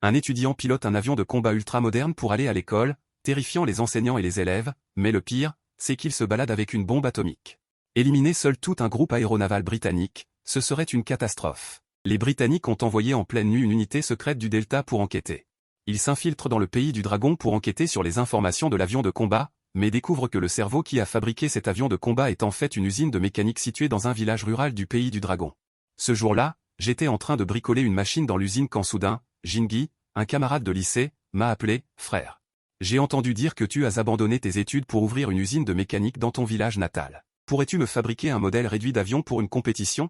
Un étudiant pilote un avion de combat ultramoderne pour aller à l'école, terrifiant les enseignants et les élèves, mais le pire, c'est qu'il se balade avec une bombe atomique. Éliminer seul tout un groupe aéronaval britannique, ce serait une catastrophe. Les Britanniques ont envoyé en pleine nuit une unité secrète du Delta pour enquêter. Ils s'infiltrent dans le pays du Dragon pour enquêter sur les informations de l'avion de combat, mais découvrent que le cerveau qui a fabriqué cet avion de combat est en fait une usine de mécanique située dans un village rural du pays du Dragon. Ce jour-là, j'étais en train de bricoler une machine dans l'usine quand soudain, Jingi, un camarade de lycée, m'a appelé « frère ». J'ai entendu dire que tu as abandonné tes études pour ouvrir une usine de mécanique dans ton village natal. Pourrais-tu me fabriquer un modèle réduit d'avion pour une compétition?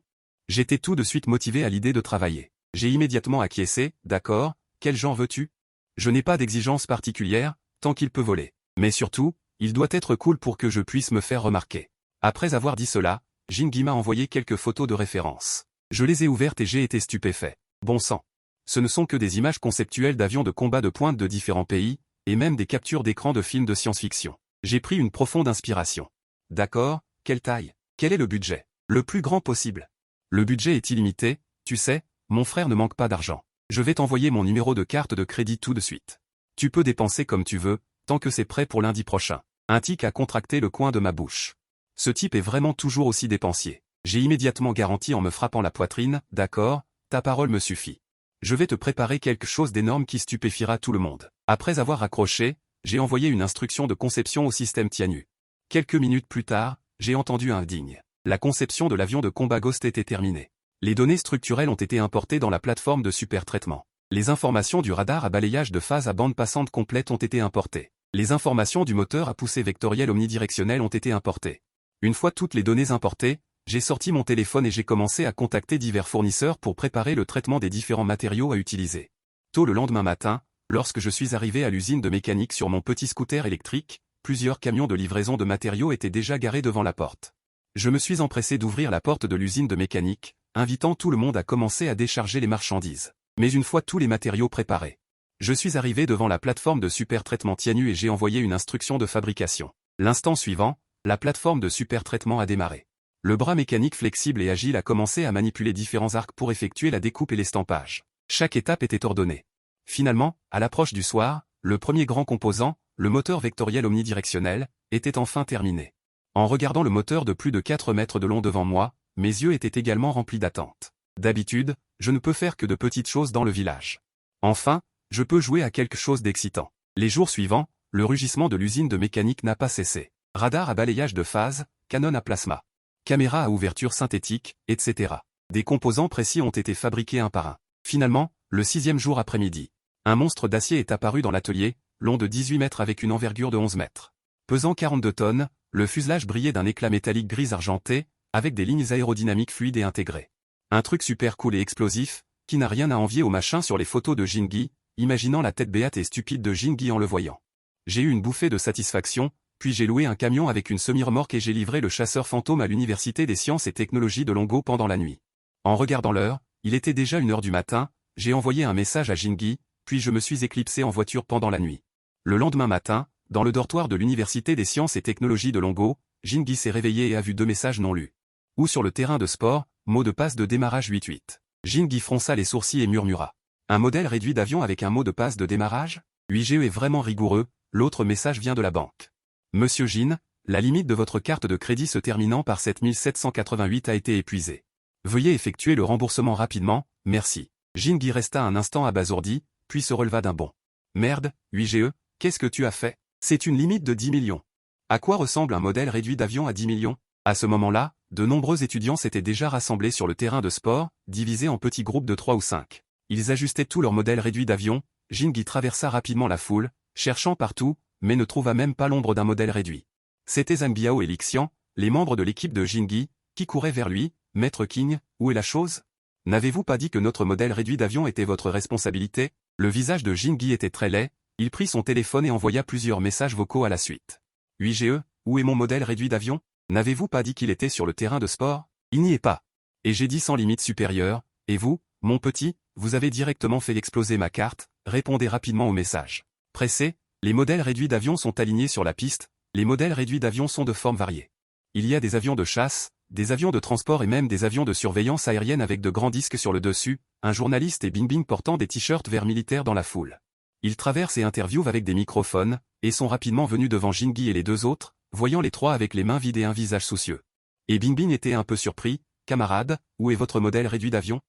J'étais tout de suite motivé à l'idée de travailler. J'ai immédiatement acquiescé, d'accord, quel genre veux-tu? Je n'ai pas d'exigence particulière, tant qu'il peut voler. Mais surtout, il doit être cool pour que je puisse me faire remarquer. Après avoir dit cela, Jingi m'a envoyé quelques photos de référence. Je les ai ouvertes et j'ai été stupéfait. Bon sang. Ce ne sont que des images conceptuelles d'avions de combat de pointe de différents pays, et même des captures d'écran de films de science-fiction. J'ai pris une profonde inspiration. D'accord, quelle taille? Quel est le budget? Le plus grand possible. Le budget est illimité, tu sais, mon frère ne manque pas d'argent. Je vais t'envoyer mon numéro de carte de crédit tout de suite. Tu peux dépenser comme tu veux, tant que c'est prêt pour lundi prochain. Un tic a contracté le coin de ma bouche. Ce type est vraiment toujours aussi dépensier. J'ai immédiatement garanti en me frappant la poitrine, d'accord, ta parole me suffit. Je vais te préparer quelque chose d'énorme qui stupéfiera tout le monde. Après avoir raccroché, j'ai envoyé une instruction de conception au système Tianyu. Quelques minutes plus tard, j'ai entendu un ding. La conception de l'avion de combat Ghost était terminée. Les données structurelles ont été importées dans la plateforme de supertraitement. Les informations du radar à balayage de phase à bande passante complète ont été importées. Les informations du moteur à poussée vectorielle omnidirectionnelle ont été importées. Une fois toutes les données importées, j'ai sorti mon téléphone et j'ai commencé à contacter divers fournisseurs pour préparer le traitement des différents matériaux à utiliser. Tôt le lendemain matin, lorsque je suis arrivé à l'usine de mécanique sur mon petit scooter électrique, plusieurs camions de livraison de matériaux étaient déjà garés devant la porte. Je me suis empressé d'ouvrir la porte de l'usine de mécanique, invitant tout le monde à commencer à décharger les marchandises. Mais une fois tous les matériaux préparés, je suis arrivé devant la plateforme de supertraitement Tianyu et j'ai envoyé une instruction de fabrication. L'instant suivant, la plateforme de supertraitement a démarré. Le bras mécanique flexible et agile a commencé à manipuler différents arcs pour effectuer la découpe et l'estampage. Chaque étape était ordonnée. Finalement, à l'approche du soir, le premier grand composant, le moteur vectoriel omnidirectionnel, était enfin terminé. En regardant le moteur de plus de 4 mètres de long devant moi, mes yeux étaient également remplis d'attente. D'habitude, je ne peux faire que de petites choses dans le village. Enfin, je peux jouer à quelque chose d'excitant. Les jours suivants, le rugissement de l'usine de mécanique n'a pas cessé. Radar à balayage de phase, canon à plasma, caméra à ouverture synthétique, etc. Des composants précis ont été fabriqués un par un. Finalement, le 6e jour après-midi, un monstre d'acier est apparu dans l'atelier, long de 18 mètres avec une envergure de 11 mètres. Pesant 42 tonnes, le fuselage brillait d'un éclat métallique gris argenté, avec des lignes aérodynamiques fluides et intégrées. Un truc super cool et explosif, qui n'a rien à envier au machin sur les photos de Jingi, imaginant la tête béate et stupide de Jingi en le voyant. J'ai eu une bouffée de satisfaction, puis j'ai loué un camion avec une semi-remorque et j'ai livré le chasseur fantôme à l'Université des sciences et technologies de Longo pendant la nuit. En regardant l'heure, il était déjà 1 heure du matin, j'ai envoyé un message à Jingi, puis je me suis éclipsé en voiture pendant la nuit. Le lendemain matin, dans le dortoir de l'Université des sciences et technologies de Longo, Jingi s'est réveillé et a vu 2 messages non lus. Ou sur le terrain de sport, mot de passe de démarrage 88. Jingi fronça les sourcils et murmura. Un modèle réduit d'avion avec un mot de passe de démarrage? 8GE est vraiment rigoureux, l'autre message vient de la banque. Monsieur Jin, la limite de votre carte de crédit se terminant par 7788 a été épuisée. Veuillez effectuer le remboursement rapidement, merci. Jingi resta un instant abasourdi, puis se releva d'un bond. Merde, 8GE, qu'est-ce que tu as fait? C'est une limite de 10 millions. À quoi ressemble un modèle réduit d'avion à 10 millions? À ce moment-là, de nombreux étudiants s'étaient déjà rassemblés sur le terrain de sport, divisés en petits groupes de 3 ou 5. Ils ajustaient tous leurs modèles réduits d'avion. Jingi traversa rapidement la foule, cherchant partout, mais ne trouva même pas l'ombre d'un modèle réduit. C'étaient Zhang Biao et Lixian, les membres de l'équipe de Jingi, qui couraient vers lui. Maître King, où est la chose? N'avez-vous pas dit que notre modèle réduit d'avion était votre responsabilité? Le visage de Jingi était très laid, il prit son téléphone et envoya plusieurs messages vocaux à la suite. 8GE, où est mon modèle réduit d'avion? N'avez-vous pas dit qu'il était sur le terrain de sport? Il n'y est pas. Et j'ai dit sans limite supérieure, et vous, mon petit, vous avez directement fait exploser ma carte, répondez rapidement au message. Pressé, les modèles réduits d'avion sont alignés sur la piste, les modèles réduits d'avion sont de formes variées. Il y a des avions de chasse, des avions de transport et même des avions de surveillance aérienne avec de grands disques sur le dessus, un journaliste et Bingbing portant des t-shirts verts militaires dans la foule. Ils traversent et interviewent avec des microphones, et sont rapidement venus devant Jingi et les deux autres, voyant les trois avec les mains vides et un visage soucieux. Et Bingbing était un peu surpris. « Camarade, où est votre modèle réduit d'avion ?»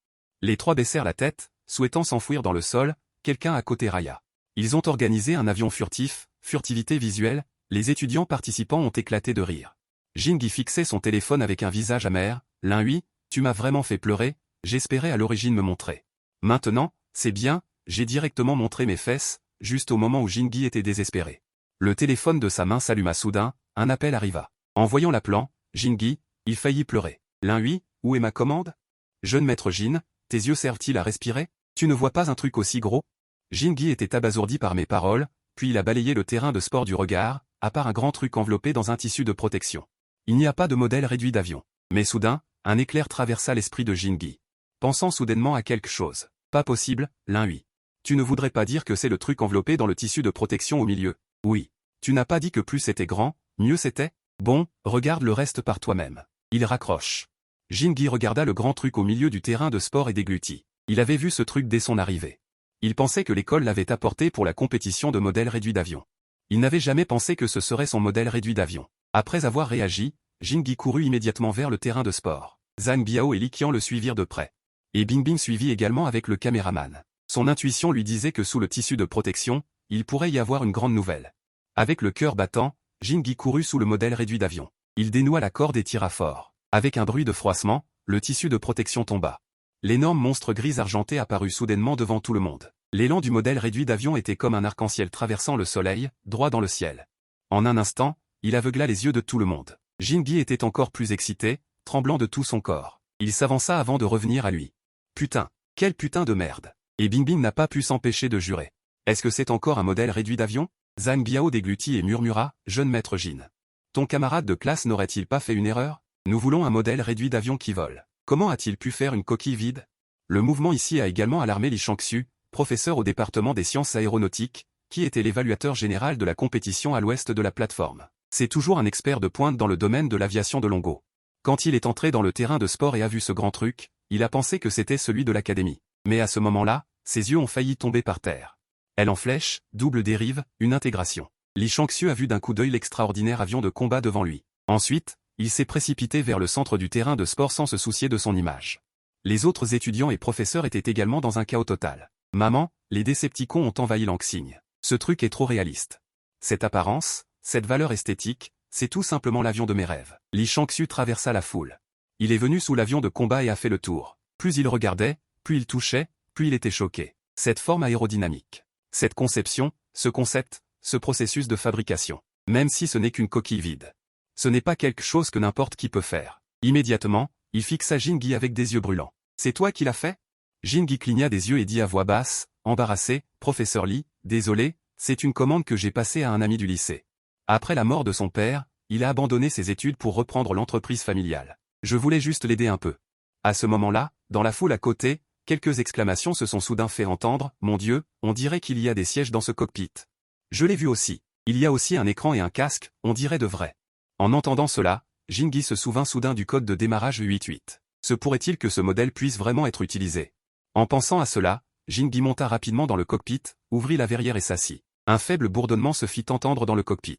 Les trois baissèrent la tête, souhaitant s'enfouir dans le sol, quelqu'un à côté railla. Ils ont organisé un avion furtif, furtivité visuelle, les étudiants participants ont éclaté de rire. Jingi fixait son téléphone avec un visage amer. « L'un oui, tu m'as vraiment fait pleurer, j'espérais à l'origine me montrer. Maintenant, c'est bien, j'ai directement montré mes fesses, juste au moment où Jingi était désespéré. » Le téléphone de sa main s'alluma soudain, un appel arriva. En voyant l'appelant, Jingi, il faillit pleurer. « L'un oui, où est ma commande ? Jeune maître Jin, tes yeux servent-ils à respirer ? Tu ne vois pas un truc aussi gros ?» Jingi était abasourdi par mes paroles, puis il a balayé le terrain de sport du regard, à part un grand truc enveloppé dans un tissu de protection. Il n'y a pas de modèle réduit d'avion. Mais soudain, un éclair traversa l'esprit de Jingi. Pensant soudainement à quelque chose. Pas possible, l'un oui. Tu ne voudrais pas dire que c'est le truc enveloppé dans le tissu de protection au milieu? Oui. Tu n'as pas dit que plus c'était grand, mieux c'était? Bon, regarde le reste par toi-même. Il raccroche. Jingi regarda le grand truc au milieu du terrain de sport et déglutit. Il avait vu ce truc dès son arrivée. Il pensait que l'école l'avait apporté pour la compétition de modèles réduits d'avion. Il n'avait jamais pensé que ce serait son modèle réduit d'avion. Après avoir réagi, Jingi courut immédiatement vers le terrain de sport. Zhang Biao et Li Qian le suivirent de près. Et Bingbing suivit également avec le caméraman. Son intuition lui disait que sous le tissu de protection, il pourrait y avoir une grande nouvelle. Avec le cœur battant, Jingi courut sous le modèle réduit d'avion. Il dénoua la corde et tira fort. Avec un bruit de froissement, le tissu de protection tomba. L'énorme monstre gris argenté apparut soudainement devant tout le monde. L'élan du modèle réduit d'avion était comme un arc-en-ciel traversant le soleil, droit dans le ciel. En un instant, il aveugla les yeux de tout le monde. Jingi était encore plus excité, tremblant de tout son corps. Il s'avança avant de revenir à lui. Putain, quel putain de merde. Et Bingbing n'a pas pu s'empêcher de jurer. Est-ce que c'est encore un modèle réduit d'avion? Zhang Biao déglutit et murmura, jeune maître Jin. Ton camarade de classe n'aurait-il pas fait une erreur? Nous voulons un modèle réduit d'avion qui vole. Comment a-t-il pu faire une coquille vide? Le mouvement ici a également alarmé Li Shangxu, professeur au département des sciences aéronautiques, qui était l'évaluateur général de la compétition à l'ouest de la plateforme. C'est toujours un expert de pointe dans le domaine de l'aviation de Longo. Quand il est entré dans le terrain de sport et a vu ce grand truc, il a pensé que c'était celui de l'académie. Mais à ce moment-là, ses yeux ont failli tomber par terre. Elle en flèche, double dérive, une intégration. Li Shangxu a vu d'un coup d'œil l'extraordinaire avion de combat devant lui. Ensuite, il s'est précipité vers le centre du terrain de sport sans se soucier de son image. Les autres étudiants et professeurs étaient également dans un chaos total. Maman, les Décepticons ont envahi Lanxing. Ce truc est trop réaliste. Cette apparence, cette valeur esthétique, c'est tout simplement l'avion de mes rêves. Li Shangxu traversa la foule. Il est venu sous l'avion de combat et a fait le tour. Plus il regardait, plus il touchait, plus il était choqué. Cette forme aérodynamique. Cette conception, ce concept, ce processus de fabrication. Même si ce n'est qu'une coquille vide. Ce n'est pas quelque chose que n'importe qui peut faire. Immédiatement, il fixa Jingi avec des yeux brûlants. C'est toi qui l'as fait? Jingi cligna des yeux et dit à voix basse, embarrassé, Professeur Li, désolé, c'est une commande que j'ai passée à un ami du lycée. Après la mort de son père, il a abandonné ses études pour reprendre l'entreprise familiale. Je voulais juste l'aider un peu. À ce moment-là, dans la foule à côté, quelques exclamations se sont soudain fait entendre, mon Dieu, on dirait qu'il y a des sièges dans ce cockpit. Je l'ai vu aussi. Il y a aussi un écran et un casque, on dirait de vrai. En entendant cela, Jingi se souvint soudain du code de démarrage 88. Se pourrait-il que ce modèle puisse vraiment être utilisé? En pensant à cela, Jingi monta rapidement dans le cockpit, ouvrit la verrière et s'assit. Un faible bourdonnement se fit entendre dans le cockpit.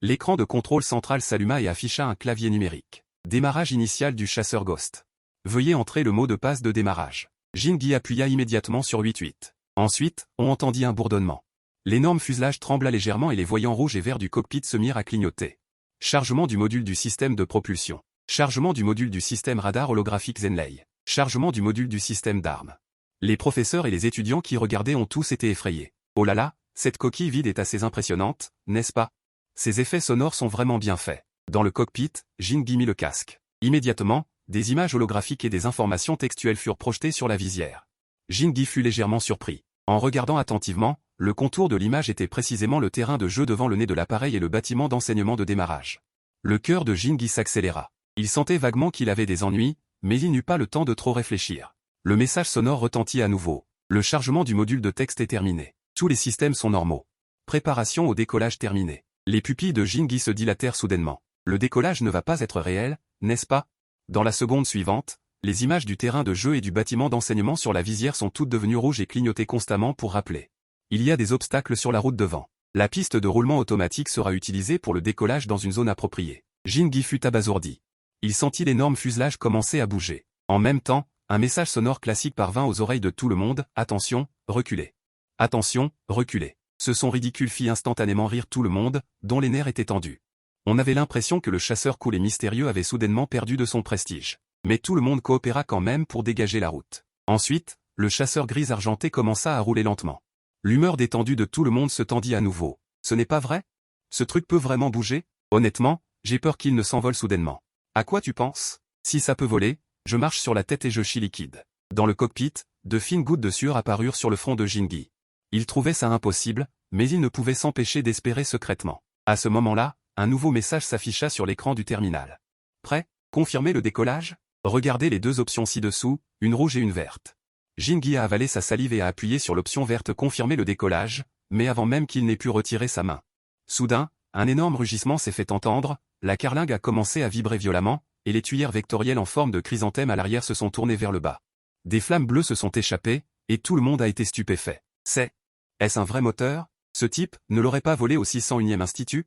L'écran de contrôle central s'alluma et afficha un clavier numérique. Démarrage initial du chasseur Ghost. Veuillez entrer le mot de passe de démarrage. Jingi appuya immédiatement sur 88. Ensuite, on entendit un bourdonnement. L'énorme fuselage trembla légèrement et les voyants rouges et verts du cockpit se mirent à clignoter. Chargement du module du système de propulsion. Chargement du module du système radar holographique Zenlei. Chargement du module du système d'armes. Les professeurs et les étudiants qui regardaient ont tous été effrayés. Oh là là, cette coquille vide est assez impressionnante, n'est-ce pas? Ces effets sonores sont vraiment bien faits. Dans le cockpit, Jingi mit le casque. Immédiatement, des images holographiques et des informations textuelles furent projetées sur la visière. Jingi fut légèrement surpris. En regardant attentivement, le contour de l'image était précisément le terrain de jeu devant le nez de l'appareil et le bâtiment d'enseignement de démarrage. Le cœur de Jingi s'accéléra. Il sentait vaguement qu'il avait des ennuis, mais il n'eut pas le temps de trop réfléchir. Le message sonore retentit à nouveau. Le chargement du module de texte est terminé. Tous les systèmes sont normaux. Préparation au décollage terminée. Les pupilles de Jingi se dilatèrent soudainement. Le décollage ne va pas être réel, n'est-ce pas? Dans la seconde suivante, Les images du terrain de jeu et du bâtiment d'enseignement sur la visière sont toutes devenues rouges et clignotées constamment pour rappeler. Il y a des obstacles sur la route devant. La piste de roulement automatique sera utilisée pour le décollage dans une zone appropriée. Jingi fut abasourdi. Il sentit l'énorme fuselage commencer à bouger. En même temps, un message sonore classique parvint aux oreilles de tout le monde, « Attention, reculez. Attention, reculez ». Ce son ridicule fit instantanément rire tout le monde, dont les nerfs étaient tendus. On avait l'impression que le chasseur cool et mystérieux avait soudainement perdu de son prestige. Mais tout le monde coopéra quand même pour dégager la route. Ensuite, le chasseur gris argenté commença à rouler lentement. L'humeur détendue de tout le monde se tendit à nouveau. Ce n'est pas vrai? Ce truc peut vraiment bouger? Honnêtement, j'ai peur qu'il ne s'envole soudainement. À quoi tu penses? Si ça peut voler, je marche sur la tête et je chie liquide. Dans le cockpit, de fines gouttes de sueur apparurent sur le front de Jingi. Il trouvait ça impossible, mais il ne pouvait s'empêcher d'espérer secrètement. À ce moment-là, un nouveau message s'afficha sur l'écran du terminal. Prêt? Confirmer le décollage? Regardez les deux options ci-dessous, une rouge et une verte. Jingi a avalé sa salive et a appuyé sur l'option verte confirmer le décollage, mais avant même qu'il n'ait pu retirer sa main. Soudain, un énorme rugissement s'est fait entendre, la carlingue a commencé à vibrer violemment, et les tuyères vectorielles en forme de chrysanthème à l'arrière se sont tournées vers le bas. Des flammes bleues se sont échappées, et tout le monde a été stupéfait. Est-ce un vrai moteur? Ce type ne l'aurait pas volé au 601e institut?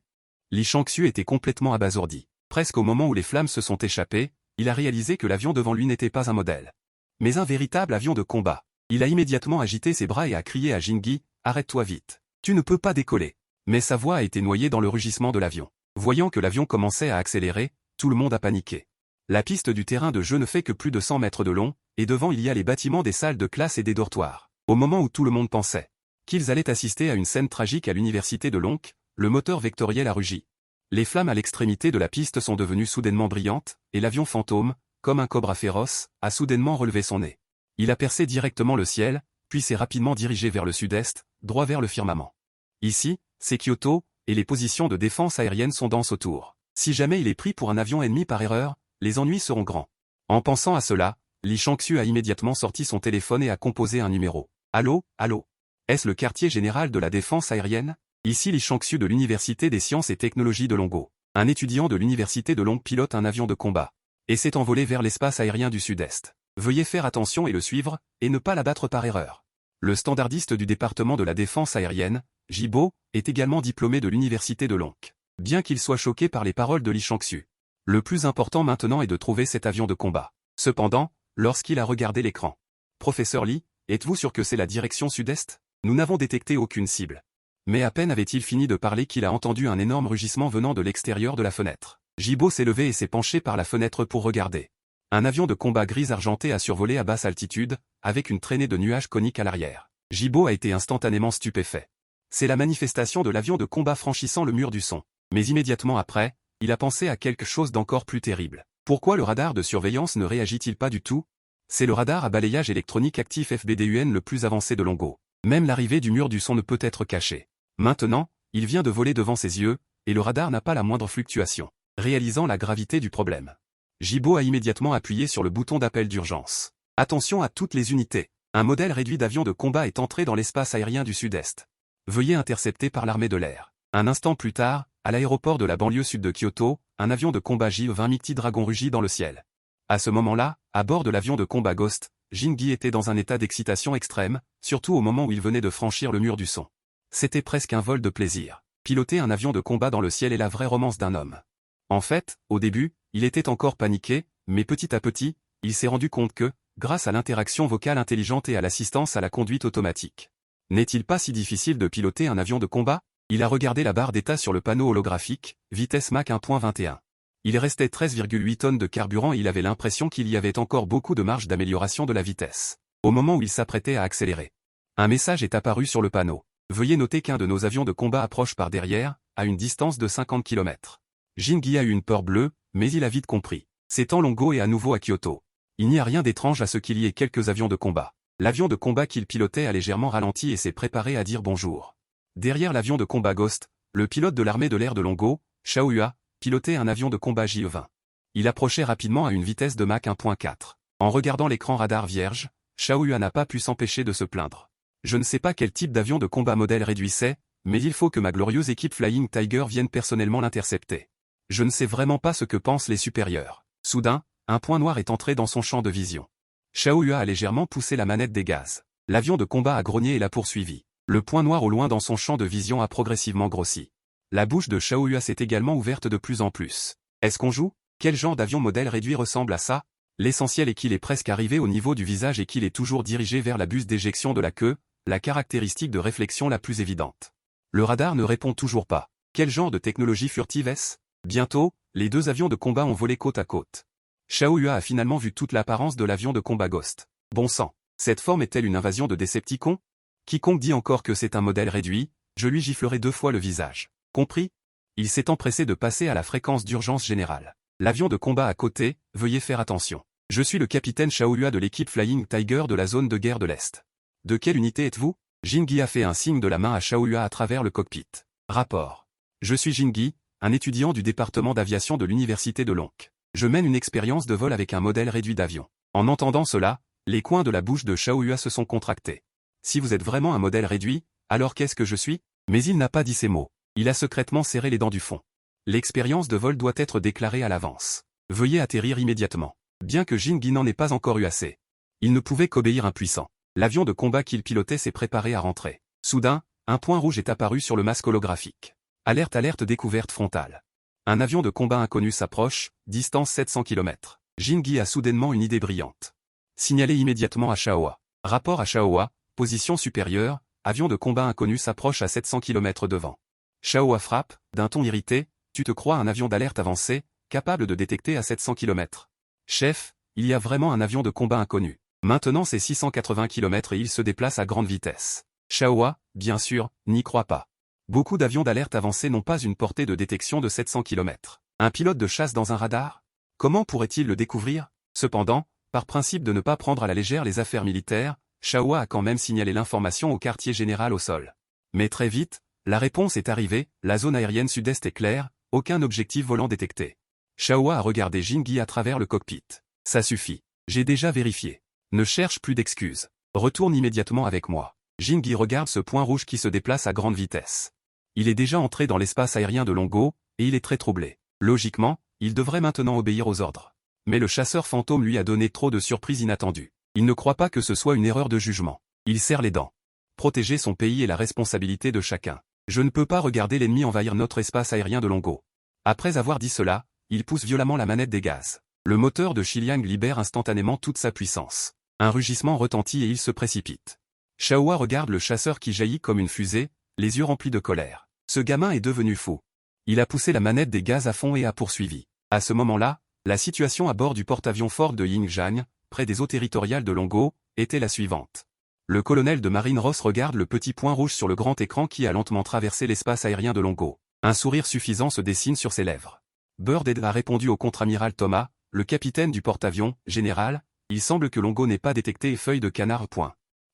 Li Shangxu était complètement abasourdi. Presque au moment où les flammes se sont échappées, il a réalisé que l'avion devant lui n'était pas un modèle, mais un véritable avion de combat. Il a immédiatement agité ses bras et a crié à Jingi, « Arrête-toi vite. Tu ne peux pas décoller. » Mais sa voix a été noyée dans le rugissement de l'avion. Voyant que l'avion commençait à accélérer, tout le monde a paniqué. La piste du terrain de jeu ne fait que plus de 100 mètres de long, et devant il y a les bâtiments des salles de classe et des dortoirs. Au moment où tout le monde pensait qu'ils allaient assister à une scène tragique à l'université de Lonk, le moteur vectoriel a rugi. Les flammes à l'extrémité de la piste sont devenues soudainement brillantes, et l'avion fantôme, comme un cobra féroce, a soudainement relevé son nez. Il a percé directement le ciel, puis s'est rapidement dirigé vers le sud-est, droit vers le firmament. Ici, c'est Kyoto, et les positions de défense aérienne sont denses autour. Si jamais il est pris pour un avion ennemi par erreur, les ennuis seront grands. En pensant à cela, Li Shangxu a immédiatement sorti son téléphone et a composé un numéro. Allô, allô? Est-ce le quartier général de la défense aérienne? Ici Li Shangxu de l'Université des sciences et technologies de Longo. Un étudiant de l'Université de Long pilote un avion de combat, et s'est envolé vers l'espace aérien du sud-est. Veuillez faire attention et le suivre, et ne pas l'abattre par erreur. Le standardiste du département de la défense aérienne, Jibo, est également diplômé de l'Université de Lonk. Bien qu'il soit choqué par les paroles de Li Shangxu. Le plus important maintenant est de trouver cet avion de combat. Cependant, lorsqu'il a regardé l'écran. Professeur Li, êtes-vous sûr que c'est la direction sud-est? Nous n'avons détecté aucune cible. Mais à peine avait-il fini de parler qu'il a entendu un énorme rugissement venant de l'extérieur de la fenêtre. Jibo s'est levé et s'est penché par la fenêtre pour regarder. Un avion de combat gris argenté a survolé à basse altitude, avec une traînée de nuages coniques à l'arrière. Jibo a été instantanément stupéfait. C'est la manifestation de l'avion de combat franchissant le mur du son. Mais immédiatement après, il a pensé à quelque chose d'encore plus terrible. Pourquoi le radar de surveillance ne réagit-il pas du tout? C'est le radar à balayage électronique actif FBDUN le plus avancé de Longo. Même l'arrivée du mur du son ne peut être cachée. Maintenant, il vient de voler devant ses yeux, et le radar n'a pas la moindre fluctuation, réalisant la gravité du problème. Jibo a immédiatement appuyé sur le bouton d'appel d'urgence. Attention à toutes les unités. Un modèle réduit d'avion de combat est entré dans l'espace aérien du sud-est. Veuillez intercepter par l'armée de l'air. Un instant plus tard, à l'aéroport de la banlieue sud de Kyoto, un avion de combat J-20 Mighty Dragon rugit dans le ciel. À ce moment-là, à bord de l'avion de combat Ghost, Jingi était dans un état d'excitation extrême, surtout au moment où il venait de franchir le mur du son. C'était presque un vol de plaisir. Piloter un avion de combat dans le ciel est la vraie romance d'un homme. En fait, au début, il était encore paniqué, mais petit à petit, il s'est rendu compte que, grâce à l'interaction vocale intelligente et à l'assistance à la conduite automatique, n'est-il pas si difficile de piloter un avion de combat? Il a regardé la barre d'état sur le panneau holographique, vitesse Mach 1.21. Il restait 13,8 tonnes de carburant et il avait l'impression qu'il y avait encore beaucoup de marge d'amélioration de la vitesse. Au moment où il s'apprêtait à accélérer, un message est apparu sur le panneau. Veuillez noter qu'un de nos avions de combat approche par derrière, à une distance de 50 km. Jingi a eu une peur bleue, mais il a vite compris. C'est en Longo et à nouveau à Kyoto. Il n'y a rien d'étrange à ce qu'il y ait quelques avions de combat. L'avion de combat qu'il pilotait a légèrement ralenti et s'est préparé à dire bonjour. Derrière l'avion de combat Ghost, le pilote de l'armée de l'air de Longo, Xiaoyue, pilotait un avion de combat J-20. Il approchait rapidement à une vitesse de Mach 1.4. En regardant l'écran radar vierge, Xiaoyue n'a pas pu s'empêcher de se plaindre. Je ne sais pas quel type d'avion de combat modèle réduit c'est, mais il faut que ma glorieuse équipe Flying Tiger vienne personnellement l'intercepter. Je ne sais vraiment pas ce que pensent les supérieurs. Soudain, un point noir est entré dans son champ de vision. Xiaoyue a légèrement poussé la manette des gaz. L'avion de combat a grogné et l'a poursuivi. Le point noir au loin dans son champ de vision a progressivement grossi. La bouche de Xiaoyue s'est également ouverte de plus en plus. Est-ce qu'on joue? Quel genre d'avion modèle réduit ressemble à ça? L'essentiel est qu'il est presque arrivé au niveau du visage et qu'il est toujours dirigé vers la buse d'éjection de la queue, la caractéristique de réflexion la plus évidente. Le radar ne répond toujours pas. Quel genre de technologie furtive est-ce? Bientôt, les deux avions de combat ont volé côte à côte. Xiaoyue a finalement vu toute l'apparence de l'avion de combat Ghost. Bon sang, cette forme est-elle une invasion de Decepticons? Quiconque dit encore que c'est un modèle réduit, je lui giflerai 2 fois le visage. Compris? Il s'est empressé de passer à la fréquence d'urgence générale. L'avion de combat à côté, veuillez faire attention. Je suis le capitaine Xiaoyue de l'équipe Flying Tiger de la zone de guerre de l'Est. De quelle unité êtes-vous? Jingyi a fait un signe de la main à Xiaoyue à travers le cockpit. Rapport. Je suis Jingyi, un étudiant du département d'aviation de l'université de Lonk. Je mène une expérience de vol avec un modèle réduit d'avion. En entendant cela, les coins de la bouche de Xiaoyue se sont contractés. Si vous êtes vraiment un modèle réduit, alors qu'est-ce que je suis? Mais il n'a pas dit ces mots. Il a secrètement serré les dents du fond. L'expérience de vol doit être déclarée à l'avance. Veuillez atterrir immédiatement. Bien que Jingyi n'en ait pas encore eu assez. Il ne pouvait qu'obéir impuissant. L'avion de combat qu'il pilotait s'est préparé à rentrer. Soudain, un point rouge est apparu sur le masque holographique. Alerte, alerte, découverte frontale. Un avion de combat inconnu s'approche, distance 700 km. Jingyi a soudainement une idée brillante. Signalez immédiatement à Xiaoyue. Rapport à Xiaoyue, position supérieure, avion de combat inconnu s'approche à 700 km devant. Xiaoyue frappe, d'un ton irrité, tu te crois un avion d'alerte avancé, capable de détecter à 700 km. Chef, il y a vraiment un avion de combat inconnu. Maintenant c'est 680 km et il se déplace à grande vitesse. Xiaoyue, bien sûr, n'y croit pas. Beaucoup d'avions d'alerte avancés n'ont pas une portée de détection de 700 km. Un pilote de chasse dans un radar? Comment pourrait-il le découvrir? Cependant, par principe de ne pas prendre à la légère les affaires militaires, Xiaoyue a quand même signalé l'information au quartier général au sol. Mais très vite, la réponse est arrivée, la zone aérienne sud-est est claire, aucun objectif volant détecté. Xiaoyue a regardé Jingyi à travers le cockpit. Ça suffit. J'ai déjà vérifié. Ne cherche plus d'excuses. Retourne immédiatement avec moi. Jingyi regarde ce point rouge qui se déplace à grande vitesse. Il est déjà entré dans l'espace aérien de Longo, et il est très troublé. Logiquement, il devrait maintenant obéir aux ordres. Mais le chasseur fantôme lui a donné trop de surprises inattendues. Il ne croit pas que ce soit une erreur de jugement. Il serre les dents. Protéger son pays est la responsabilité de chacun. Je ne peux pas regarder l'ennemi envahir notre espace aérien de Longo. Après avoir dit cela, il pousse violemment la manette des gaz. Le moteur de Xiliang libère instantanément toute sa puissance. Un rugissement retentit et il se précipite. Xiaoyue regarde le chasseur qui jaillit comme une fusée, les yeux remplis de colère. Ce gamin est devenu fou. Il a poussé la manette des gaz à fond et a poursuivi. À ce moment-là, la situation à bord du porte-avions Ford de Yingjiang, près des eaux territoriales de Longo, était la suivante. Le colonel de marine Ross regarde le petit point rouge sur le grand écran qui a lentement traversé l'espace aérien de Longo. Un sourire suffisant se dessine sur ses lèvres. Bird a répondu au contre-amiral Thomas, le capitaine du porte-avions, général, il semble que Longo n'ait pas détecté feuille de canard.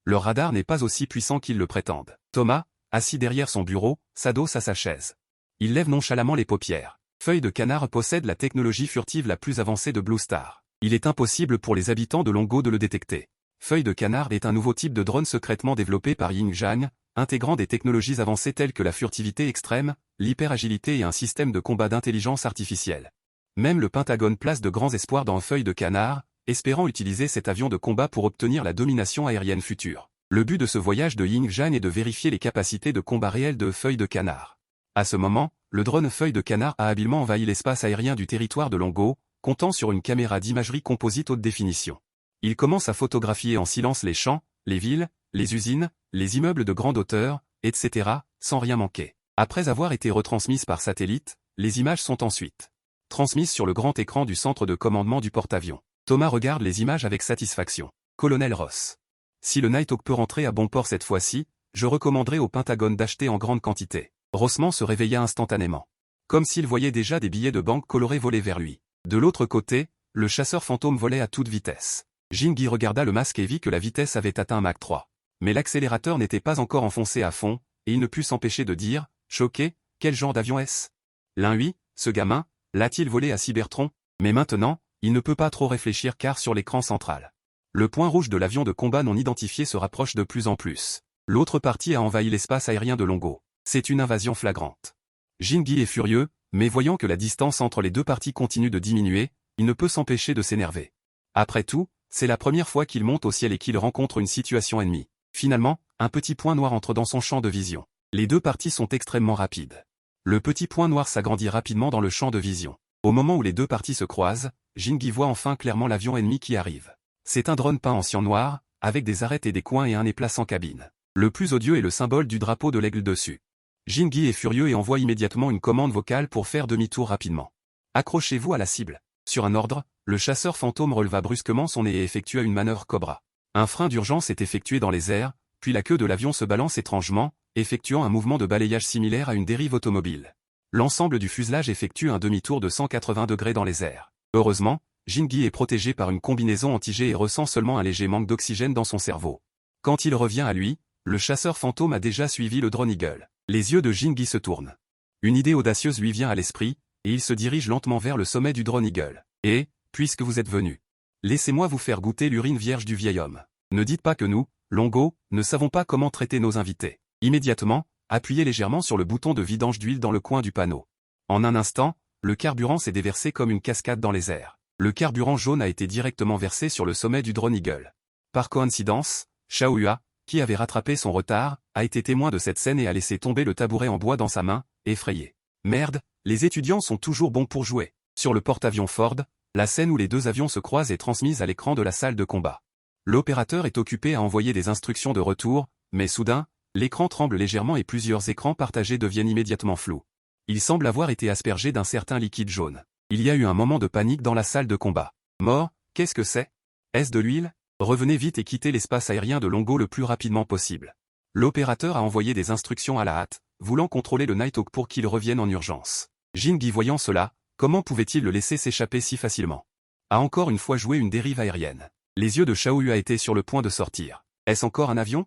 Leur radar n'est pas aussi puissant qu'ils le prétendent. Thomas, assis derrière son bureau, s'adosse à sa chaise. Il lève nonchalamment les paupières. Feuille de canard possède la technologie furtive la plus avancée de Blue Star. Il est impossible pour les habitants de Longo de le détecter. Feuille de canard est un nouveau type de drone secrètement développé par Yingjiang, intégrant des technologies avancées telles que la furtivité extrême, l'hyperagilité et un système de combat d'intelligence artificielle. Même le Pentagone place de grands espoirs dans Feuille de canard, espérant utiliser cet avion de combat pour obtenir la domination aérienne future. Le but de ce voyage de Yingjiang est de vérifier les capacités de combat réelles de Feuille de canard. À ce moment, le drone Feuille de canard a habilement envahi l'espace aérien du territoire de Longo, comptant sur une caméra d'imagerie composite haute définition. Il commence à photographier en silence les champs, les villes, les usines, les immeubles de grande hauteur, etc., sans rien manquer. Après avoir été retransmises par satellite, les images sont ensuite transmises sur le grand écran du centre de commandement du porte-avions. Thomas regarde les images avec satisfaction. Colonel Ross. Si le Nighthawk peut rentrer à bon port cette fois-ci, je recommanderais au Pentagone d'acheter en grande quantité. Rossman se réveilla instantanément. Comme s'il voyait déjà des billets de banque colorés voler vers lui. De l'autre côté, le chasseur fantôme volait à toute vitesse. Jingyi regarda le masque et vit que la vitesse avait atteint Mach 3. Mais l'accélérateur n'était pas encore enfoncé à fond, et il ne put s'empêcher de dire, choqué, quel genre d'avion est-ce? Oui, ce gamin, l'a-t-il volé à Cybertron? Mais maintenant, il ne peut pas trop réfléchir car sur l'écran central. Le point rouge de l'avion de combat non identifié se rapproche de plus en plus. L'autre partie a envahi l'espace aérien de Longo. C'est une invasion flagrante. Jingyi est furieux, mais voyant que la distance entre les deux parties continue de diminuer, il ne peut s'empêcher de s'énerver. Après tout, c'est la première fois qu'il monte au ciel et qu'il rencontre une situation ennemie. Finalement, un petit point noir entre dans son champ de vision. Les deux parties sont extrêmement rapides. Le petit point noir s'agrandit rapidement dans le champ de vision. Au moment où les deux parties se croisent, Jingi voit enfin clairement l'avion ennemi qui arrive. C'est un drone peint en cyan noir, avec des arêtes et des coins et un nez place en cabine. Le plus odieux est le symbole du drapeau de l'aigle dessus. Jingi est furieux et envoie immédiatement une commande vocale pour faire demi-tour rapidement. Accrochez-vous à la cible. Sur un ordre, le chasseur fantôme releva brusquement son nez et effectua une manœuvre Cobra. Un frein d'urgence est effectué dans les airs, puis la queue de l'avion se balance étrangement, effectuant un mouvement de balayage similaire à une dérive automobile. L'ensemble du fuselage effectue un demi-tour de 180 degrés dans les airs. Heureusement, Jingi est protégé par une combinaison anti-G et ressent seulement un léger manque d'oxygène dans son cerveau. Quand il revient à lui, le chasseur fantôme a déjà suivi le drone Eagle. Les yeux de Jingi se tournent. Une idée audacieuse lui vient à l'esprit, et il se dirige lentement vers le sommet du drone Eagle. Et, puisque vous êtes venu, laissez-moi vous faire goûter l'urine vierge du vieil homme. Ne dites pas que nous, Longo, ne savons pas comment traiter nos invités. Immédiatement, appuyez légèrement sur le bouton de vidange d'huile dans le coin du panneau. En un instant, le carburant s'est déversé comme une cascade dans les airs. Le carburant jaune a été directement versé sur le sommet du drone Eagle. Par coïncidence, Xiaoyue, qui avait rattrapé son retard, a été témoin de cette scène et a laissé tomber le tabouret en bois dans sa main, effrayé. Merde, les étudiants sont toujours bons pour jouer. Sur le porte-avions Ford, la scène où les deux avions se croisent est transmise à l'écran de la salle de combat. L'opérateur est occupé à envoyer des instructions de retour, mais soudain, l'écran tremble légèrement et plusieurs écrans partagés deviennent immédiatement flous. Il semble avoir été aspergé d'un certain liquide jaune. Il y a eu un moment de panique dans la salle de combat. Mort, qu'est-ce que c'est? Est-ce de l'huile? Revenez vite et quittez l'espace aérien de Longo le plus rapidement possible. L'opérateur a envoyé des instructions à la hâte, voulant contrôler le Nighthawk pour qu'il revienne en urgence. Jingi voyant cela, comment pouvait-il le laisser s'échapper si facilement? A encore une fois joué une dérive aérienne. Les yeux de Xiaoyue étaient sur le point de sortir. Est-ce encore un avion?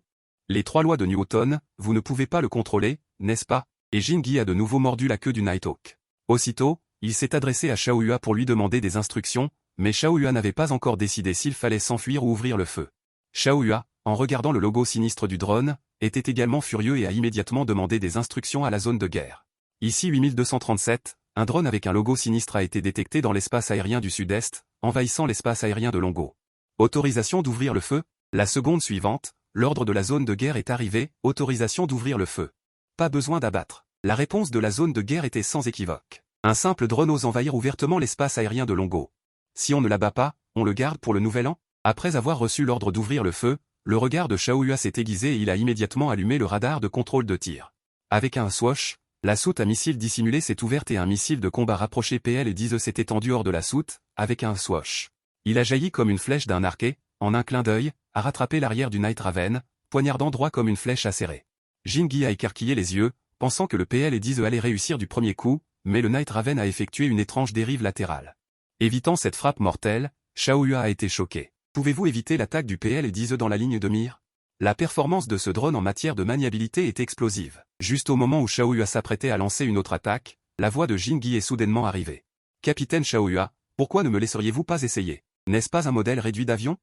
Les trois lois de Newton, vous ne pouvez pas le contrôler, n'est-ce pas? Et Jingi a de nouveau mordu la queue du Nighthawk. Aussitôt, il s'est adressé à Xiaoyue pour lui demander des instructions, mais Xiaoyue n'avait pas encore décidé s'il fallait s'enfuir ou ouvrir le feu. Xiaoyue, en regardant le logo sinistre du drone, était également furieux et a immédiatement demandé des instructions à la zone de guerre. Ici 8237, un drone avec un logo sinistre a été détecté dans l'espace aérien du sud-est, envahissant l'espace aérien de Longo. Autorisation d'ouvrir le feu? La seconde suivante, l'ordre de la zone de guerre est arrivé, autorisation d'ouvrir le feu. Pas besoin d'abattre. La réponse de la zone de guerre était sans équivoque. Un simple drone ose envahir ouvertement l'espace aérien de Longo. Si on ne l'abat pas, on le garde pour le nouvel an? Après avoir reçu l'ordre d'ouvrir le feu, le regard de Xiaoyue s'est aiguisé et il a immédiatement allumé le radar de contrôle de tir. Avec un swoosh, la soute à missile dissimulée s'est ouverte et un missile de combat rapproché PL-10 s'est étendu hors de la soute, avec un swoosh. Il a jailli comme une flèche d'un arquet, en un clin d'œil, a rattrapé l'arrière du Night Raven, poignardant droit comme une flèche acérée. Jingi a écarquillé les yeux, pensant que le PL-10 allait réussir du premier coup, mais le Night Raven a effectué une étrange dérive latérale. Évitant cette frappe mortelle, Xiaoyue a été choqué. Pouvez-vous éviter l'attaque du PL-10 dans la ligne de mire? La performance de ce drone en matière de maniabilité est explosive. Juste au moment où Xiaoyue s'apprêtait à lancer une autre attaque, la voix de Jingi est soudainement arrivée. Capitaine Xiaoyue, pourquoi ne me laisseriez-vous pas essayer? N'est-ce pas un modèle réduit d'avion?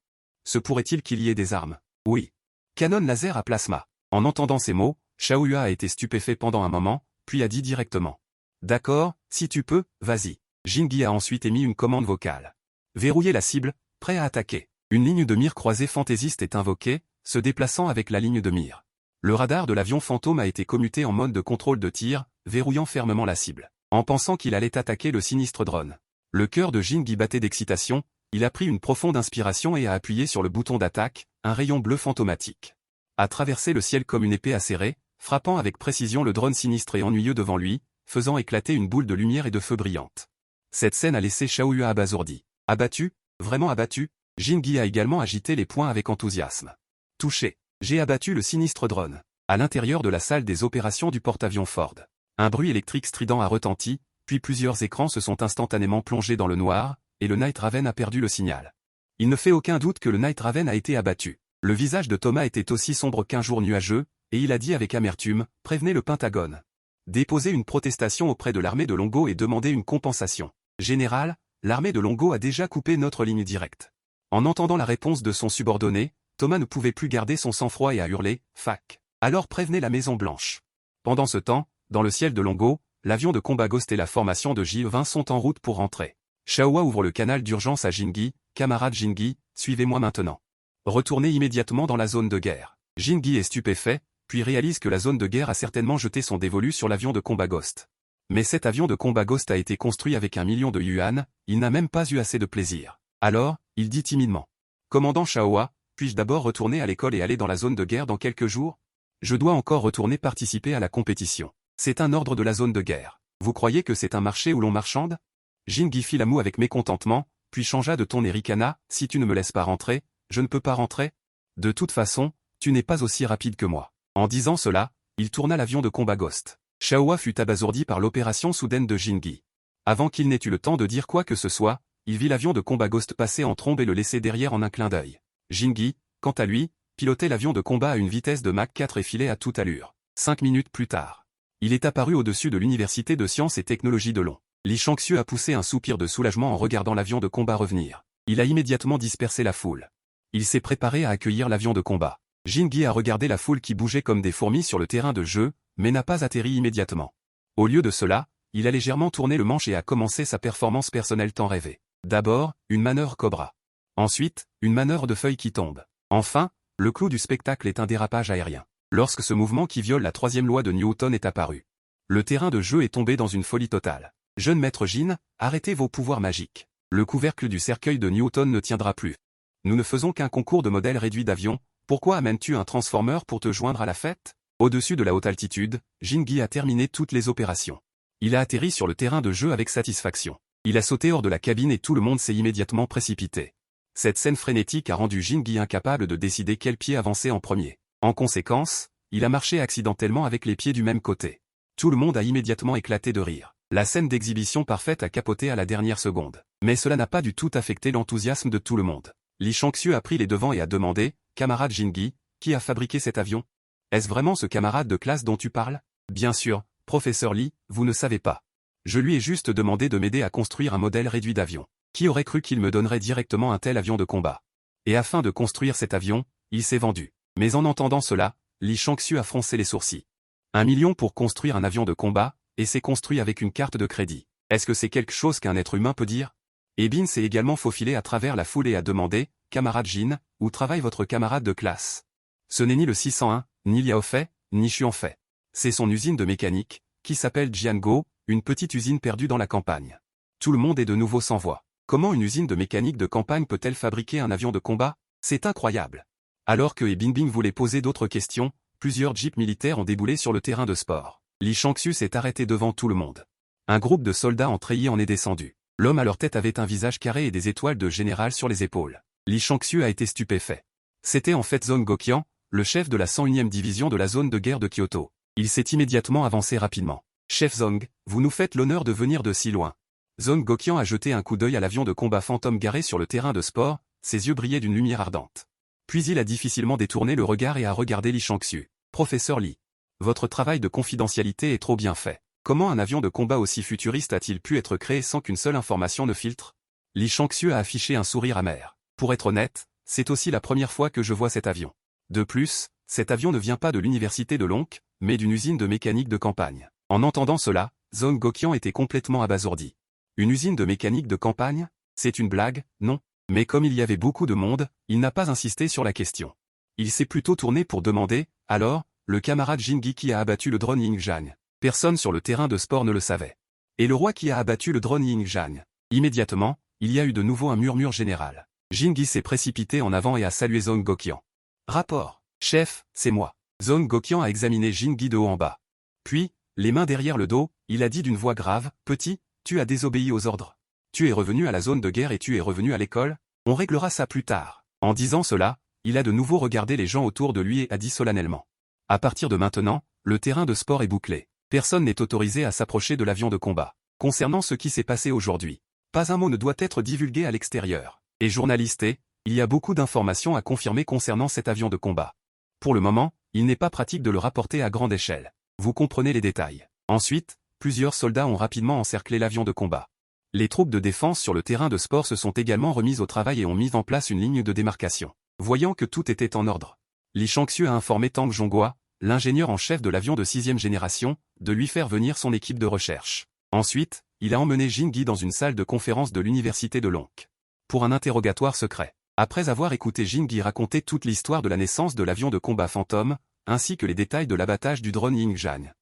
Se pourrait-il qu'il y ait des armes? Oui. Canon laser à plasma. En entendant ces mots, Xiaoyue a été stupéfait pendant un moment, puis a dit directement. D'accord, si tu peux, vas-y. Jingi a ensuite émis une commande vocale. Verrouiller la cible, prêt à attaquer. Une ligne de mire croisée fantaisiste est invoquée, se déplaçant avec la ligne de mire. Le radar de l'avion fantôme a été commuté en mode de contrôle de tir, verrouillant fermement la cible. En pensant qu'il allait attaquer le sinistre drone. Le cœur de Jingi battait d'excitation, il a pris une profonde inspiration et a appuyé sur le bouton d'attaque, un rayon bleu fantomatique a traversé le ciel comme une épée acérée, frappant avec précision le drone sinistre et ennuyeux devant lui, faisant éclater une boule de lumière et de feu brillante. Cette scène a laissé Xiaoyue abasourdi. Abattu? Vraiment abattu? Jingi a également agité les poings avec enthousiasme. Touché. J'ai abattu le sinistre drone. À l'intérieur de la salle des opérations du porte-avions Ford. Un bruit électrique strident a retenti, puis plusieurs écrans se sont instantanément plongés dans le noir, et le Night Raven a perdu le signal. Il ne fait aucun doute que le Night Raven a été abattu. Le visage de Thomas était aussi sombre qu'un jour nuageux, et il a dit avec amertume, prévenez le Pentagone. Déposez une protestation auprès de l'armée de Longo et demandez une compensation. Général, l'armée de Longo a déjà coupé notre ligne directe. En entendant la réponse de son subordonné, Thomas ne pouvait plus garder son sang-froid et a hurlé, fac. Alors prévenez la Maison Blanche. Pendant ce temps, dans le ciel de Longo, l'avion de combat Ghost et la formation de J-20 sont en route pour rentrer. Xiaohua ouvre le canal d'urgence à Jingyi. Camarade Jingyi, suivez-moi maintenant. Retournez immédiatement dans la zone de guerre. Jingyi est stupéfait, puis réalise que la zone de guerre a certainement jeté son dévolu sur l'avion de combat Ghost. Mais cet avion de combat Ghost a été construit avec 1 million de yuan, il n'a même pas eu assez de plaisir. Alors, il dit timidement. Commandant Xiaohua, puis-je d'abord retourner à l'école et aller dans la zone de guerre dans quelques jours? Je dois encore retourner participer à la compétition. C'est un ordre de la zone de guerre. Vous croyez que c'est un marché où l'on marchande? Jingyi fit la moue avec mécontentement, puis changea de ton et ricana, si tu ne me laisses pas rentrer, je ne peux pas rentrer. De toute façon, tu n'es pas aussi rapide que moi. En disant cela, il tourna l'avion de combat Ghost. Xiaohua fut abasourdi par l'opération soudaine de Jingyi. Avant qu'il n'ait eu le temps de dire quoi que ce soit, il vit l'avion de combat Ghost passer en trombe et le laisser derrière en un clin d'œil. Jingyi, quant à lui, pilotait l'avion de combat à une vitesse de Mach 4 et filait à toute allure. 5 minutes plus tard, il est apparu au-dessus de l'université de sciences et technologies de Long. Li Shangxiu a poussé un soupir de soulagement en regardant l'avion de combat revenir. Il a immédiatement dispersé la foule. Il s'est préparé à accueillir l'avion de combat. Jingyi a regardé la foule qui bougeait comme des fourmis sur le terrain de jeu, mais n'a pas atterri immédiatement. Au lieu de cela, il a légèrement tourné le manche et a commencé sa performance personnelle tant rêvée. D'abord, une manœuvre cobra. Ensuite, une manœuvre de feuille qui tombe. Enfin, le clou du spectacle est un dérapage aérien. Lorsque ce mouvement qui viole la 3e loi de Newton est apparu, le terrain de jeu est tombé dans une folie totale. Jeune maître Jin, arrêtez vos pouvoirs magiques. Le couvercle du cercueil de Newton ne tiendra plus. Nous ne faisons qu'un concours de modèles réduits d'avions, pourquoi amènes-tu un transformeur pour te joindre à la fête? Au-dessus de la haute altitude, Jingyi a terminé toutes les opérations. Il a atterri sur le terrain de jeu avec satisfaction. Il a sauté hors de la cabine et tout le monde s'est immédiatement précipité. Cette scène frénétique a rendu Jingyi incapable de décider quel pied avancer en premier. En conséquence, il a marché accidentellement avec les pieds du même côté. Tout le monde a immédiatement éclaté de rire. La scène d'exhibition parfaite a capoté à la dernière seconde. Mais cela n'a pas du tout affecté l'enthousiasme de tout le monde. Li Shangxiu a pris les devants et a demandé, camarade Jingyi, qui a fabriqué cet avion? Est-ce vraiment ce camarade de classe dont tu parles? Bien sûr, professeur Li, vous ne savez pas. Je lui ai juste demandé de m'aider à construire un modèle réduit d'avion. Qui aurait cru qu'il me donnerait directement un tel avion de combat? Et afin de construire cet avion, il s'est vendu. Mais en entendant cela, Li Shangxiu a froncé les sourcils. 1 million pour construire un avion de combat, et c'est construit avec une carte de crédit. Est-ce que c'est quelque chose qu'un être humain peut dire? Ebin s'est également faufilé à travers la foule et a demandé, camarade Jin, où travaille votre camarade de classe? Ce n'est ni le 601, ni Liao Fei, ni Xuan Fei. C'est son usine de mécanique, qui s'appelle Jianguo, une petite usine perdue dans la campagne. Tout le monde est de nouveau sans voix. Comment une usine de mécanique de campagne peut-elle fabriquer un avion de combat? C'est incroyable. Alors que Ebin Bing voulait poser d'autres questions, plusieurs jeeps militaires ont déboulé sur le terrain de sport. Li Shangxiu s'est arrêté devant tout le monde. Un groupe de soldats en treillis en est descendu. L'homme à leur tête avait un visage carré et des étoiles de général sur les épaules. Li Shangxiu a été stupéfait. C'était en fait Zhong Goqian, le chef de la 101e division de la zone de guerre de Kyoto. Il s'est immédiatement avancé rapidement. Chef Zhong, vous nous faites l'honneur de venir de si loin. Zhong Goqian a jeté un coup d'œil à l'avion de combat fantôme garé sur le terrain de sport, ses yeux brillaient d'une lumière ardente. Puis il a difficilement détourné le regard et a regardé Li Shangxiu. Professeur Li. Votre travail de confidentialité est trop bien fait. Comment un avion de combat aussi futuriste a-t-il pu être créé sans qu'une seule information ne filtre? Li Shangxiu a affiché un sourire amer. Pour être honnête, c'est aussi la première fois que je vois cet avion. De plus, cet avion ne vient pas de l'université de Long, mais d'une usine de mécanique de campagne. En entendant cela, Zhong Goqian était complètement abasourdi. Une usine de mécanique de campagne? C'est une blague, non? Mais comme il y avait beaucoup de monde, il n'a pas insisté sur la question. Il s'est plutôt tourné pour demander, alors, le camarade Jingyi qui a abattu le drone Yingzhang. Personne sur le terrain de sport ne le savait. Et le roi qui a abattu le drone Yingzhang. Immédiatement, il y a eu de nouveau un murmure général. Jingyi s'est précipité en avant et a salué Zhong Goqian. Rapport. Chef, c'est moi. Zhong Goqian a examiné Jingyi de haut en bas. Puis, les mains derrière le dos, il a dit d'une voix grave, petit, tu as désobéi aux ordres. Tu es revenu à la zone de guerre et tu es revenu à l'école? On réglera ça plus tard. En disant cela, il a de nouveau regardé les gens autour de lui et a dit solennellement. À partir de maintenant, le terrain de sport est bouclé. Personne n'est autorisé à s'approcher de l'avion de combat. Concernant ce qui s'est passé aujourd'hui, pas un mot ne doit être divulgué à l'extérieur. Et journalistes, il y a beaucoup d'informations à confirmer concernant cet avion de combat. Pour le moment, il n'est pas pratique de le rapporter à grande échelle. Vous comprenez les détails. Ensuite, plusieurs soldats ont rapidement encerclé l'avion de combat. Les troupes de défense sur le terrain de sport se sont également remises au travail et ont mis en place une ligne de démarcation. Voyant que tout était en ordre, Li Shangxiu a informé Tang Zhonghua, l'ingénieur en chef de l'avion de 6e génération, de lui faire venir son équipe de recherche. Ensuite, il a emmené Jin-Gi dans une salle de conférence de l'université de Lonk. Pour un interrogatoire secret. Après avoir écouté Jin-Gi raconter toute l'histoire de la naissance de l'avion de combat Phantom, ainsi que les détails de l'abattage du drone Ying-Jan.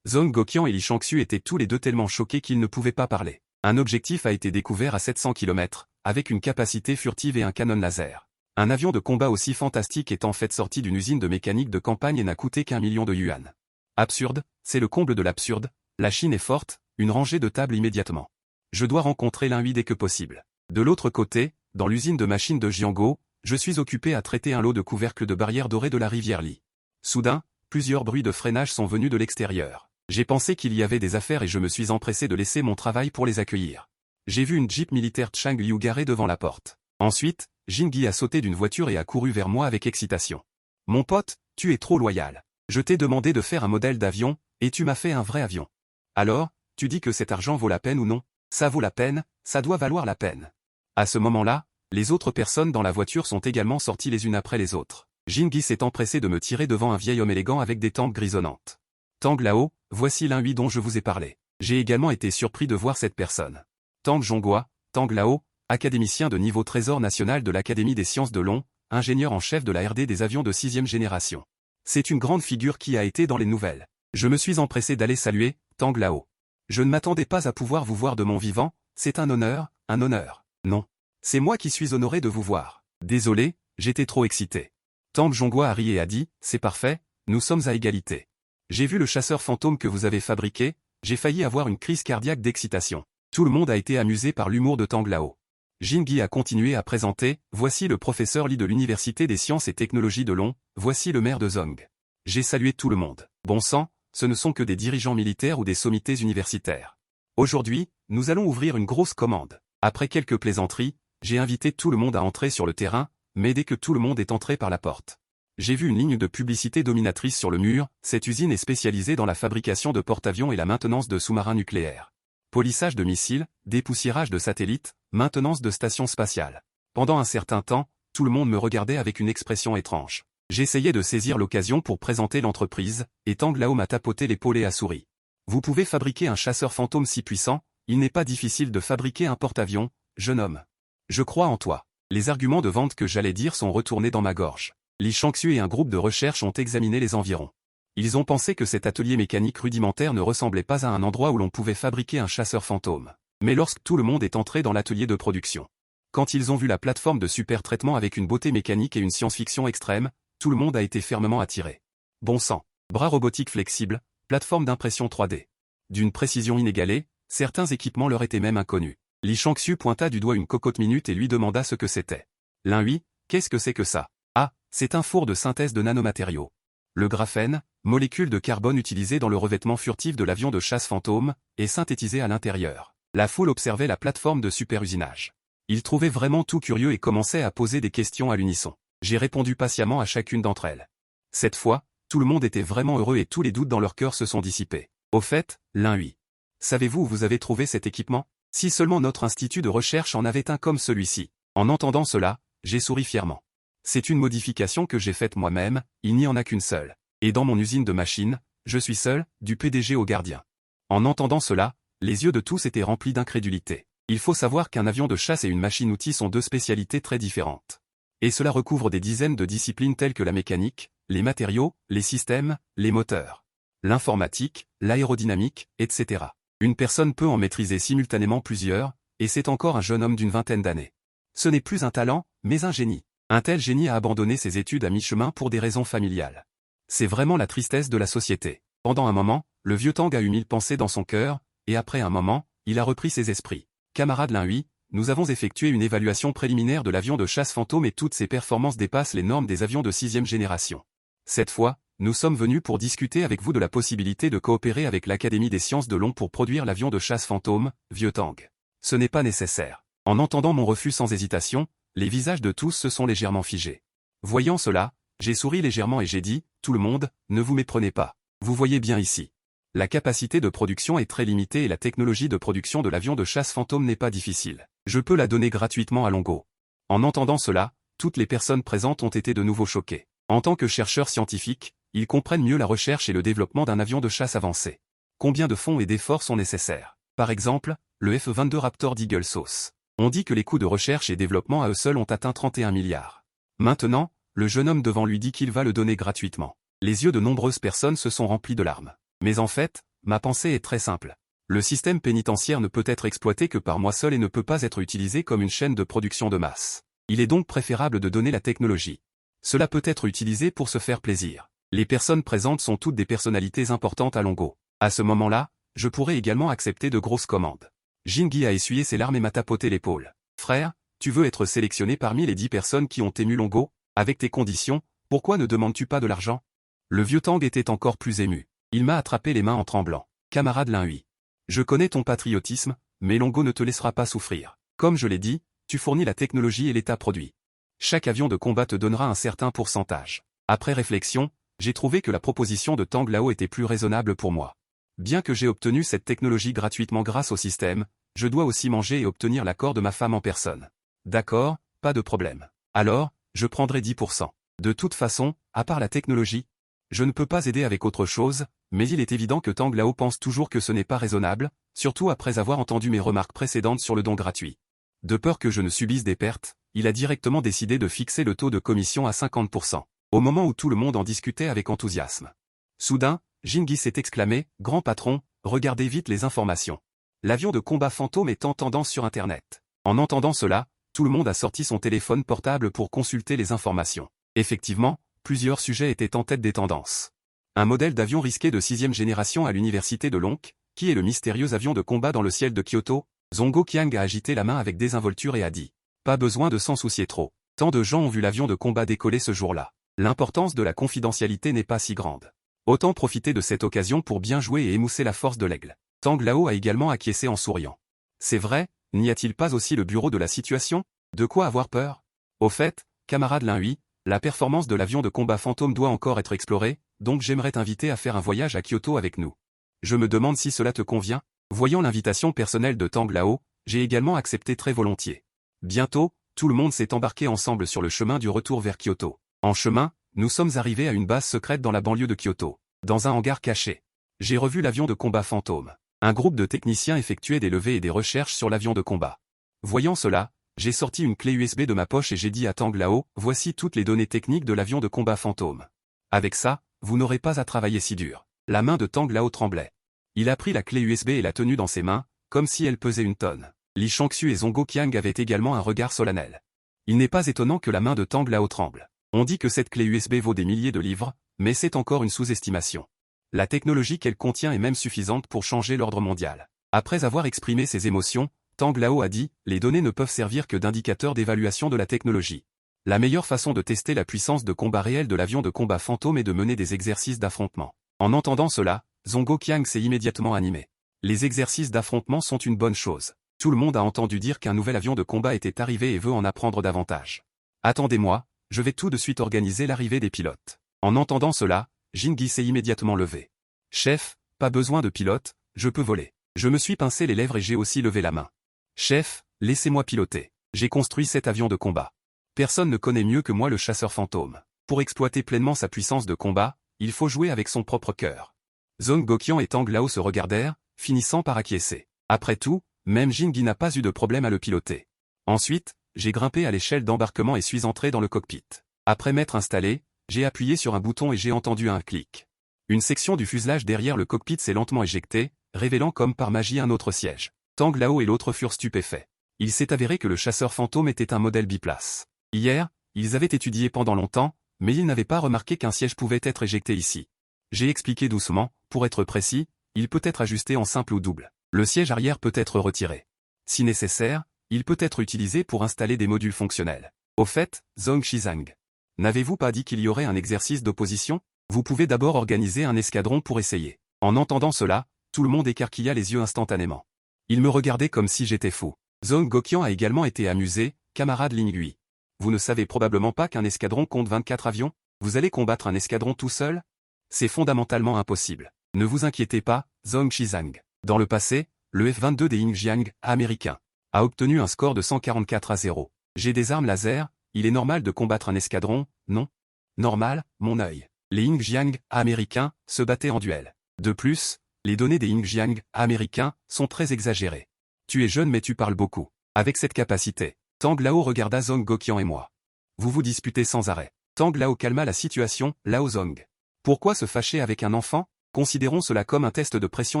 Zhong Guoqian et Li Shangxu étaient tous les deux tellement choqués qu'ils ne pouvaient pas parler. Un objectif a été découvert à 700 km, avec une capacité furtive et un canon laser. Un avion de combat aussi fantastique est en fait sorti d'une usine de mécanique de campagne et n'a coûté qu'1 million de yuan. Absurde, c'est le comble de l'absurde, la Chine est forte, une rangée de tables immédiatement. Je dois rencontrer l'In-Hui dès que possible. De l'autre côté, dans l'usine de machines de Jianggo, je suis occupé à traiter un lot de couvercles de barrière dorée de la rivière Li. Soudain, plusieurs bruits de freinage sont venus de l'extérieur. J'ai pensé qu'il y avait des affaires et je me suis empressé de laisser mon travail pour les accueillir. J'ai vu une Jeep militaire Chang Liu garée devant la porte. Ensuite, Jin-Gi a sauté d'une voiture et a couru vers moi avec excitation. Mon pote, tu es trop loyal. Je t'ai demandé de faire un modèle d'avion, et tu m'as fait un vrai avion. Alors, tu dis que cet argent vaut la peine ou non? Ça vaut la peine, ça doit valoir la peine. À ce moment-là, les autres personnes dans la voiture sont également sorties les unes après les autres. Jin-Gi s'est empressé de me tirer devant un vieil homme élégant avec des tempes grisonnantes. Tang Lao, voici l'In-Hui dont je vous ai parlé. J'ai également été surpris de voir cette personne. Tang Zhonghua, Tang Lao, académicien de niveau trésor national de l'Académie des sciences de Long, ingénieur en chef de la R&D des avions de 6e génération. C'est une grande figure qui a été dans les nouvelles. Je me suis empressé d'aller saluer Tang Lao. Je ne m'attendais pas à pouvoir vous voir de mon vivant, c'est un honneur, un honneur. Non. C'est moi qui suis honoré de vous voir. Désolé, j'étais trop excité. Tang Zhonghua a ri et a dit, c'est parfait, nous sommes à égalité. J'ai vu le chasseur fantôme que vous avez fabriqué, j'ai failli avoir une crise cardiaque d'excitation. Tout le monde a été amusé par l'humour de Tang Lao. Jin-Gi a continué à présenter, voici le professeur Li de l'Université des sciences et technologies de Long, voici le maire de Zhong. J'ai salué tout le monde. Bon sang, ce ne sont que des dirigeants militaires ou des sommités universitaires. Aujourd'hui, nous allons ouvrir une grosse commande. Après quelques plaisanteries, j'ai invité tout le monde à entrer sur le terrain, mais dès que tout le monde est entré par la porte, j'ai vu une ligne de publicité dominatrice sur le mur, cette usine est spécialisée dans la fabrication de porte-avions et la maintenance de sous-marins nucléaires. Polissage de missiles, dépoussiérage de satellites, maintenance de stations spatiales. Pendant un certain temps, tout le monde me regardait avec une expression étrange. J'essayais de saisir l'occasion pour présenter l'entreprise, et Tang Lao m'a tapoté l'épaule et a souri. Vous pouvez fabriquer un chasseur fantôme si puissant, il n'est pas difficile de fabriquer un porte-avions, jeune homme. Je crois en toi. Les arguments de vente que j'allais dire sont retournés dans ma gorge. Li Shangxu et un groupe de recherche ont examiné les environs. Ils ont pensé que cet atelier mécanique rudimentaire ne ressemblait pas à un endroit où l'on pouvait fabriquer un chasseur fantôme. Mais lorsque tout le monde est entré dans l'atelier de production, quand ils ont vu la plateforme de super traitement avec une beauté mécanique et une science-fiction extrême, tout le monde a été fermement attiré. Bon sang, bras robotiques flexibles, plateforme d'impression 3D. D'une précision inégalée, certains équipements leur étaient même inconnus. Li Shangxu pointa du doigt une cocotte minute et lui demanda ce que c'était. L'In-Hui, qu'est-ce que c'est que ça? Ah, c'est un four de synthèse de nanomatériaux. Le graphène, molécule de carbone utilisée dans le revêtement furtif de l'avion de chasse fantôme, est synthétisé à l'intérieur. La foule observait la plateforme de super-usinage. Ils trouvaient vraiment tout curieux et commençaient à poser des questions à l'unisson. J'ai répondu patiemment à chacune d'entre elles. Cette fois, tout le monde était vraiment heureux et tous les doutes dans leur cœur se sont dissipés. Au fait, l'In-Hui. Savez-vous où vous avez trouvé cet équipement? Si seulement notre institut de recherche en avait un comme celui-ci. En entendant cela, j'ai souri fièrement. C'est une modification que j'ai faite moi-même, il n'y en a qu'une seule. Et dans mon usine de machines, je suis seul, du PDG au gardien. En entendant cela, les yeux de tous étaient remplis d'incrédulité. Il faut savoir qu'un avion de chasse et une machine-outil sont deux spécialités très différentes. Et cela recouvre des dizaines de disciplines telles que la mécanique, les matériaux, les systèmes, les moteurs, l'informatique, l'aérodynamique, etc. Une personne peut en maîtriser simultanément plusieurs, et c'est encore un jeune homme d'une vingtaine d'années. Ce n'est plus un talent, mais un génie. Un tel génie a abandonné ses études à mi-chemin pour des raisons familiales. C'est vraiment la tristesse de la société. Pendant un moment, le vieux Tang a eu mille pensées dans son cœur, et après un moment, il a repris ses esprits. Camarade l'In-Hui, nous avons effectué une évaluation préliminaire de l'avion de chasse fantôme et toutes ses performances dépassent les normes des avions de 6e génération. Cette fois, nous sommes venus pour discuter avec vous de la possibilité de coopérer avec l'Académie des sciences de Long pour produire l'avion de chasse fantôme, vieux Tang. Ce n'est pas nécessaire. En entendant mon refus sans hésitation, les visages de tous se sont légèrement figés. Voyant cela, j'ai souri légèrement et j'ai dit, tout le monde, ne vous méprenez pas. Vous voyez bien ici. La capacité de production est très limitée et la technologie de production de l'avion de chasse fantôme n'est pas difficile. Je peux la donner gratuitement à Longo. En entendant cela, toutes les personnes présentes ont été de nouveau choquées. En tant que chercheurs scientifiques, ils comprennent mieux la recherche et le développement d'un avion de chasse avancé. Combien de fonds et d'efforts sont nécessaires? Par exemple, le F-22 Raptor d'Eagle Sauce. On dit que les coûts de recherche et développement à eux seuls ont atteint 31 milliards. Maintenant, le jeune homme devant lui dit qu'il va le donner gratuitement. Les yeux de nombreuses personnes se sont remplis de larmes. Mais en fait, ma pensée est très simple. Le système pénitentiaire ne peut être exploité que par moi seul et ne peut pas être utilisé comme une chaîne de production de masse. Il est donc préférable de donner la technologie. Cela peut être utilisé pour se faire plaisir. Les personnes présentes sont toutes des personnalités importantes à Longo. À ce moment-là, je pourrais également accepter de grosses commandes. Jingi a essuyé ses larmes et m'a tapoté l'épaule. Frère, tu veux être sélectionné parmi les 10 personnes qui ont ému Longo? Avec tes conditions, pourquoi ne demandes-tu pas de l'argent? Le vieux Tang était encore plus ému. Il m'a attrapé les mains en tremblant. Camarade Lin-Hui. Je connais ton patriotisme, mais Longo ne te laissera pas souffrir. Comme je l'ai dit, tu fournis la technologie et l'État produit. Chaque avion de combat te donnera un certain pourcentage. Après réflexion, j'ai trouvé que la proposition de Tang Lao était plus raisonnable pour moi. Bien que j'ai obtenu cette technologie gratuitement grâce au système, je dois aussi manger et obtenir l'accord de ma femme en personne. D'accord, pas de problème. Alors, je prendrai 10%. De toute façon, à part la technologie, je ne peux pas aider avec autre chose, mais il est évident que Tang Lao pense toujours que ce n'est pas raisonnable, surtout après avoir entendu mes remarques précédentes sur le don gratuit. De peur que je ne subisse des pertes, il a directement décidé de fixer le taux de commission à 50%, au moment où tout le monde en discutait avec enthousiasme. Soudain, Jingi s'est exclamé, « Grand patron, regardez vite les informations. L'avion de combat fantôme est en tendance sur Internet. » En entendant cela, tout le monde a sorti son téléphone portable pour consulter les informations. Effectivement, plusieurs sujets étaient en tête des tendances. Un modèle d'avion risqué de 6e génération à l'université de Lonk, qui est le mystérieux avion de combat dans le ciel de Kyoto? Zongo Qiang a agité la main avec désinvolture et a dit « Pas besoin de s'en soucier trop. Tant de gens ont vu l'avion de combat décoller ce jour-là. L'importance de la confidentialité n'est pas si grande. Autant profiter de cette occasion pour bien jouer et émousser la force de l'aigle. » Tang Lao a également acquiescé en souriant. « C'est vrai, n'y a-t-il pas aussi le bureau de la situation? De quoi avoir peur? Au fait, camarade Lin-Hui, la performance de l'avion de combat fantôme doit encore être explorée, donc j'aimerais t'inviter à faire un voyage à Kyoto avec nous. Je me demande si cela te convient. » Voyant l'invitation personnelle de Tang Lao, j'ai également accepté très volontiers. Bientôt, tout le monde s'est embarqué ensemble sur le chemin du retour vers Kyoto. En chemin, nous sommes arrivés à une base secrète dans la banlieue de Kyoto, dans un hangar caché. J'ai revu l'avion de combat fantôme. Un groupe de techniciens effectuait des levées et des recherches sur l'avion de combat. Voyant cela, j'ai sorti une clé USB de ma poche et j'ai dit à Tang Lao, « Voici toutes les données techniques de l'avion de combat fantôme. Avec ça, vous n'aurez pas à travailler si dur. » La main de Tang Lao tremblait. Il a pris la clé USB et l'a tenue dans ses mains, comme si elle pesait une tonne. Li Shangxu et Zongo Qiang avaient également un regard solennel. Il n'est pas étonnant que la main de Tang Lao tremble. On dit que cette clé USB vaut des milliers de livres, mais c'est encore une sous-estimation. La technologie qu'elle contient est même suffisante pour changer l'ordre mondial. Après avoir exprimé ses émotions, Tang Lao a dit « Les données ne peuvent servir que d'indicateurs d'évaluation de la technologie. La meilleure façon de tester la puissance de combat réel de l'avion de combat fantôme est de mener des exercices d'affrontement. » En entendant cela, Zongo Qiang s'est immédiatement animé. Les exercices d'affrontement sont une bonne chose. Tout le monde a entendu dire qu'un nouvel avion de combat était arrivé et veut en apprendre davantage. Attendez-moi, je vais tout de suite organiser l'arrivée des pilotes. En entendant cela, Jingi s'est immédiatement levé. Chef, pas besoin de pilote, je peux voler. Je me suis pincé les lèvres et j'ai aussi levé la main. Chef, laissez-moi piloter. J'ai construit cet avion de combat. Personne ne connaît mieux que moi le chasseur fantôme. Pour exploiter pleinement sa puissance de combat, il faut jouer avec son propre cœur. Zongo Qiang et Tang Lao se regardèrent, finissant par acquiescer. Après tout, même Jingi n'a pas eu de problème à le piloter. Ensuite, j'ai grimpé à l'échelle d'embarquement et suis entré dans le cockpit. Après m'être installé, j'ai appuyé sur un bouton et j'ai entendu un clic. Une section du fuselage derrière le cockpit s'est lentement éjectée, révélant comme par magie un autre siège. Tang Lao et l'autre furent stupéfaits. Il s'est avéré que le chasseur fantôme était un modèle biplace. Hier, ils avaient étudié pendant longtemps, mais ils n'avaient pas remarqué qu'un siège pouvait être éjecté ici. J'ai expliqué doucement, pour être précis, il peut être ajusté en simple ou double. Le siège arrière peut être retiré. Si nécessaire, il peut être utilisé pour installer des modules fonctionnels. Au fait, Zhong Shizang, n'avez-vous pas dit qu'il y aurait un exercice d'opposition? Vous pouvez d'abord organiser un escadron pour essayer. En entendant cela, tout le monde écarquilla les yeux instantanément. Il me regardait comme si j'étais fou. Zongo Qiang a également été amusé, camarade Lin-Hui. Vous ne savez probablement pas qu'un escadron compte 24 avions? Vous allez combattre un escadron tout seul? C'est fondamentalement impossible. Ne vous inquiétez pas, Zhong Shizang. Dans le passé, le F-22 des Yingjiang, américain, a obtenu un score de 144-0. J'ai des armes laser, il est normal de combattre un escadron, non? Normal, mon œil. Les Yingjiang, américains, se battaient en duel. De plus, les données des Yingjiang, américains, sont très exagérées. Tu es jeune mais tu parles beaucoup. Avec cette capacité. Tang Lao regarda Zhang Guoqian et moi. Vous vous disputez sans arrêt. Tang Lao calma la situation, Lao Zhang. Pourquoi se fâcher avec un enfant? Considérons cela comme un test de pression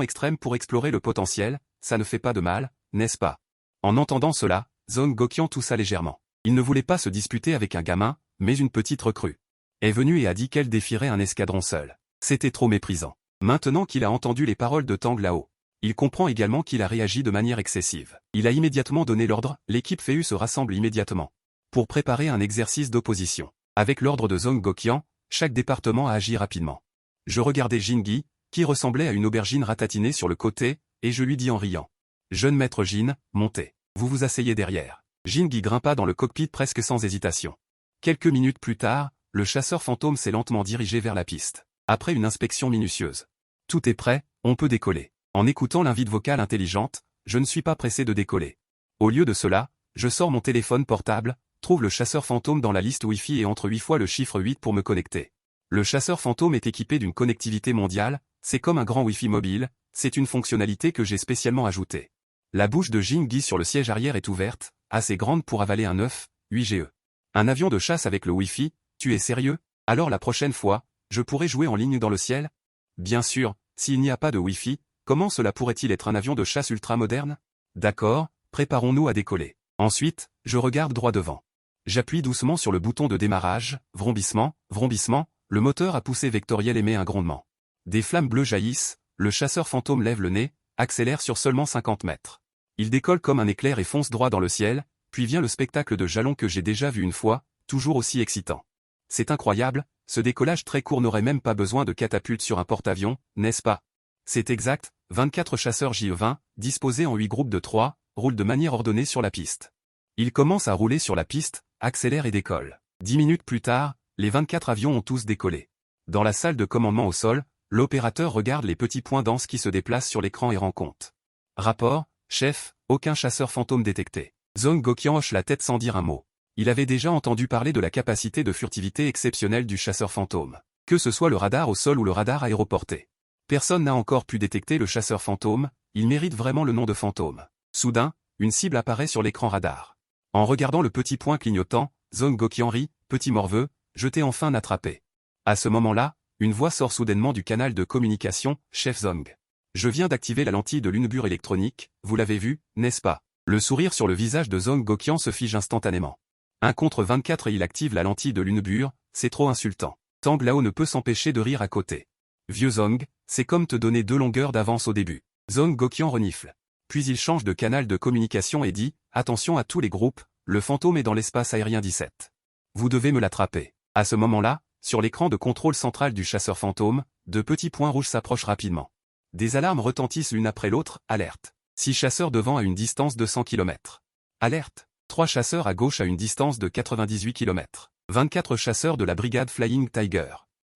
extrême pour explorer le potentiel, ça ne fait pas de mal, n'est-ce pas? En entendant cela, Zhang Guoqian toussa légèrement. Il ne voulait pas se disputer avec un gamin, mais une petite recrue. Est venue et a dit qu'elle défierait un escadron seul. C'était trop méprisant. Maintenant qu'il a entendu les paroles de Tang Lao, il comprend également qu'il a réagi de manière excessive. Il a immédiatement donné l'ordre, l'équipe Feu se rassemble immédiatement. Pour préparer un exercice d'opposition. Avec l'ordre de Zhang Guoqian, chaque département a agi rapidement. Je regardais Jin-Gi, qui ressemblait à une aubergine ratatinée sur le côté, et je lui dis en riant. Jeune maître Jin, montez. Vous vous asseyez derrière. Jin-Gi grimpa dans le cockpit presque sans hésitation. Quelques minutes plus tard, le chasseur fantôme s'est lentement dirigé vers la piste. Après une inspection minutieuse. Tout est prêt, on peut décoller. En écoutant l'invite vocale intelligente, je ne suis pas pressé de décoller. Au lieu de cela, je sors mon téléphone portable, trouve le chasseur fantôme dans la liste Wi-Fi et entre 8 fois le chiffre 8 pour me connecter. Le chasseur fantôme est équipé d'une connectivité mondiale, c'est comme un grand Wi-Fi mobile, c'est une fonctionnalité que j'ai spécialement ajoutée. La bouche de Jin-Gi sur le siège arrière est ouverte, assez grande pour avaler un œuf, 8 GE. Un avion de chasse avec le Wi-Fi, tu es sérieux? Alors la prochaine fois, je pourrai jouer en ligne dans le ciel? Bien sûr, s'il n'y a pas de Wi-Fi, comment cela pourrait-il être un avion de chasse ultra moderne? D'accord, préparons-nous à décoller. Ensuite, je regarde droit devant. J'appuie doucement sur le bouton de démarrage, vrombissement, vrombissement, le moteur à poussée vectorielle émet un grondement. Des flammes bleues jaillissent, le chasseur fantôme lève le nez, accélère sur seulement 50 mètres. Il décolle comme un éclair et fonce droit dans le ciel, puis vient le spectacle de jalons que j'ai déjà vu une fois, toujours aussi excitant. C'est incroyable, ce décollage très court n'aurait même pas besoin de catapulte sur un porte-avions, n'est-ce pas? C'est exact, 24 chasseurs JE-20, disposés en 8 groupes de 3, roulent de manière ordonnée sur la piste. Ils commencent à rouler sur la piste, accélèrent et décollent. 10 minutes plus tard, les 24 avions ont tous décollé. Dans la salle de commandement au sol, l'opérateur regarde les petits points denses qui se déplacent sur l'écran et rend compte. Rapport, chef, aucun chasseur fantôme détecté. Zhang Guoqian hoche la tête sans dire un mot. Il avait déjà entendu parler de la capacité de furtivité exceptionnelle du chasseur fantôme. Que ce soit le radar au sol ou le radar aéroporté. Personne n'a encore pu détecter le chasseur fantôme, il mérite vraiment le nom de fantôme. Soudain, une cible apparaît sur l'écran radar. En regardant le petit point clignotant, Zhang Guoqian rit, petit morveux, je t'ai enfin attrapé. À ce moment-là, une voix sort soudainement du canal de communication, chef Zhang. Je viens d'activer la lentille de lunebure électronique, vous l'avez vu, n'est-ce pas? Le sourire sur le visage de Zhang Guoqian se fige instantanément. 1 contre 24 et il active la lentille de lunebure, c'est trop insultant. Tang Lao ne peut s'empêcher de rire à côté. Vieux Zhang, c'est comme te donner 2 longueurs d'avance au début. Zhang Guoqian renifle. Puis il change de canal de communication et dit, attention à tous les groupes, le fantôme est dans l'espace aérien 17. Vous devez me l'attraper. À ce moment-là, sur l'écran de contrôle central du chasseur fantôme, 2 petits points rouges s'approchent rapidement. Des alarmes retentissent l'une après l'autre, alerte. 6 chasseurs devant à une distance de 100 km. Alerte. 3 chasseurs à gauche à une distance de 98 km. 24 chasseurs de la brigade Flying Tiger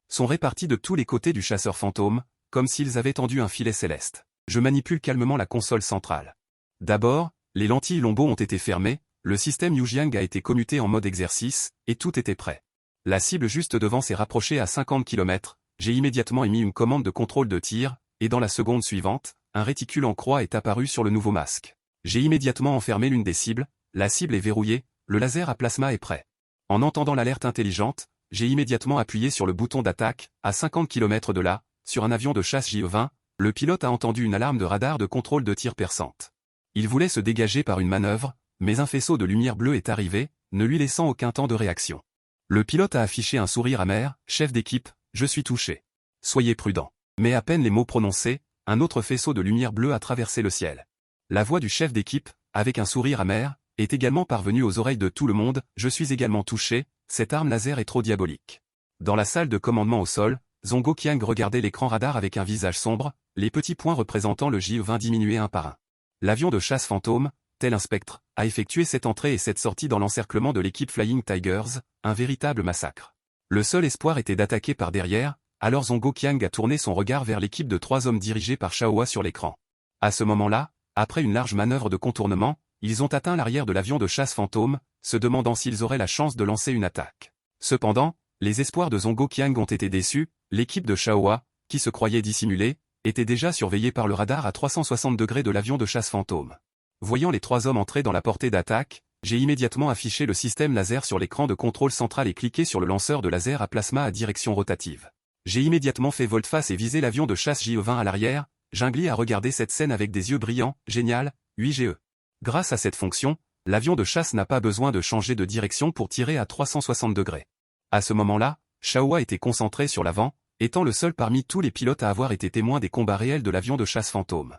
sont répartis de tous les côtés du chasseur fantôme, comme s'ils avaient tendu un filet céleste. Je manipule calmement la console centrale. D'abord, les lentilles Lombo ont été fermées, le système Yujiang a été commuté en mode exercice, et tout était prêt. La cible juste devant s'est rapprochée à 50 km, j'ai immédiatement émis une commande de contrôle de tir, et dans la seconde suivante, un réticule en croix est apparu sur le nouveau masque. J'ai immédiatement enfermé l'une des cibles, la cible est verrouillée, le laser à plasma est prêt. En entendant l'alerte intelligente, j'ai immédiatement appuyé sur le bouton d'attaque, à 50 km de là, sur un avion de chasse JE-20, le pilote a entendu une alarme de radar de contrôle de tir perçante. Il voulait se dégager par une manœuvre, mais un faisceau de lumière bleue est arrivé, ne lui laissant aucun temps de réaction. Le pilote a affiché un sourire amer, chef d'équipe, je suis touché. Soyez prudent. Mais à peine les mots prononcés, un autre faisceau de lumière bleue a traversé le ciel. La voix du chef d'équipe, avec un sourire amer, est également parvenue aux oreilles de tout le monde, je suis également touché, cette arme laser est trop diabolique. Dans la salle de commandement au sol, Zhang Guoqian regardait l'écran radar avec un visage sombre, les petits points représentant le JE-20 diminués un par un. L'avion de chasse fantôme, tel un spectre, a effectué cette entrée et cette sortie dans l'encerclement de l'équipe Flying Tigers, un véritable massacre. Le seul espoir était d'attaquer par derrière, alors Zhang Guoqian a tourné son regard vers l'équipe de 3 hommes dirigés par Shaohua sur l'écran. À ce moment-là, après une large manœuvre de contournement, ils ont atteint l'arrière de l'avion de chasse fantôme, se demandant s'ils auraient la chance de lancer une attaque. Cependant, les espoirs de Zhang Guoqian ont été déçus, l'équipe de Shaohua, qui se croyait dissimulée, était déjà surveillée par le radar à 360 degrés de l'avion de chasse fantôme. Voyant les 3 hommes entrer dans la portée d'attaque, j'ai immédiatement affiché le système laser sur l'écran de contrôle central et cliqué sur le lanceur de laser à plasma à direction rotative. J'ai immédiatement fait volte-face et visé l'avion de chasse JE-20 à l'arrière. Jingli a regardé cette scène avec des yeux brillants. Génial, 8GE. Grâce à cette fonction, l'avion de chasse n'a pas besoin de changer de direction pour tirer à 360 degrés. À ce moment-là, Shaohua était concentré sur l'avant, étant le seul parmi tous les pilotes à avoir été témoin des combats réels de l'avion de chasse fantôme.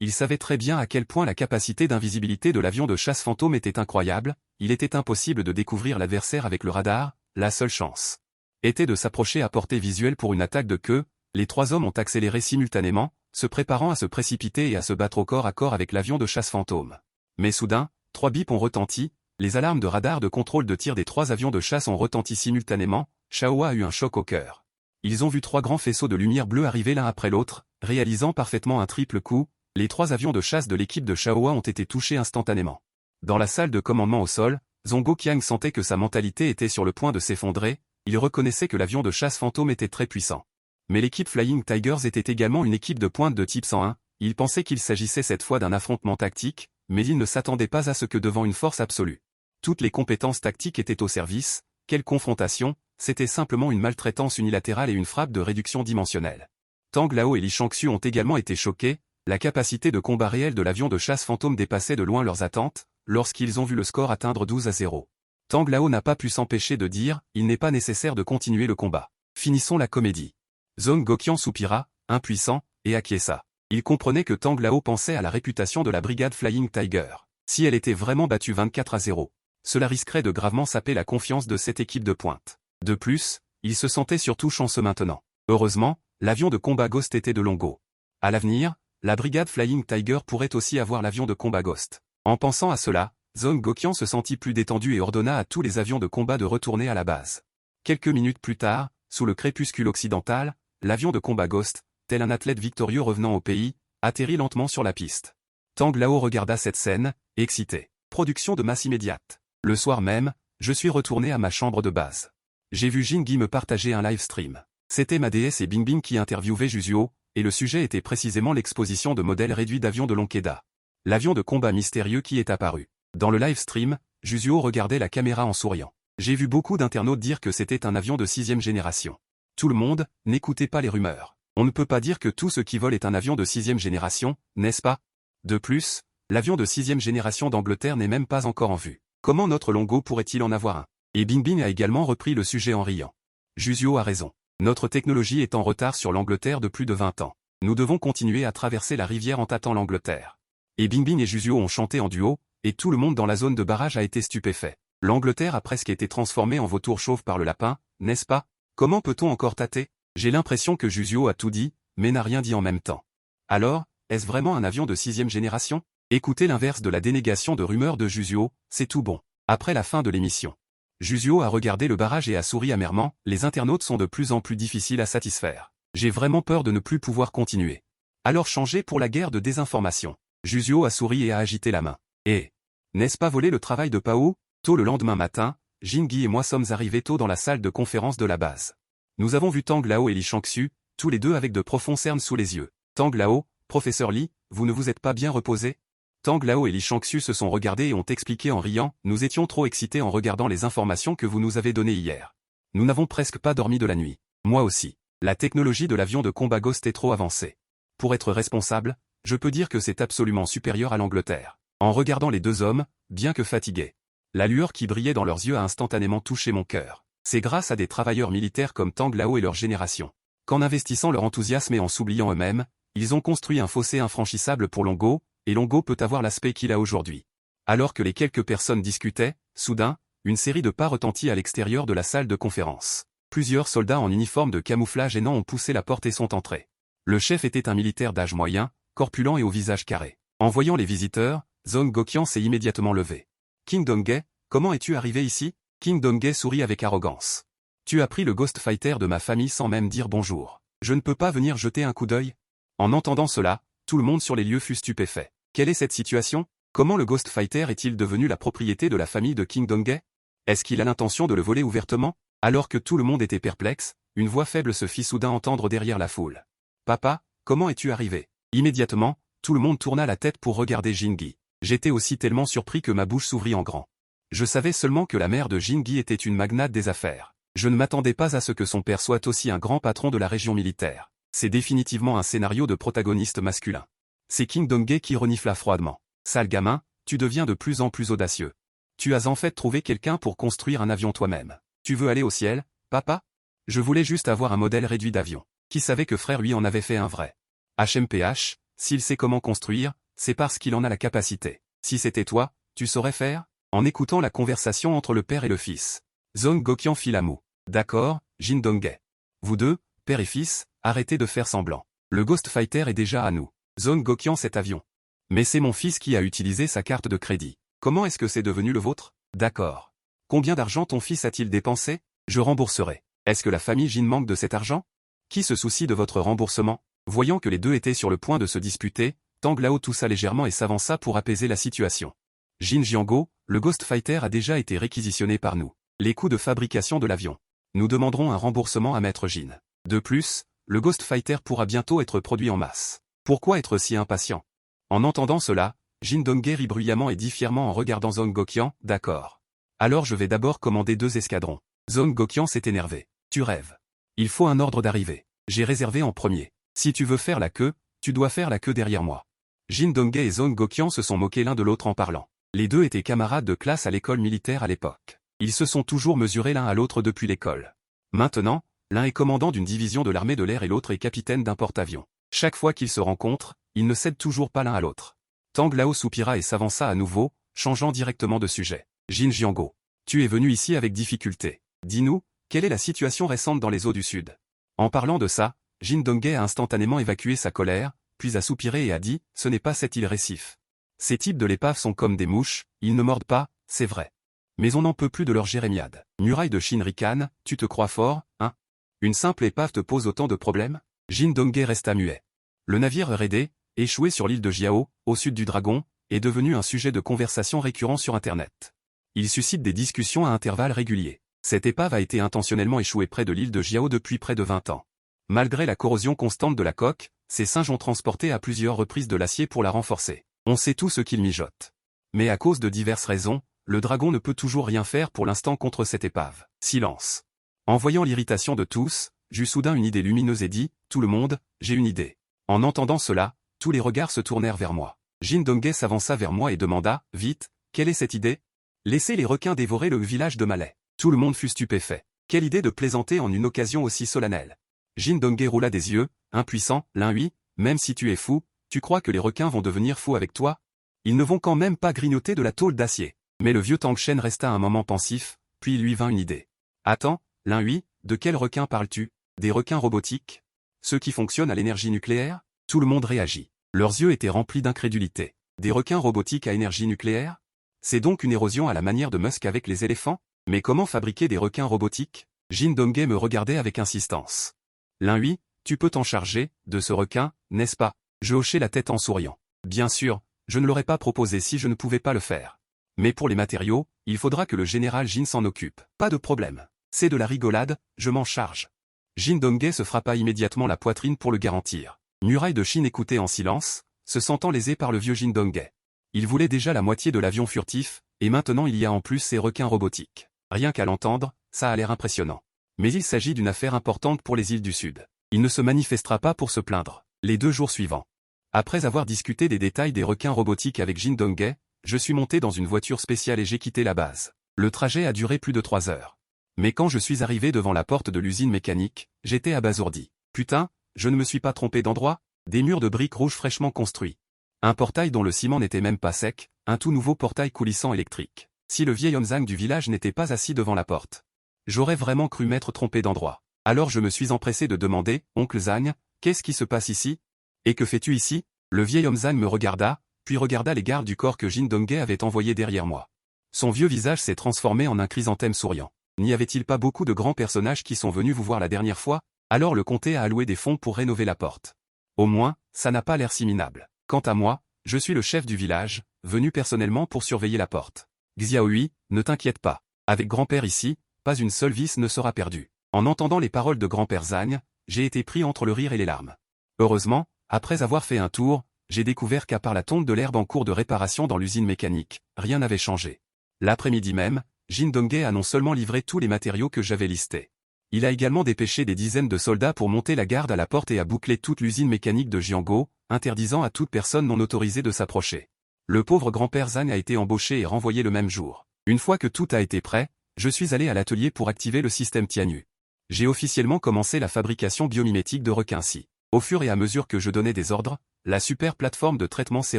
Il savait très bien à quel point la capacité d'invisibilité de l'avion de chasse fantôme était incroyable. Il était impossible de découvrir l'adversaire avec le radar. La seule chance était de s'approcher à portée visuelle pour une attaque de queue. Les 3 hommes ont accéléré simultanément, se préparant à se précipiter et à se battre au corps à corps avec l'avion de chasse fantôme. Mais soudain, 3 bips ont retenti, les alarmes de radar de contrôle de tir des 3 avions de chasse ont retenti simultanément. Shaohua a eu un choc au cœur. Ils ont vu 3 grands faisceaux de lumière bleue arriver l'un après l'autre, réalisant parfaitement un triple coup. Les 3 avions de chasse de l'équipe de Shaohua ont été touchés instantanément. Dans la salle de commandement au sol, Zongo Qiang sentait que sa mentalité était sur le point de s'effondrer. Il reconnaissait que l'avion de chasse fantôme était très puissant. Mais l'équipe Flying Tigers était également une équipe de pointe de type 101, il pensait qu'il s'agissait cette fois d'un affrontement tactique, mais il ne s'attendait pas à ce que devant une force absolue. Toutes les compétences tactiques étaient au service. Quelle confrontation, c'était simplement une maltraitance unilatérale et une frappe de réduction dimensionnelle. Tang Lao et Li Shangxu ont également été choqués, la capacité de combat réel de l'avion de chasse fantôme dépassait de loin leurs attentes, lorsqu'ils ont vu le score atteindre 12-0. Tang Lao n'a pas pu s'empêcher de dire, il n'est pas nécessaire de continuer le combat. Finissons la comédie. Zhong Guoqian soupira, impuissant, et acquiesça. Il comprenait que Tang Lao pensait à la réputation de la brigade Flying Tiger. Si elle était vraiment battue 24-0, cela risquerait de gravement saper la confiance de cette équipe de pointe. De plus, il se sentait surtout chanceux maintenant. Heureusement, l'avion de combat Ghost était de Longo. À l'avenir, la brigade Flying Tiger pourrait aussi avoir l'avion de combat Ghost. En pensant à cela, Zhong Guoqian se sentit plus détendu et ordonna à tous les avions de combat de retourner à la base. Quelques minutes plus tard, sous le crépuscule occidental, l'avion de combat Ghost, tel un athlète victorieux revenant au pays, atterrit lentement sur la piste. Tang Lao regarda cette scène, excité. Production de masse immédiate. Le soir même, je suis retourné à ma chambre de base. J'ai vu Jingyi me partager un live stream. C'était ma déesse et Bingbing qui interviewaient Juzuo, et le sujet était précisément l'exposition de modèles réduits d'avions de Lonkeda. L'avion de combat mystérieux qui est apparu. Dans le live stream, Juzuo regardait la caméra en souriant. J'ai vu beaucoup d'internautes dire que c'était un avion de 6e génération. Tout le monde, n'écoutez pas les rumeurs. On ne peut pas dire que tout ce qui vole est un avion de 6e génération, n'est-ce pas? De plus, l'avion de 6e génération d'Angleterre n'est même pas encore en vue. Comment notre Longo pourrait-il en avoir un? Et Bingbing a également repris le sujet en riant. Juzuo a raison. Notre technologie est en retard sur l'Angleterre de plus de 20 ans. Nous devons continuer à traverser la rivière en tâtant l'Angleterre. Et Bingbing et Juzuo ont chanté en duo, et tout le monde dans la zone de barrage a été stupéfait. L'Angleterre a presque été transformée en vautour chauve par le lapin, n'est-ce pas? Comment peut-on encore tâter? J'ai l'impression que Juzuo a tout dit, mais n'a rien dit en même temps. Alors, est-ce vraiment un avion de 6e génération? Écoutez l'inverse de la dénégation de rumeurs de Juzuo, c'est tout bon. Après la fin de l'émission, Juzuo a regardé le barrage et a souri amèrement, les internautes sont de plus en plus difficiles à satisfaire. J'ai vraiment peur de ne plus pouvoir continuer. Alors changez pour la guerre de désinformation. Juzuo a souri et a agité la main. Et n'est-ce pas voler le travail de Pao? Tôt le lendemain matin, Jingyi et moi sommes arrivés tôt dans la salle de conférence de la base. Nous avons vu Tang Lao et Li Shangxu, tous les deux avec de profonds cernes sous les yeux. Tang Lao, professeur Li, vous ne vous êtes pas bien reposé? Tang Lao et Li Shangxu se sont regardés et ont expliqué en riant, nous étions trop excités en regardant les informations que vous nous avez données hier. Nous n'avons presque pas dormi de la nuit. Moi aussi. La technologie de l'avion de combat Ghost est trop avancée. Pour être responsable, je peux dire que c'est absolument supérieur à l'Angleterre. En regardant les 2 hommes, bien que fatigués, la lueur qui brillait dans leurs yeux a instantanément touché mon cœur. C'est grâce à des travailleurs militaires comme Tang Lao et leur génération, qu'en investissant leur enthousiasme et en s'oubliant eux-mêmes, ils ont construit un fossé infranchissable pour Longo, et Longo peut avoir l'aspect qu'il a aujourd'hui. Alors que les quelques personnes discutaient, soudain, une série de pas retentit à l'extérieur de la salle de conférence. Plusieurs soldats en uniforme de camouflage aidant ont poussé la porte et sont entrés. Le chef était un militaire d'âge moyen, corpulent et au visage carré. En voyant les visiteurs, Zhong Guoqian s'est immédiatement levé. King Donghae, comment es-tu arrivé ici? King Donghae sourit avec arrogance. Tu as pris le Ghost Fighter de ma famille sans même dire bonjour. Je ne peux pas venir jeter un coup d'œil? En entendant cela, tout le monde sur les lieux fut stupéfait. Quelle est cette situation? Comment le Ghost Fighter est-il devenu la propriété de la famille de King Donghae? Est-ce qu'il a l'intention de le voler ouvertement? Alors que tout le monde était perplexe, une voix faible se fit soudain entendre derrière la foule. Papa, comment es-tu arrivé? Immédiatement, tout le monde tourna la tête pour regarder Jingyi. J'étais aussi tellement surpris que ma bouche s'ouvrit en grand. Je savais seulement que la mère de Jin-gi était une magnate des affaires. Je ne m'attendais pas à ce que son père soit aussi un grand patron de la région militaire. C'est définitivement un scénario de protagoniste masculin. C'est Kim Dong-gae qui renifla froidement. Sale gamin, tu deviens de plus en plus audacieux. Tu as en fait trouvé quelqu'un pour construire un avion toi-même. Tu veux aller au ciel, papa? Je voulais juste avoir un modèle réduit d'avion. Qui savait que frère lui en avait fait un vrai? HMPH, s'il sait comment construire, c'est parce qu'il en a la capacité. Si c'était toi, tu saurais faire? En écoutant la conversation entre le père et le fils, Zong Gokyan fit la moue. D'accord, Jin Dong-gae. Vous deux, père et fils, arrêtez de faire semblant. Le Ghost Fighter est déjà à nous. Zong Gokyan cet avion. Mais c'est mon fils qui a utilisé sa carte de crédit. Comment est-ce que c'est devenu le vôtre? D'accord. Combien d'argent ton fils a-t-il dépensé? Je rembourserai. Est-ce que la famille Jin manque de cet argent? Qui se soucie de votre remboursement? Voyant que les deux étaient sur le point de se disputer, Tang Lao toussa légèrement et s'avança pour apaiser la situation. Jin Jiango, le Ghost Fighter a déjà été réquisitionné par nous. Les coûts de fabrication de l'avion. Nous demanderons un remboursement à Maître Jin. De plus, le Ghost Fighter pourra bientôt être produit en masse. Pourquoi être si impatient? En entendant cela, Jin Dong-gae rit bruyamment et dit fièrement en regardant Zong Gokyan, d'accord. Alors je vais d'abord commander 2 escadrons. Zong Gokyan s'est énervé. Tu rêves. Il faut un ordre d'arrivée. J'ai réservé en premier. Si tu veux faire la queue, tu dois faire la queue derrière moi. Jin Dong-gae et Zong Gokyan se sont moqués l'un de l'autre en parlant. Les deux étaient camarades de classe à l'école militaire à l'époque. Ils se sont toujours mesurés l'un à l'autre depuis l'école. Maintenant, l'un est commandant d'une division de l'armée de l'air et l'autre est capitaine d'un porte-avions. Chaque fois qu'ils se rencontrent, ils ne cèdent toujours pas l'un à l'autre. Tang Lao soupira et s'avança à nouveau, changeant directement de sujet. Jin Jiango. Tu es venu ici avec difficulté. Dis-nous, quelle est la situation récente dans les eaux du Sud? En parlant de ça, Jin Dong-gae a instantanément évacué sa colère, puis a soupiré et a dit, ce n'est pas cette île récif. Ces types de l'épave sont comme des mouches, ils ne mordent pas, c'est vrai. Mais on n'en peut plus de leur jérémiade. Muraille de Shinrikan, tu te crois fort, hein? Une simple épave te pose autant de problèmes? Jin Dong-gae resta muet. Le navire Redé, échoué sur l'île de Jiao, au sud du Dragon, est devenu un sujet de conversation récurrent sur Internet. Il suscite des discussions à intervalles réguliers. Cette épave a été intentionnellement échouée près de l'île de Jiao depuis près de 20 ans. Malgré la corrosion constante de la coque, ces singes ont transporté à plusieurs reprises de l'acier pour la renforcer. On sait tout ce qu'ils mijotent. Mais à cause de diverses raisons, le Dragon ne peut toujours rien faire pour l'instant contre cette épave. Silence. En voyant l'irritation de tous, j'eus soudain une idée lumineuse et dit, tout le monde, j'ai une idée. En entendant cela, tous les regards se tournèrent vers moi. Jin Dong-gae s'avança vers moi et demanda, vite, quelle est cette idée? Laissez les requins dévorer le village de Malais. Tout le monde fut stupéfait. Quelle idée de plaisanter en une occasion aussi solennelle. Jin Dong-gae roula des yeux, impuissant, oui, même si tu es fou, tu crois que les requins vont devenir fous avec toi? Ils ne vont quand même pas grignoter de la tôle d'acier. Mais le vieux Tang Shen resta un moment pensif, puis il lui vint une idée. Attends, oui, de quels requins parles-tu? Des requins robotiques? Ceux qui fonctionnent à l'énergie nucléaire? Tout le monde réagit. Leurs yeux étaient remplis d'incrédulité. Des requins robotiques à énergie nucléaire? C'est donc une érosion à la manière de Musk avec les éléphants? Mais comment fabriquer des requins robotiques? Jin Dong-gae me regardait avec insistance. Oui, tu peux t'en charger, de ce requin, n'est-ce pas? Je hochai la tête en souriant. Bien sûr, je ne l'aurais pas proposé si je ne pouvais pas le faire. Mais pour les matériaux, il faudra que le général Jin s'en occupe. Pas de problème. C'est de la rigolade, je m'en charge. Jin Dong-gae se frappa immédiatement la poitrine pour le garantir. Muraille de Chine écoutait en silence, se sentant lésé par le vieux Jin Dong-gae. Il voulait déjà la moitié de l'avion furtif, et maintenant il y a en plus ces requins robotiques. Rien qu'à l'entendre, ça a l'air impressionnant. Mais il s'agit d'une affaire importante pour les îles du Sud. Il ne se manifestera pas pour se plaindre. Les 2 jours suivants. Après avoir discuté des détails des requins robotiques avec Jin Dong-gae, je suis monté dans une voiture spéciale et j'ai quitté la base. Le trajet a duré plus de 3 heures. Mais quand je suis arrivé devant la porte de l'usine mécanique, j'étais abasourdi. Putain, je ne me suis pas trompé d'endroit? Des murs de briques rouges fraîchement construits. Un portail dont le ciment n'était même pas sec, un tout nouveau portail coulissant électrique. Si le vieil homme Zhang du village n'était pas assis devant la porte. J'aurais vraiment cru m'être trompé d'endroit. Alors je me suis empressé de demander, oncle Zhang, qu'est-ce qui se passe ici? Et que fais-tu ici? Le vieil homme Zhang me regarda, puis regarda les gardes du corps que Jin Dong-gae avait envoyés derrière moi. Son vieux visage s'est transformé en un chrysanthème souriant. N'y avait-il pas beaucoup de grands personnages qui sont venus vous voir la dernière fois? Alors le comté a alloué des fonds pour rénover la porte. Au moins, ça n'a pas l'air si minable. Quant à moi, je suis le chef du village, venu personnellement pour surveiller la porte. Xiaohui, ne t'inquiète pas. Avec grand-père ici, pas une seule vis ne sera perdue. En entendant les paroles de grand-père Zhang, j'ai été pris entre le rire et les larmes. Heureusement, après avoir fait un tour, j'ai découvert qu'à part la tonte de l'herbe en cours de réparation dans l'usine mécanique, rien n'avait changé. L'après-midi même, Jin Donghae a non seulement livré tous les matériaux que j'avais listés. Il a également dépêché des dizaines de soldats pour monter la garde à la porte et a bouclé toute l'usine mécanique de Jianggo, interdisant à toute personne non autorisée de s'approcher. Le pauvre grand-père Zhang a été embauché et renvoyé le même jour. Une fois que tout a été prêt, je suis allé à l'atelier pour activer le système Tianyu. J'ai officiellement commencé la fabrication biomimétique de requins-ci. Au fur et à mesure que je donnais des ordres, la super plateforme de traitement s'est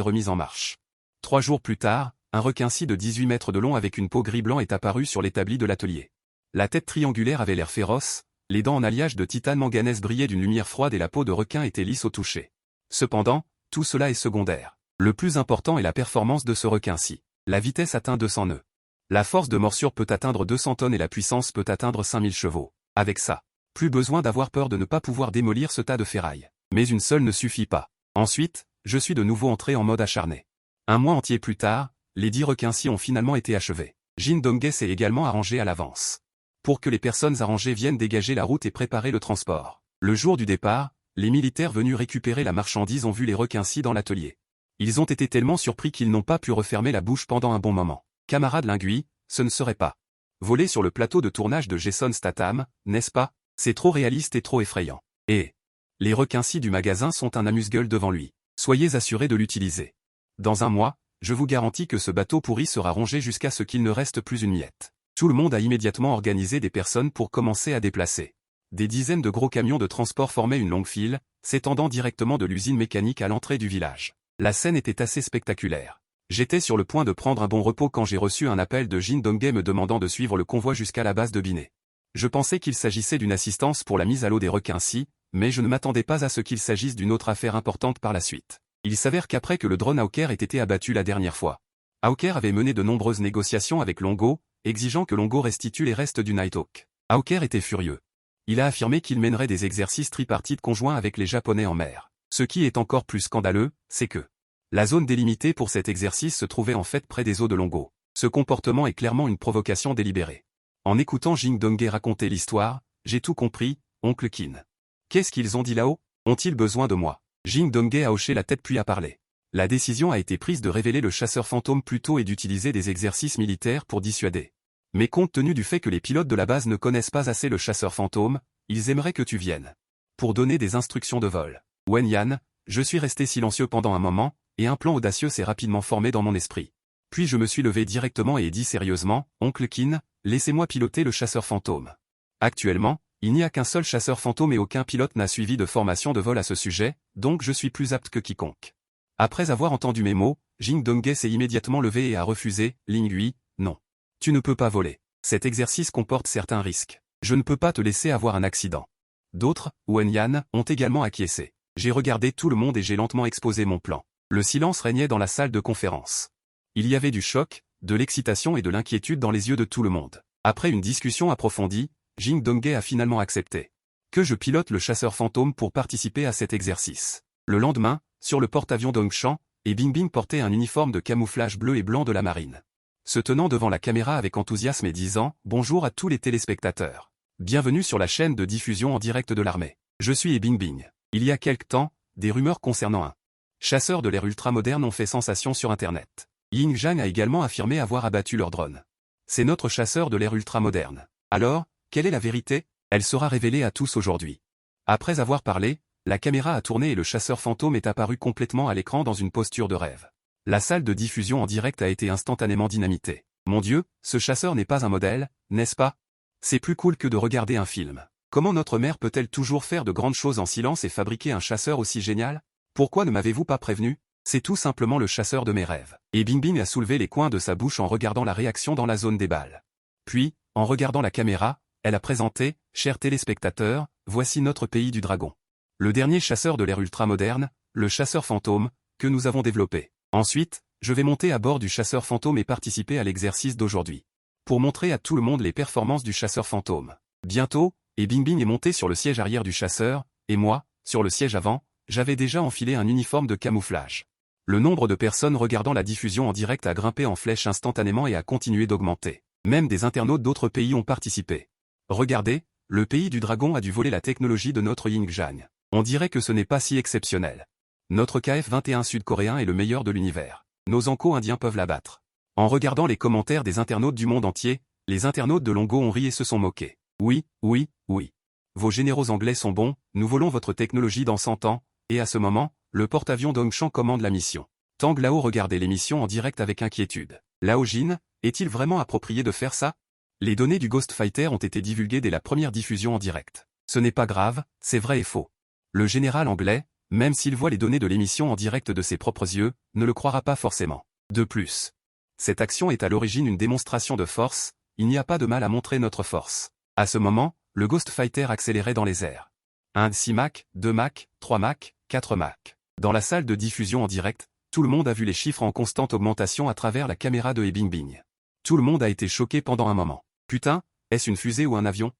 remise en marche. 3 jours plus tard, un requin-ci de 18 mètres de long avec une peau gris-blanc est apparu sur l'établi de l'atelier. La tête triangulaire avait l'air féroce, les dents en alliage de titane manganèse brillaient d'une lumière froide et la peau de requin était lisse au toucher. Cependant, tout cela est secondaire. Le plus important est la performance de ce requin-ci. La vitesse atteint 200 nœuds. La force de morsure peut atteindre 200 tonnes et la puissance peut atteindre 5000 chevaux. Avec ça, plus besoin d'avoir peur de ne pas pouvoir démolir ce tas de ferraille. Mais une seule ne suffit pas. Ensuite, je suis de nouveau entré en mode acharné. Un mois entier plus tard, les 10 requins-ci ont finalement été achevés. Jin Donghae s'est également arrangé à l'avance. Pour que les personnes arrangées viennent dégager la route et préparer le transport. Le jour du départ, les militaires venus récupérer la marchandise ont vu les requins-ci dans l'atelier. Ils ont été tellement surpris qu'ils n'ont pas pu refermer la bouche pendant un bon moment. Camarade Lingui, ce ne serait pas voler sur le plateau de tournage de Jason Statham, n'est-ce pas? C'est trop réaliste et trop effrayant. Et les requins-ci du magasin sont un amuse-gueule devant lui. Soyez assurés de l'utiliser. Dans un mois, je vous garantis que ce bateau pourri sera rongé jusqu'à ce qu'il ne reste plus une miette. Tout le monde a immédiatement organisé des personnes pour commencer à déplacer. Des dizaines de gros camions de transport formaient une longue file, s'étendant directement de l'usine mécanique à l'entrée du village. La scène était assez spectaculaire. J'étais sur le point de prendre un bon repos quand j'ai reçu un appel de Jin Donghae me demandant de suivre le convoi jusqu'à la base de Binet. Je pensais qu'il s'agissait d'une assistance pour la mise à l'eau des requins-ci, mais je ne m'attendais pas à ce qu'il s'agisse d'une autre affaire importante par la suite. Il s'avère qu'après que le drone Hawker ait été abattu la dernière fois, Hawker avait mené de nombreuses négociations avec Longo, exigeant que Longo restitue les restes du Nighthawk. Hawker était furieux. Il a affirmé qu'il mènerait des exercices tripartites conjoints avec les Japonais en mer. Ce qui est encore plus scandaleux, c'est que la zone délimitée pour cet exercice se trouvait en fait près des eaux de Longo. Ce comportement est clairement une provocation délibérée. En écoutant Jin Donghae raconter l'histoire, j'ai tout compris, oncle Qin. Qu'est-ce qu'ils ont dit là-haut? Ont-ils besoin de moi? Jin Donghae a hoché la tête puis a parlé. La décision a été prise de révéler le chasseur fantôme plus tôt et d'utiliser des exercices militaires pour dissuader. Mais compte tenu du fait que les pilotes de la base ne connaissent pas assez le chasseur fantôme, ils aimeraient que tu viennes pour donner des instructions de vol. Wen Yan, je suis resté silencieux pendant un moment, et un plan audacieux s'est rapidement formé dans mon esprit. Puis je me suis levé directement et ai dit sérieusement, oncle Qin, laissez-moi piloter le chasseur fantôme. Actuellement, il n'y a qu'un seul chasseur fantôme et aucun pilote n'a suivi de formation de vol à ce sujet, donc je suis plus apte que quiconque. Après avoir entendu mes mots, Jin Donghae s'est immédiatement levé et a refusé, Lingui, non. Tu ne peux pas voler. Cet exercice comporte certains risques. Je ne peux pas te laisser avoir un accident. D'autres, Wen Yan, ont également acquiescé. J'ai regardé tout le monde et j'ai lentement exposé mon plan. Le silence régnait dans la salle de conférence. Il y avait du choc, de l'excitation et de l'inquiétude dans les yeux de tout le monde. Après une discussion approfondie, Jin Donghae a finalement accepté que je pilote le chasseur fantôme pour participer à cet exercice. Le lendemain, sur le porte-avions d'Ongshan, et Bingbing portait un uniforme de camouflage bleu et blanc de la marine. Se tenant devant la caméra avec enthousiasme et disant « Bonjour à tous les téléspectateurs. Bienvenue sur la chaîne de diffusion en direct de l'armée. Je suis Bingbing. Il y a quelque temps, des rumeurs concernant un chasseur de l'ère ultramoderne ont fait sensation sur Internet. Ying Zhang a également affirmé avoir abattu leur drone. C'est notre chasseur de l'ère ultramoderne. Alors, quelle est la vérité? Elle sera révélée à tous aujourd'hui. Après avoir parlé, la caméra a tourné et le chasseur fantôme est apparu complètement à l'écran dans une posture de rêve. La salle de diffusion en direct a été instantanément dynamitée. Mon Dieu, ce chasseur n'est pas un modèle, n'est-ce pas? C'est plus cool que de regarder un film. Comment notre mère peut-elle toujours faire de grandes choses en silence et fabriquer un chasseur aussi génial? Pourquoi ne m'avez-vous pas prévenu? C'est tout simplement le chasseur de mes rêves. Et Bingbing a soulevé les coins de sa bouche en regardant la réaction dans la zone des balles. Puis, en regardant la caméra, elle a présenté, chers téléspectateurs, voici notre pays du dragon. Le dernier chasseur de l'ère ultramoderne, le chasseur fantôme, que nous avons développé. Ensuite, je vais monter à bord du chasseur fantôme et participer à l'exercice d'aujourd'hui. Pour montrer à tout le monde les performances du chasseur fantôme. Bientôt, et Bingbing est monté sur le siège arrière du chasseur, et moi, sur le siège avant, j'avais déjà enfilé un uniforme de camouflage. Le nombre de personnes regardant la diffusion en direct a grimpé en flèche instantanément et a continué d'augmenter. Même des internautes d'autres pays ont participé. Regardez, le pays du dragon a dû voler la technologie de notre Ying Zhang. On dirait que ce n'est pas si exceptionnel. Notre KF-21 sud-coréen est le meilleur de l'univers. Nos ancos indiens peuvent l'abattre. En regardant les commentaires des internautes du monde entier, les internautes de Longo ont ri et se sont moqués. Oui, oui, oui. Vos généraux anglais sont bons, nous volons votre technologie dans 100 ans, et à ce moment, le porte-avions Dongshan commande la mission. Tang Lao regardait l'émission en direct avec inquiétude. Lao Jin, est-il vraiment approprié de faire ça? Les données du Ghost Fighter ont été divulguées dès la première diffusion en direct. Ce n'est pas grave, c'est vrai et faux. Le général anglais, même s'il voit les données de l'émission en direct de ses propres yeux, ne le croira pas forcément. De plus, cette action est à l'origine une démonstration de force, il n'y a pas de mal à montrer notre force. À ce moment, le Ghost Fighter accélérait dans les airs. 6 Mach, 2 Mach, 3 Mach, 4 Mach. Dans la salle de diffusion en direct, tout le monde a vu les chiffres en constante augmentation à travers la caméra de Bingbing. Tout le monde a été choqué pendant un moment. Putain, est-ce une fusée ou un avion?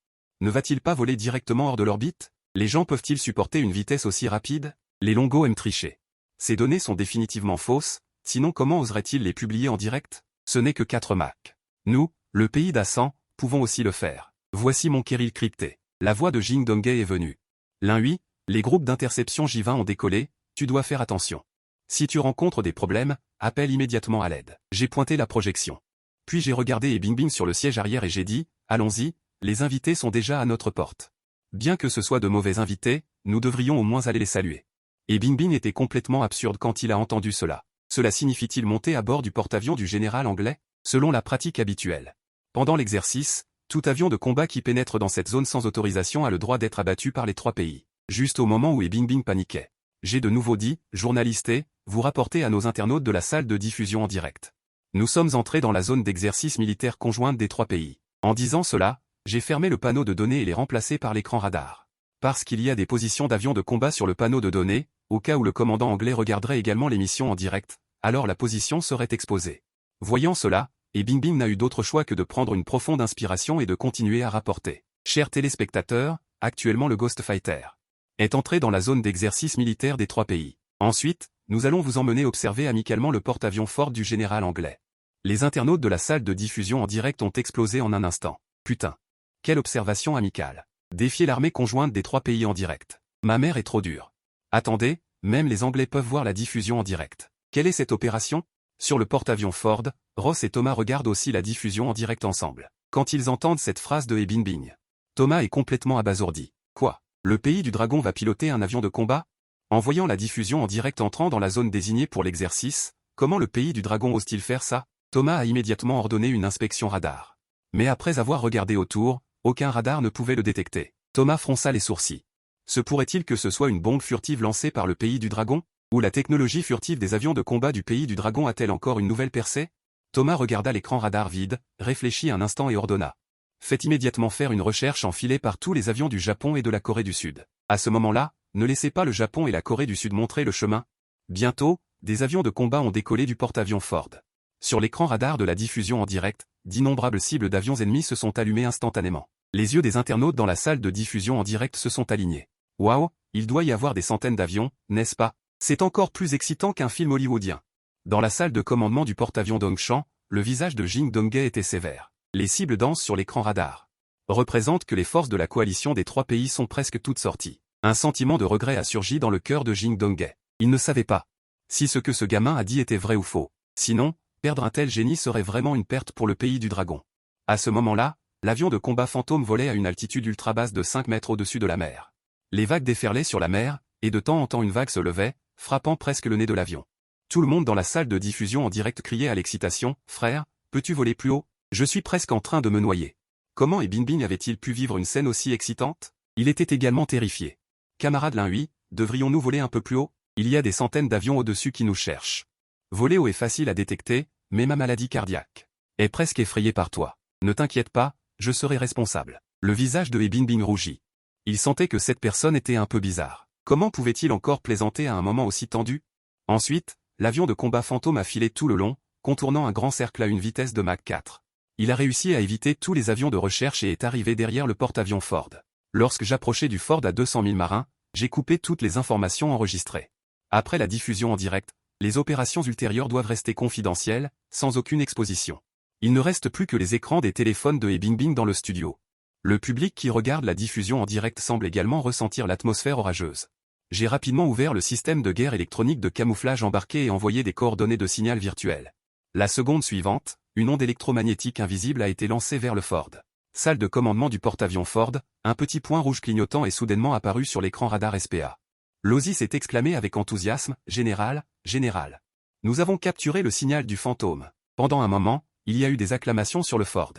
Ne va-t-il pas voler directement hors de l'orbite? Les gens peuvent-ils supporter une vitesse aussi rapide? Les Longos aiment tricher. Ces données sont définitivement fausses, sinon comment oseraient-ils les publier en direct? Ce n'est que 4 Mach. Nous, le pays d'Assan, pouvons aussi le faire. Voici mon Kirill crypté. La voix de Jing Donghae est venue. Oui, les groupes d'interception J20 ont décollé, tu dois faire attention. Si tu rencontres des problèmes, appelle immédiatement à l'aide. J'ai pointé la projection. Puis j'ai regardé Bingbing sur le siège arrière et j'ai dit, allons-y, les invités sont déjà à notre porte. Bien que ce soit de mauvais invités, nous devrions au moins aller les saluer. Et Bingbing était complètement absurde quand il a entendu cela. Cela signifie-t-il monter à bord du porte-avions du général anglais? Selon la pratique habituelle. Pendant l'exercice, tout avion de combat qui pénètre dans cette zone sans autorisation a le droit d'être abattu par les 3 pays. Juste au moment où Bingbing paniquait. J'ai de nouveau dit, journalistes, vous rapportez à nos internautes de la salle de diffusion en direct. Nous sommes entrés dans la zone d'exercice militaire conjointe des 3 pays. En disant cela, j'ai fermé le panneau de données et l'ai remplacé par l'écran radar. Parce qu'il y a des positions d'avions de combat sur le panneau de données, au cas où le commandant anglais regarderait également l'émission en direct, alors la position serait exposée. Voyant cela, Bingbing n'a eu d'autre choix que de prendre une profonde inspiration et de continuer à rapporter. Chers téléspectateurs, actuellement le Ghost Fighter est entré dans la zone d'exercice militaire des 3 pays. Ensuite, nous allons vous emmener observer amicalement le porte-avions Ford du général anglais. Les internautes de la salle de diffusion en direct ont explosé en un instant. Putain. Quelle observation amicale. Défier l'armée conjointe des 3 pays en direct. Ma mère est trop dure. Attendez, même les Anglais peuvent voir la diffusion en direct. Quelle est cette opération? Sur le porte-avions Ford, Ross et Thomas regardent aussi la diffusion en direct ensemble. Quand ils entendent cette phrase de Bingbing, Thomas est complètement abasourdi. Quoi? Le pays du dragon va piloter un avion de combat? En voyant la diffusion en direct entrant dans la zone désignée pour l'exercice, comment le pays du dragon ose-t-il faire ça? Thomas a immédiatement ordonné une inspection radar. Mais après avoir regardé autour, aucun radar ne pouvait le détecter. Thomas fronça les sourcils. Se pourrait-il que ce soit une bombe furtive lancée par le pays du dragon? Ou la technologie furtive des avions de combat du pays du dragon a-t-elle encore une nouvelle percée? Thomas regarda l'écran radar vide, réfléchit un instant et ordonna. Faites immédiatement faire une recherche enfilée par tous les avions du Japon et de la Corée du Sud. À ce moment-là, ne laissez pas le Japon et la Corée du Sud montrer le chemin. Bientôt, des avions de combat ont décollé du porte-avions Ford. Sur l'écran radar de la diffusion en direct, d'innombrables cibles d'avions ennemis se sont allumées instantanément. Les yeux des internautes dans la salle de diffusion en direct se sont alignés. Waouh, il doit y avoir des centaines d'avions, n'est-ce pas? C'est encore plus excitant qu'un film hollywoodien. Dans la salle de commandement du porte-avions Dongshan, le visage de Jing Donghae était sévère. Les cibles dansent sur l'écran radar. Représentent que les forces de la coalition des 3 pays sont presque toutes sorties. Un sentiment de regret a surgi dans le cœur de Jing Donghae. Il ne savait pas si ce que ce gamin a dit était vrai ou faux. Sinon, perdre un tel génie serait vraiment une perte pour le pays du dragon. À ce moment-là, l'avion de combat fantôme volait à une altitude ultra basse de 5 mètres au-dessus de la mer. Les vagues déferlaient sur la mer, et de temps en temps une vague se levait, frappant presque le nez de l'avion. Tout le monde dans la salle de diffusion en direct criait à l'excitation, « Frère, peux-tu voler plus haut? Je suis presque en train de me noyer. » Comment Bingbing avait-il pu vivre une scène aussi excitante? Il était également terrifié. Camarade oui, devrions-nous voler un peu plus haut? Il y a des centaines d'avions au-dessus qui nous cherchent. Voler haut est facile à détecter, mais ma maladie cardiaque est presque effrayée par toi. Ne t'inquiète pas, je serai responsable. Le visage de Bingbing rougit. Il sentait que cette personne était un peu bizarre. Comment pouvait-il encore plaisanter à un moment aussi tendu? Ensuite, l'avion de combat fantôme a filé tout le long, contournant un grand cercle à une vitesse de Mach 4. Il a réussi à éviter tous les avions de recherche et est arrivé derrière le porte-avions Ford. Lorsque j'approchais du Ford à 200 000 marins, j'ai coupé toutes les informations enregistrées. Après la diffusion en direct, les opérations ultérieures doivent rester confidentielles, sans aucune exposition. Il ne reste plus que les écrans des téléphones de Bingbing dans le studio. Le public qui regarde la diffusion en direct semble également ressentir l'atmosphère orageuse. J'ai rapidement ouvert le système de guerre électronique de camouflage embarqué et envoyé des coordonnées de signal virtuel. La seconde suivante, une onde électromagnétique invisible a été lancée vers le Ford. Salle de commandement du porte-avions Ford, un petit point rouge clignotant est soudainement apparu sur l'écran radar SPA. L'OSI s'est exclamé avec enthousiasme, « Général, général. Nous avons capturé le signal du fantôme. » Pendant un moment, il y a eu des acclamations sur le Ford.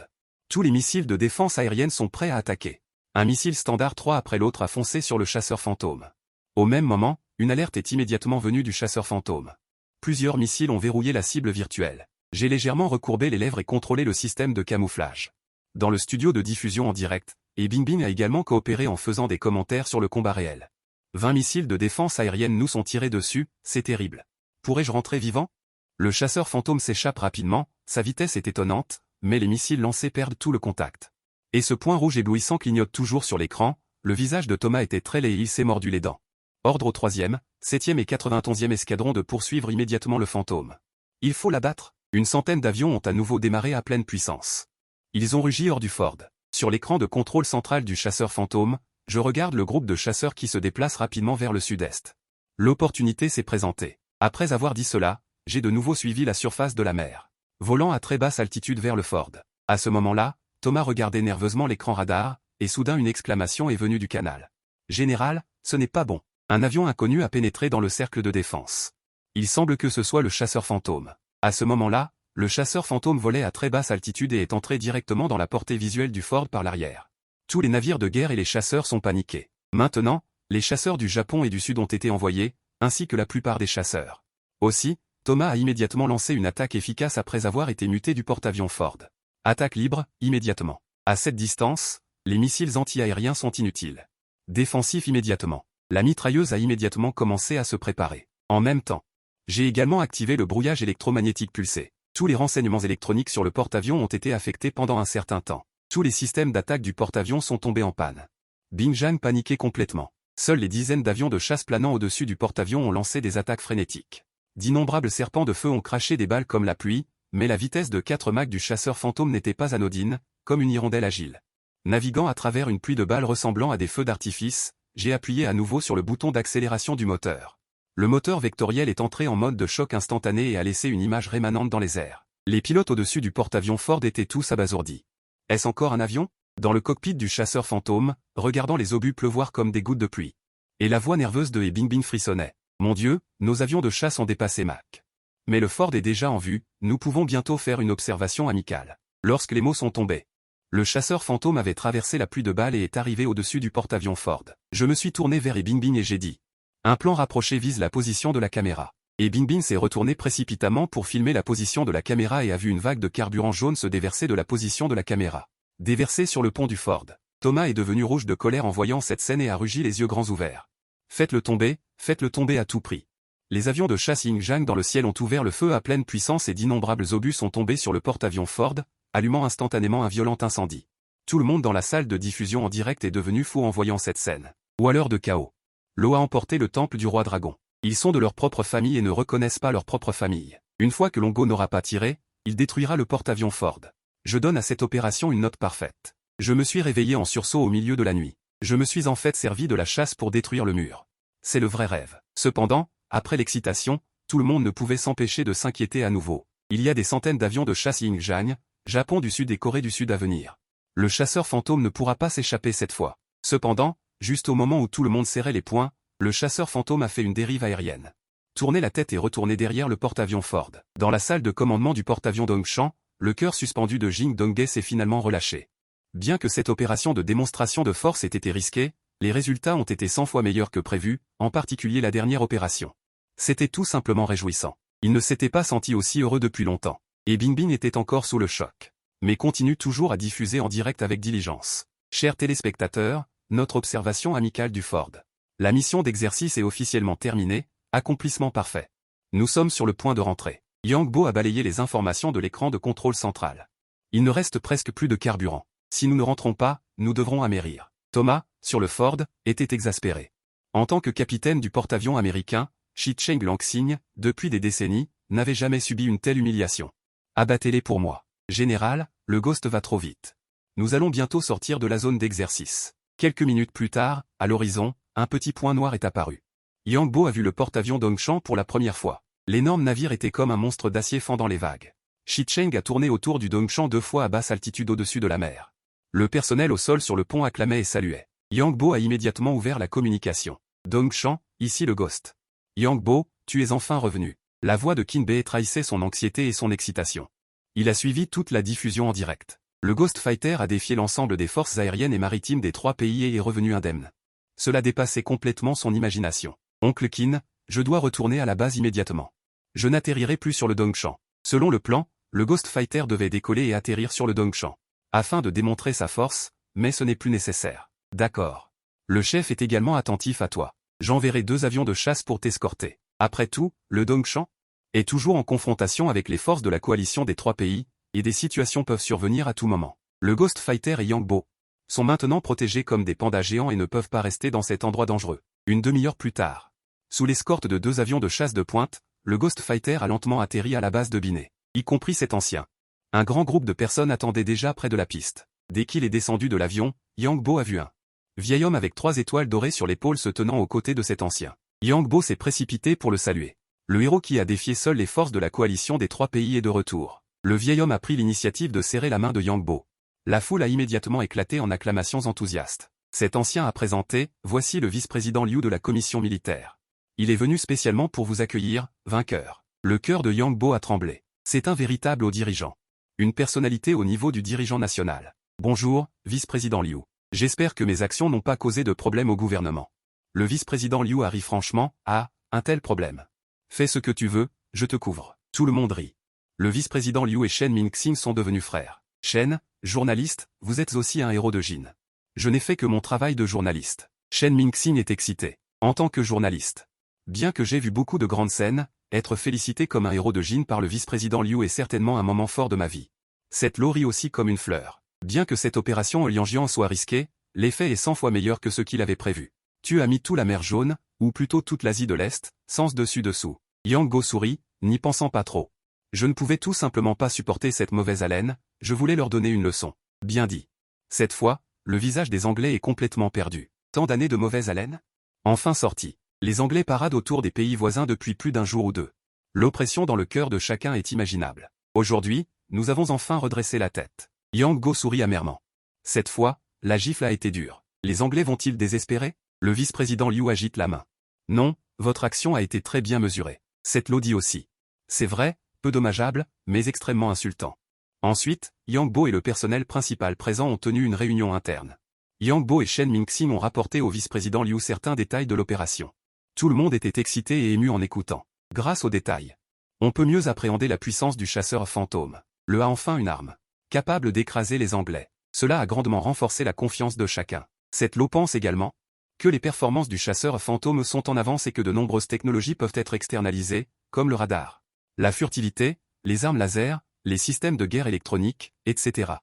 Tous les missiles de défense aérienne sont prêts à attaquer. Un missile standard 3 après l'autre a foncé sur le chasseur fantôme. Au même moment, une alerte est immédiatement venue du chasseur fantôme. Plusieurs missiles ont verrouillé la cible virtuelle. J'ai légèrement recourbé les lèvres et contrôlé le système de camouflage. Dans le studio de diffusion en direct, et Bingbing a également coopéré en faisant des commentaires sur le combat réel. 20 missiles de défense aérienne nous sont tirés dessus, c'est terrible. Pourrais-je rentrer vivant? Le chasseur fantôme s'échappe rapidement, sa vitesse est étonnante, mais les missiles lancés perdent tout le contact. Et ce point rouge éblouissant clignote toujours sur l'écran, le visage de Thomas était très laid et il s'est mordu les dents. Ordre au 3e, 7e et 91e escadron de poursuivre immédiatement le fantôme. Il faut l'abattre. Une centaine d'avions ont à nouveau démarré à pleine puissance. Ils ont rugi hors du Ford. Sur l'écran de contrôle central du chasseur fantôme, je regarde le groupe de chasseurs qui se déplace rapidement vers le sud-est. L'opportunité s'est présentée. Après avoir dit cela, j'ai de nouveau suivi la surface de la mer, volant à très basse altitude vers le Ford. À ce moment-là, Thomas regardait nerveusement l'écran radar, et soudain une exclamation est venue du canal. « Général, ce n'est pas bon. Un avion inconnu a pénétré dans le cercle de défense. Il semble que ce soit le chasseur fantôme. » À ce moment-là, le chasseur fantôme volait à très basse altitude et est entré directement dans la portée visuelle du Ford par l'arrière. Tous les navires de guerre et les chasseurs sont paniqués. Maintenant, les chasseurs du Japon et du Sud ont été envoyés, ainsi que la plupart des chasseurs. Aussi, Thomas a immédiatement lancé une attaque efficace après avoir été muté du porte-avions Ford. Attaque libre, immédiatement. À cette distance, les missiles anti-aériens sont inutiles. Défensif immédiatement. La mitrailleuse a immédiatement commencé à se préparer. En même temps, j'ai également activé le brouillage électromagnétique pulsé. Tous les renseignements électroniques sur le porte-avions ont été affectés pendant un certain temps. Tous les systèmes d'attaque du porte-avions sont tombés en panne. Bingjang paniquait complètement. Seules les dizaines d'avions de chasse planant au-dessus du porte-avions ont lancé des attaques frénétiques. D'innombrables serpents de feu ont craché des balles comme la pluie, mais la vitesse de 4 Mach du chasseur fantôme n'était pas anodine, comme une hirondelle agile. Naviguant à travers une pluie de balles ressemblant à des feux d'artifice, j'ai appuyé à nouveau sur le bouton d'accélération du moteur. Le moteur vectoriel est entré en mode de choc instantané et a laissé une image rémanente dans les airs. Les pilotes au-dessus du porte-avions Ford étaient tous abasourdis. Est-ce encore un avion? Dans le cockpit du chasseur fantôme, regardant les obus pleuvoir comme des gouttes de pluie. Et la voix nerveuse de Bingbing frissonnait. Mon Dieu, nos avions de chasse ont dépassé Mach. Mais le Ford est déjà en vue, nous pouvons bientôt faire une observation amicale. Lorsque les mots sont tombés, le chasseur fantôme avait traversé la pluie de balles et est arrivé au-dessus du porte-avions Ford. Je me suis tourné vers Bingbing et j'ai dit. Un plan rapproché vise la position de la caméra. Et Bingbing s'est retourné précipitamment pour filmer la position de la caméra et a vu une vague de carburant jaune se déverser de la position de la caméra. Déversée sur le pont du Ford. Thomas est devenu rouge de colère en voyant cette scène et a rugi les yeux grands ouverts. Faites-le tomber à tout prix. Les avions de chasse Bingjang dans le ciel ont ouvert le feu à pleine puissance et d'innombrables obus sont tombés sur le porte-avions Ford, allumant instantanément un violent incendie. Tout le monde dans la salle de diffusion en direct est devenu fou en voyant cette scène. Ou à l'heure de chaos. L'eau a emporté le temple du roi dragon. Ils sont de leur propre famille et ne reconnaissent pas leur propre famille. Une fois que Longo n'aura pas tiré, il détruira le porte-avions Ford. Je donne à cette opération une note parfaite. Je me suis réveillé en sursaut au milieu de la nuit. Je me suis en fait servi de la chasse pour détruire le mur. C'est le vrai rêve. Cependant, après l'excitation, tout le monde ne pouvait s'empêcher de s'inquiéter à nouveau. Il y a des centaines d'avions de chasse Bingjang, Japon du Sud et Corée du Sud à venir. Le chasseur fantôme ne pourra pas s'échapper cette fois. Cependant, juste au moment où tout le monde serrait les poings, le chasseur fantôme a fait une dérive aérienne. Tourner la tête et retourner derrière le porte-avions Ford. Dans la salle de commandement du porte-avions Dongshan, le cœur suspendu de Jing Donghae s'est finalement relâché. Bien que cette opération de démonstration de force ait été risquée, les résultats ont été 100 fois meilleurs que prévu, en particulier la dernière opération. C'était tout simplement réjouissant. Il ne s'était pas senti aussi heureux depuis longtemps. Et Bingbing était encore sous le choc. Mais continue toujours à diffuser en direct avec diligence. Chers téléspectateurs, notre observation amicale du Ford. La mission d'exercice est officiellement terminée, accomplissement parfait. Nous sommes sur le point de rentrer. Yang Bo a balayé les informations de l'écran de contrôle central. Il ne reste presque plus de carburant. Si nous ne rentrons pas, nous devrons amérir. Thomas, sur le Ford, était exaspéré. En tant que capitaine du porte-avions américain, Shi Cheng Langsing, depuis des décennies, n'avait jamais subi une telle humiliation. Abattez-les pour moi. Général, le Ghost va trop vite. Nous allons bientôt sortir de la zone d'exercice. Quelques minutes plus tard, à l'horizon, un petit point noir est apparu. Yang Bo a vu le porte-avions Dongshan pour la première fois. L'énorme navire était comme un monstre d'acier fendant les vagues. Shi Cheng a tourné autour du Dongshan 2 fois à basse altitude au-dessus de la mer. Le personnel au sol sur le pont acclamait et saluait. Yang Bo a immédiatement ouvert la communication. Dongshan, ici le Ghost. Yang Bo, tu es enfin revenu. La voix de Qin Bei trahissait son anxiété et son excitation. Il a suivi toute la diffusion en direct. Le Ghost Fighter a défié l'ensemble des forces aériennes et maritimes des 3 pays et est revenu indemne. Cela dépassait complètement son imagination. Oncle Qin, je dois retourner à la base immédiatement. Je n'atterrirai plus sur le Dongshan. Selon le plan, le Ghost Fighter devait décoller et atterrir sur le Dongshan. Afin de démontrer sa force, mais ce n'est plus nécessaire. D'accord. Le chef est également attentif à toi. J'enverrai 2 avions de chasse pour t'escorter. Après tout, le Dongshan est toujours en confrontation avec les forces de la coalition des 3 pays, et des situations peuvent survenir à tout moment. Le Ghost Fighter et Yang Bo sont maintenant protégés comme des pandas géants et ne peuvent pas rester dans cet endroit dangereux. Une demi-heure plus tard, sous l'escorte de 2 avions de chasse de pointe, le Ghost Fighter a lentement atterri à la base de Binet, y compris cet ancien. Un grand groupe de personnes attendait déjà près de la piste. Dès qu'il est descendu de l'avion, Yang Bo a vu un vieil homme avec 3 étoiles dorées sur l'épaule se tenant aux côtés de cet ancien. Yang Bo s'est précipité pour le saluer. Le héros qui a défié seul les forces de la coalition des 3 pays est de retour. Le vieil homme a pris l'initiative de serrer la main de Yang Bo. La foule a immédiatement éclaté en acclamations enthousiastes. Cet ancien a présenté, voici le vice-président Liu de la commission militaire. Il est venu spécialement pour vous accueillir, vainqueur. Le cœur de Yang Bo a tremblé. C'est un véritable haut dirigeant. Une personnalité au niveau du dirigeant national. Bonjour, vice-président Liu. J'espère que mes actions n'ont pas causé de problème au gouvernement. Le vice-président Liu a ri franchement, ah, un tel problème. Fais ce que tu veux, je te couvre. Tout le monde rit. Le vice-président Liu et Shen Mingxing sont devenus frères. Shen, journaliste, vous êtes aussi un héros de Jin. Je n'ai fait que mon travail de journaliste. Shen Mingxing est excité. En tant que journaliste. Bien que j'ai vu beaucoup de grandes scènes, être félicité comme un héros de Jin par le vice-président Liu est certainement un moment fort de ma vie. Cette Lo rit aussi comme une fleur. Bien que cette opération au Lianjian soit risquée, l'effet est 100 fois meilleur que ce qu'il avait prévu. Tu as mis tout la mer Jaune, ou plutôt toute l'Asie de l'Est, sens dessus-dessous. Yang Bo sourit, n'y pensant pas trop. Je ne pouvais tout simplement pas supporter cette mauvaise haleine, je voulais leur donner une leçon. Bien dit. Cette fois, le visage des Anglais est complètement perdu. Tant d'années de mauvaise haleine? Enfin sorti. Les Anglais paradent autour des pays voisins depuis plus d'un jour ou 2. L'oppression dans le cœur de chacun est imaginable. Aujourd'hui, nous avons enfin redressé la tête. Yang Bo sourit amèrement. Cette fois, la gifle a été dure. Les Anglais vont-ils désespérer? Le vice-président Liu agite la main. Non, votre action a été très bien mesurée. Cette Lo dit aussi. C'est vrai, peu dommageable, mais extrêmement insultant. Ensuite, Yang Bo et le personnel principal présent ont tenu une réunion interne. Yang Bo et Shen Mingxing ont rapporté au vice-président Liu certains détails de l'opération. Tout le monde était excité et ému en écoutant. Grâce aux détails, on peut mieux appréhender la puissance du chasseur fantôme. Le a enfin une arme, capable d'écraser les Anglais. Cela a grandement renforcé la confiance de chacun. Cette Lo pense également que les performances du chasseur fantôme sont en avance et que de nombreuses technologies peuvent être externalisées, comme le radar, la furtivité, les armes laser, les systèmes de guerre électronique, etc.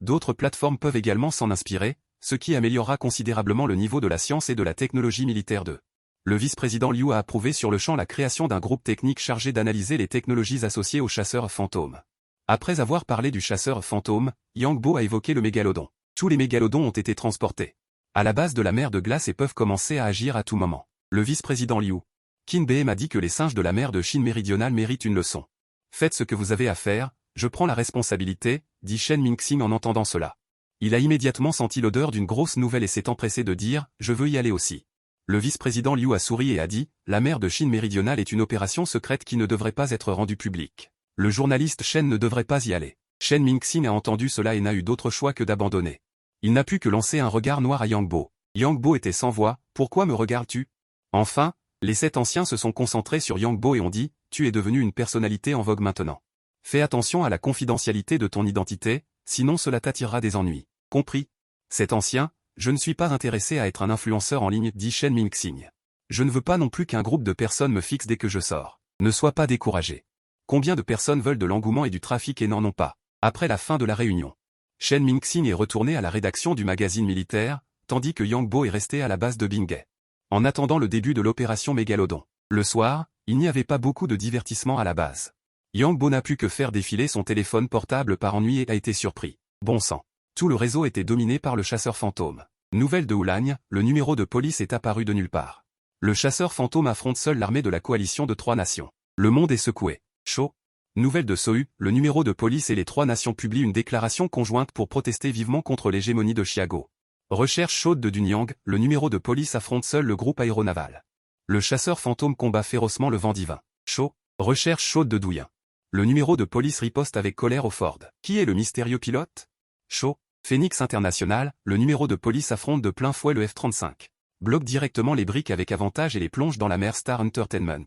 D'autres plateformes peuvent également s'en inspirer, ce qui améliorera considérablement le niveau de la science et de la technologie militaire de. Le vice-président Liu a approuvé sur le champ la création d'un groupe technique chargé d'analyser les technologies associées au chasseur fantôme. Après avoir parlé du chasseur fantôme, Yang Bo a évoqué le mégalodon. Tous les mégalodons ont été transportés à la base de la mer de glace et peuvent commencer à agir à tout moment. Le vice-président Liu. Qin Bei m'a dit que les singes de la mer de Chine méridionale méritent une leçon. Faites ce que vous avez à faire, je prends la responsabilité, dit Shen Mingxing en entendant cela. Il a immédiatement senti l'odeur d'une grosse nouvelle et s'est empressé de dire, je veux y aller aussi. Le vice-président Liu a souri et a dit, la mer de Chine méridionale est une opération secrète qui ne devrait pas être rendue publique. Le journaliste Shen ne devrait pas y aller. Shen Mingxing a entendu cela et n'a eu d'autre choix que d'abandonner. Il n'a pu que lancer un regard noir à Yang Bo. Yang Bo était sans voix, pourquoi me regardes-tu? Enfin, les 7 anciens se sont concentrés sur Yang Bo et ont dit, tu es devenu une personnalité en vogue maintenant. Fais attention à la confidentialité de ton identité, sinon cela t'attirera des ennuis. Compris? Cet ancien, je ne suis pas intéressé à être un influenceur en ligne, dit Shen Mingxing. Je ne veux pas non plus qu'un groupe de personnes me fixe dès que je sors. Ne sois pas découragé. Combien de personnes veulent de l'engouement et du trafic et n'en ont pas? Après la fin de la réunion, Shen Mingxing est retourné à la rédaction du magazine militaire, tandis que Yang Bo est resté à la base de Binghe. En attendant le début de l'opération Mégalodon. Le soir, il n'y avait pas beaucoup de divertissement à la base. Yang Bo n'a pu que faire défiler son téléphone portable par ennui et a été surpris. Bon sang. Tout le réseau était dominé par le chasseur fantôme. Nouvelle de Oulagne, le numéro de police est apparu de nulle part. Le chasseur fantôme affronte seul l'armée de la coalition de 3 nations. Le monde est secoué. Chaud. Nouvelle de Seoul, le numéro de police et les 3 nations publient une déclaration conjointe pour protester vivement contre l'hégémonie de Chicago. Recherche chaude de Dunyang, le numéro de police affronte seul le groupe aéronaval. Le chasseur fantôme combat férocement le vent divin. Chaud. Recherche chaude de Douyin. Le numéro de police riposte avec colère au Ford. Qui est le mystérieux pilote? Chaud. Phoenix International, le numéro de police affronte de plein fouet le F-35. Bloque directement les briques avec avantage et les plonge dans la mer Star Entertainment.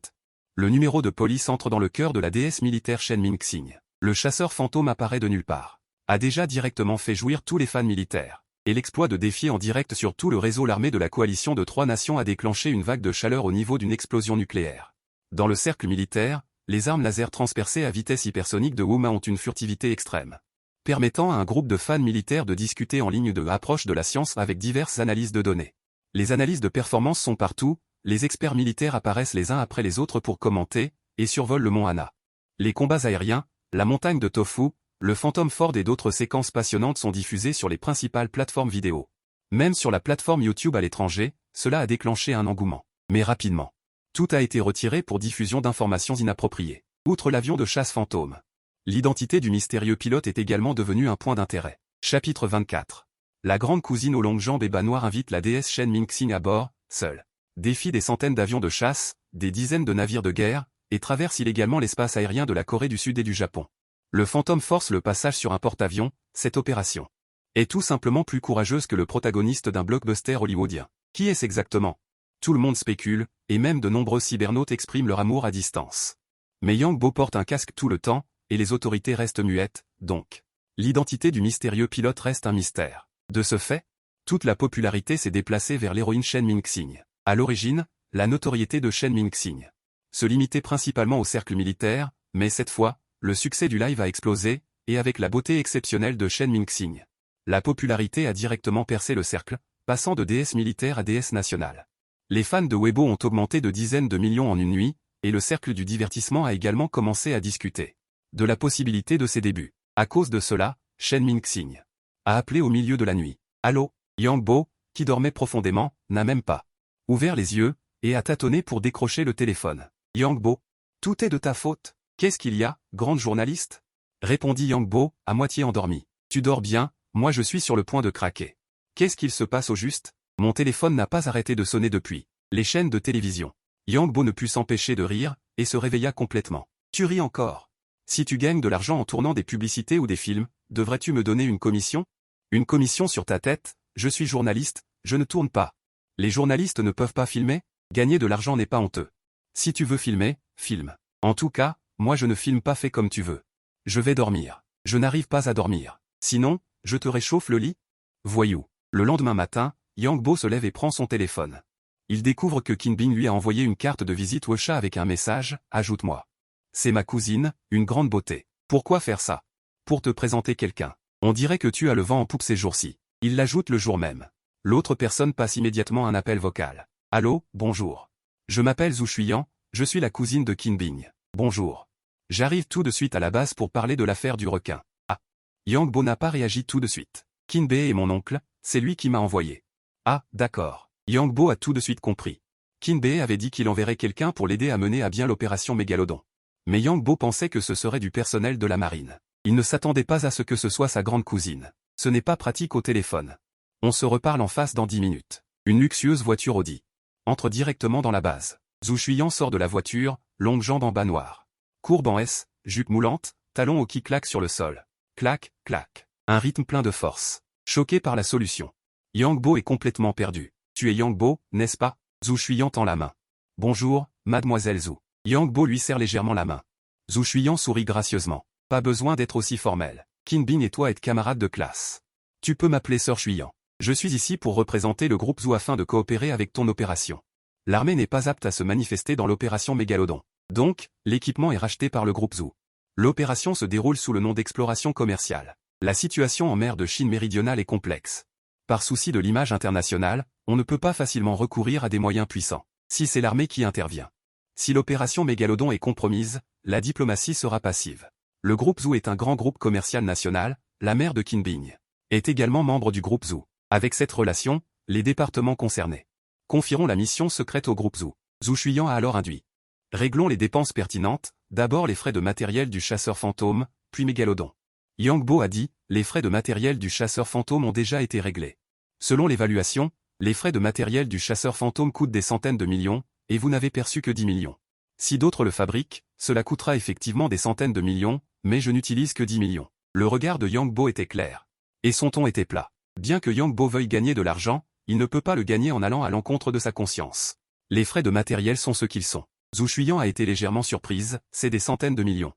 Le numéro de police entre dans le cœur de la déesse militaire Shen Mingxing. Le chasseur fantôme apparaît de nulle part. A déjà directement fait jouir tous les fans militaires. Et l'exploit de défier en direct sur tout le réseau l'armée de la coalition de 3 nations a déclenché une vague de chaleur au niveau d'une explosion nucléaire. Dans le cercle militaire, les armes laser transpercées à vitesse hypersonique de Wuma ont une furtivité extrême, permettant à un groupe de fans militaires de discuter en ligne de approche de la science avec diverses analyses de données. Les analyses de performance sont partout, les experts militaires apparaissent les uns après les autres pour commenter, et survolent le mont Hana. Les combats aériens, la montagne de Tofu, le Phantom Ford et d'autres séquences passionnantes sont diffusées sur les principales plateformes vidéo. Même sur la plateforme YouTube à l'étranger, cela a déclenché un engouement. Mais rapidement, tout a été retiré pour diffusion d'informations inappropriées. Outre l'avion de chasse fantôme, l'identité du mystérieux pilote est également devenue un point d'intérêt. Chapitre 24. La grande cousine aux longues jambes et bas noirs invite la déesse Shen Mingxing à bord, seule. Défie des centaines d'avions de chasse, des dizaines de navires de guerre, et traverse illégalement l'espace aérien de la Corée du Sud et du Japon. Le Phantom force le passage sur un porte-avions, cette opération est tout simplement plus courageuse que le protagoniste d'un blockbuster hollywoodien. Qui est-ce exactement? Tout le monde spécule, et même de nombreux cybernautes expriment leur amour à distance. Mais Yang Bo porte un casque tout le temps, et les autorités restent muettes, donc. L'identité du mystérieux pilote reste un mystère. De ce fait, toute la popularité s'est déplacée vers l'héroïne Shen Mingxing. À l'origine, la notoriété de Shen Mingxing se limitait principalement au cercle militaire, mais cette fois, le succès du live a explosé, et avec la beauté exceptionnelle de Shen Mingxing, la popularité a directement percé le cercle, passant de déesse militaire à déesse nationale. Les fans de Weibo ont augmenté de dizaines de millions en une nuit, et le cercle du divertissement a également commencé à discuter de la possibilité de ses débuts. À cause de cela, Shen Mingxing a appelé au milieu de la nuit. Allô, Yang Bo, qui dormait profondément, n'a même pas ouvert les yeux, et a tâtonné pour décrocher le téléphone. Yang Bo, tout est de ta faute. Qu'est-ce qu'il y a, grande journaliste? Répondit Yang Bo, à moitié endormi. Tu dors bien, moi je suis sur le point de craquer. Qu'est-ce qu'il se passe au juste? Mon téléphone n'a pas arrêté de sonner depuis les chaînes de télévision. Yang Bo ne put s'empêcher de rire, et se réveilla complètement. Tu ris encore? Si tu gagnes de l'argent en tournant des publicités ou des films, devrais-tu me donner une commission? Une commission sur ta tête? Je suis journaliste, je ne tourne pas. Les journalistes ne peuvent pas filmer? Gagner de l'argent n'est pas honteux. Si tu veux filmer, filme. En tout cas, moi je ne filme pas, fais comme tu veux. Je vais dormir. Je n'arrive pas à dormir. Sinon, je te réchauffe le lit? Voyou. Le lendemain matin, Yang Bo se lève et prend son téléphone. Il découvre que Qin Bing lui a envoyé une carte de visite Wusha avec un message, ajoute-moi. C'est ma cousine, une grande beauté. Pourquoi faire ça? Pour te présenter quelqu'un. On dirait que tu as le vent en poupe ces jours-ci. Il l'ajoute le jour même. L'autre personne passe immédiatement un appel vocal. Allô, bonjour. Je m'appelle Zhu Shuyan, je suis la cousine de Qin Bing. Bonjour. J'arrive tout de suite à la base pour parler de l'affaire du requin. Ah. Yang Bo n'a pas réagi tout de suite. Qin Bei est mon oncle, c'est lui qui m'a envoyé. Ah, d'accord. Yang Bo a tout de suite compris. Qin Bei avait dit qu'il enverrait quelqu'un pour l'aider à mener à bien l'opération Mégalodon. Mais Yang Bo pensait que ce serait du personnel de la marine. Il ne s'attendait pas à ce que ce soit sa grande cousine. Ce n'est pas pratique au téléphone. On se reparle en face dans 10 minutes. Une luxueuse voiture Audi entre directement dans la base. Zhu Shuyan sort de la voiture, longues jambes en bas noir. Courbe en S, jupe moulante, talons au qui claquent sur le sol. Clac, clac. Un rythme plein de force. Choqué par la solution. Yang Bo est complètement perdu. Tu es Yang Bo, n'est-ce pas? Zhu Shuyan tend la main. Bonjour, mademoiselle Zhu. Yang Bo lui serre légèrement la main. Zhu Shuyan sourit gracieusement. Pas besoin d'être aussi formel. Qin Bing et toi êtes camarades de classe. Tu peux m'appeler Sœur Shuyan. Je suis ici pour représenter le groupe Zhu afin de coopérer avec ton opération. L'armée n'est pas apte à se manifester dans l'opération Mégalodon. Donc, l'équipement est racheté par le groupe Zhu. L'opération se déroule sous le nom d'exploration commerciale. La situation en mer de Chine méridionale est complexe. Par souci de l'image internationale, on ne peut pas facilement recourir à des moyens puissants. Si c'est l'armée qui intervient. Si l'opération Mégalodon est compromise, la diplomatie sera passive. Le groupe Zhu est un grand groupe commercial national, la mère de Qin Bing est également membre du groupe Zhu. Avec cette relation, les départements concernés Confierons la mission secrète au groupe Zhu. Zhu Xuyan a alors induit. Réglons les dépenses pertinentes, d'abord les frais de matériel du chasseur fantôme, puis Mégalodon. Yang Bo a dit, les frais de matériel du chasseur fantôme ont déjà été réglés. Selon l'évaluation, les frais de matériel du chasseur fantôme coûtent des centaines de millions, et vous n'avez perçu que 10 millions. Si d'autres le fabriquent, cela coûtera effectivement des centaines de millions, mais je n'utilise que 10 millions. Le regard de Yang Bo était clair. Et son ton était plat. Bien que Yang Bo veuille gagner de l'argent, il ne peut pas le gagner en allant à l'encontre de sa conscience. Les frais de matériel sont ce qu'ils sont. Zhu Xuyan a été légèrement surprise, c'est des centaines de millions.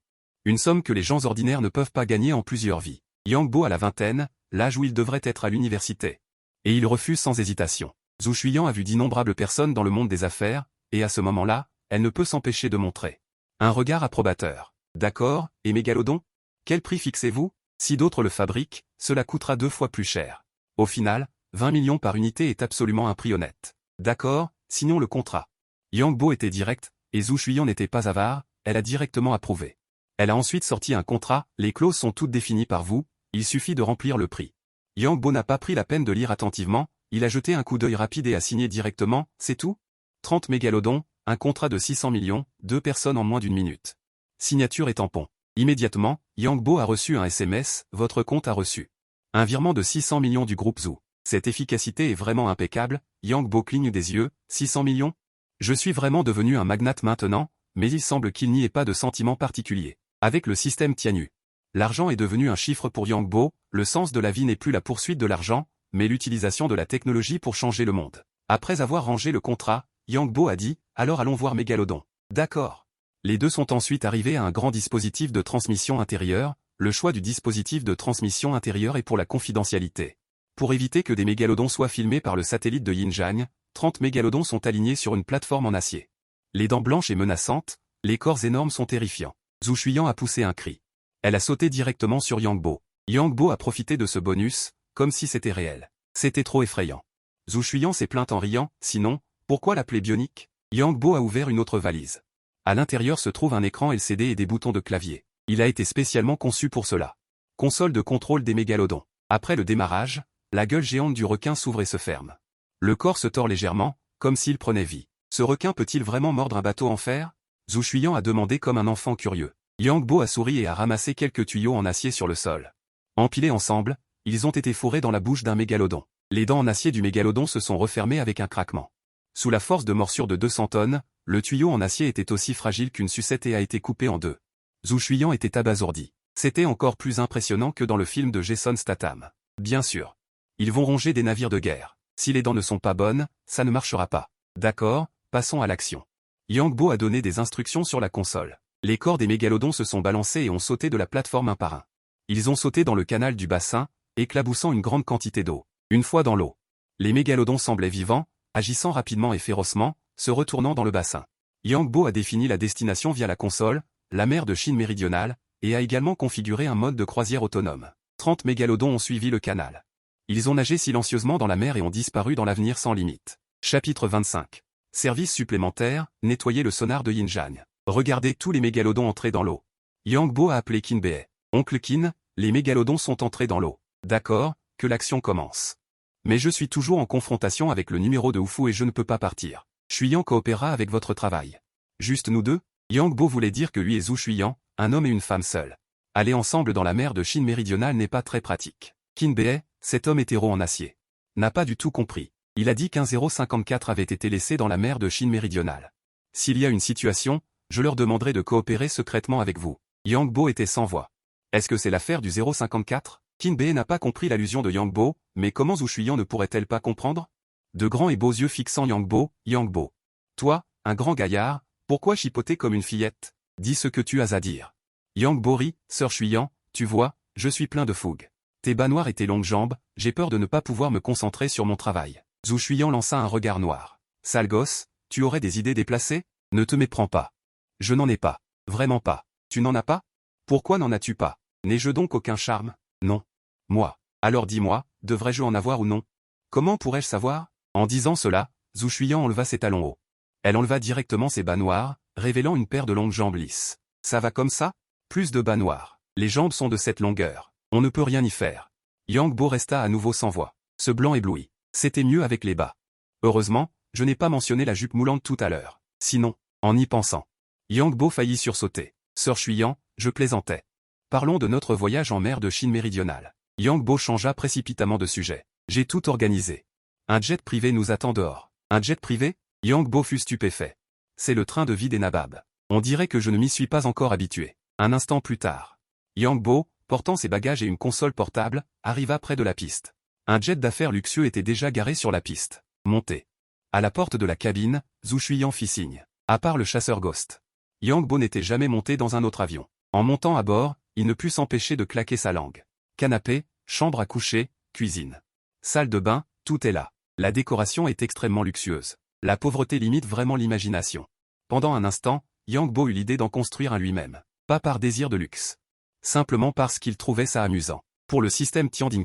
Une somme que les gens ordinaires ne peuvent pas gagner en plusieurs vies. Yang Bo a la vingtaine, l'âge où il devrait être à l'université. Et il refuse sans hésitation. Zhu Xuyan a vu d'innombrables personnes dans le monde des affaires, et à ce moment-là, elle ne peut s'empêcher de montrer un regard approbateur. D'accord, et Mégalodon? Quel prix fixez-vous? Si d'autres le fabriquent, cela coûtera 2 fois plus cher. Au final, 20 millions par unité est absolument un prix honnête. D'accord, signons le contrat. Yang Bo était direct, et Zhu Xuyan n'était pas avare, elle a directement approuvé. Elle a ensuite sorti un contrat, les clauses sont toutes définies par vous, il suffit de remplir le prix. Yang Bo n'a pas pris la peine de lire attentivement, il a jeté un coup d'œil rapide et a signé directement, c'est tout? 30 mégalodons, un contrat de 600 millions, 2 personnes en moins d'une minute. Signature et tampon. Immédiatement, Yang Bo a reçu un SMS, votre compte a reçu un virement de 600 millions du groupe Zhu. Cette efficacité est vraiment impeccable, Yang Bo cligne des yeux, 600 millions? Je suis vraiment devenu un magnate maintenant, mais il semble qu'il n'y ait pas de sentiment particulier. Avec le système Tianyu, l'argent est devenu un chiffre pour Yang Bo, le sens de la vie n'est plus la poursuite de l'argent, mais l'utilisation de la technologie pour changer le monde. Après avoir rangé le contrat, Yang Bo a dit, alors allons voir Mégalodon. D'accord. Les deux sont ensuite arrivés à un grand dispositif de transmission intérieure, le choix du dispositif de transmission intérieure est pour la confidentialité. Pour éviter que des mégalodons soient filmés par le satellite de Yinjiang, 30 mégalodons sont alignés sur une plateforme en acier. Les dents blanches et menaçantes, les corps énormes sont terrifiants. Zhu Xuyan a poussé un cri. Elle a sauté directement sur Yang Bo. Yang Bo a profité de ce bonus, comme si c'était réel. C'était trop effrayant. Zhu Xuyan s'est plainte en riant, sinon, pourquoi l'appeler bionique? Yang Bo a ouvert une autre valise. À l'intérieur se trouve un écran LCD et des boutons de clavier. Il a été spécialement conçu pour cela. Console de contrôle des mégalodons. Après le démarrage, la gueule géante du requin s'ouvre et se ferme. Le corps se tord légèrement, comme s'il prenait vie. Ce requin peut-il vraiment mordre un bateau en fer? Zhu Xuyan a demandé comme un enfant curieux. Yang Bo a souri et a ramassé quelques tuyaux en acier sur le sol. Empilés ensemble, ils ont été fourrés dans la bouche d'un mégalodon. Les dents en acier du mégalodon se sont refermées avec un craquement. Sous la force de morsure de 200 tonnes, le tuyau en acier était aussi fragile qu'une sucette et a été coupé en deux. Zhu Xuyan était abasourdi. C'était encore plus impressionnant que dans le film de Jason Statham. Bien sûr. Ils vont ronger des navires de guerre. Si les dents ne sont pas bonnes, ça ne marchera pas. D'accord, passons à l'action. Yang Bo a donné des instructions sur la console. Les corps des mégalodons se sont balancés et ont sauté de la plateforme un par un. Ils ont sauté dans le canal du bassin, éclaboussant une grande quantité d'eau. Une fois dans l'eau, les mégalodons semblaient vivants, agissant rapidement et férocement, se retournant dans le bassin. Yang Bo a défini la destination via la console, la mer de Chine méridionale, et a également configuré un mode de croisière autonome. 30 mégalodons ont suivi le canal. Ils ont nagé silencieusement dans la mer et ont disparu dans l'avenir sans limite. Chapitre 25. Service supplémentaire, nettoyer le sonar de Yinjiang. Regardez tous les mégalodons entrer dans l'eau. Yang Bo a appelé Qin Bei. Oncle Qin, les mégalodons sont entrés dans l'eau. D'accord, que l'action commence. Mais je suis toujours en confrontation avec le numéro de Hufu et je ne peux pas partir. Xuyan coopérera avec votre travail. Juste nous deux? Yang Bo voulait dire que lui et Zhu Xuyan, un homme et une femme seuls. Aller ensemble dans la mer de Chine méridionale n'est pas très pratique. Qin Bei, cet homme hétéro en acier, n'a pas du tout compris. Il a dit qu'un 054 avait été laissé dans la mer de Chine méridionale. S'il y a une situation, je leur demanderai de coopérer secrètement avec vous. Yang Bo était sans voix. Est-ce que c'est l'affaire du 054? Qin Bei n'a pas compris l'allusion de Yang Bo, mais comment Zhu Xuyan ne pourrait-elle pas comprendre? De grands et beaux yeux fixant Yang Bo. Toi, un grand gaillard, pourquoi chipoter comme une fillette? Dis ce que tu as à dire. Yang Bo rit, sœur Xuyan, tu vois, je suis plein de fougue. Tes bas noirs et tes longues jambes, j'ai peur de ne pas pouvoir me concentrer sur mon travail. Zhu Xuyan lança un regard noir. Sale gosse, tu aurais des idées déplacées? Ne te méprends pas. Je n'en ai pas. Vraiment pas. Tu n'en as pas? Pourquoi n'en as-tu pas? N'ai-je donc aucun charme? Non. Moi. Alors dis-moi, devrais-je en avoir ou non? Comment pourrais-je savoir? En disant cela, Zhu Xuyan enleva ses talons hauts. Elle enleva directement ses bas noirs, révélant une paire de longues jambes lisses. Ça va comme ça? Plus de bas noirs. Les jambes sont de cette longueur. On ne peut rien y faire. Yang Bo resta à nouveau sans voix. Ce blanc éblouit. C'était mieux avec les bas. Heureusement, je n'ai pas mentionné la jupe moulante tout à l'heure. Sinon, en y pensant, Yang Bo faillit sursauter. Sœur Chuyan, je plaisantais. Parlons de notre voyage en mer de Chine méridionale. Yang Bo changea précipitamment de sujet. J'ai tout organisé. Un jet privé nous attend dehors. Un jet privé? Yang Bo fut stupéfait. C'est le train de vie des nababs. On dirait que je ne m'y suis pas encore habitué. Un instant plus tard, Yang Bo, portant ses bagages et une console portable, arriva près de la piste. Un jet d'affaires luxueux était déjà garé sur la piste. Montez. À la porte de la cabine, Zhu Xuyan fit signe. À part le chasseur Ghost, Yang Bo n'était jamais monté dans un autre avion. En montant à bord, il ne put s'empêcher de claquer sa langue. Canapé, chambre à coucher, cuisine, salle de bain, tout est là. La décoration est extrêmement luxueuse. La pauvreté limite vraiment l'imagination. Pendant un instant, Yang Bo eut l'idée d'en construire un lui-même. Pas par désir de luxe. Simplement parce qu'il trouvait ça amusant. Pour le système Tianjin,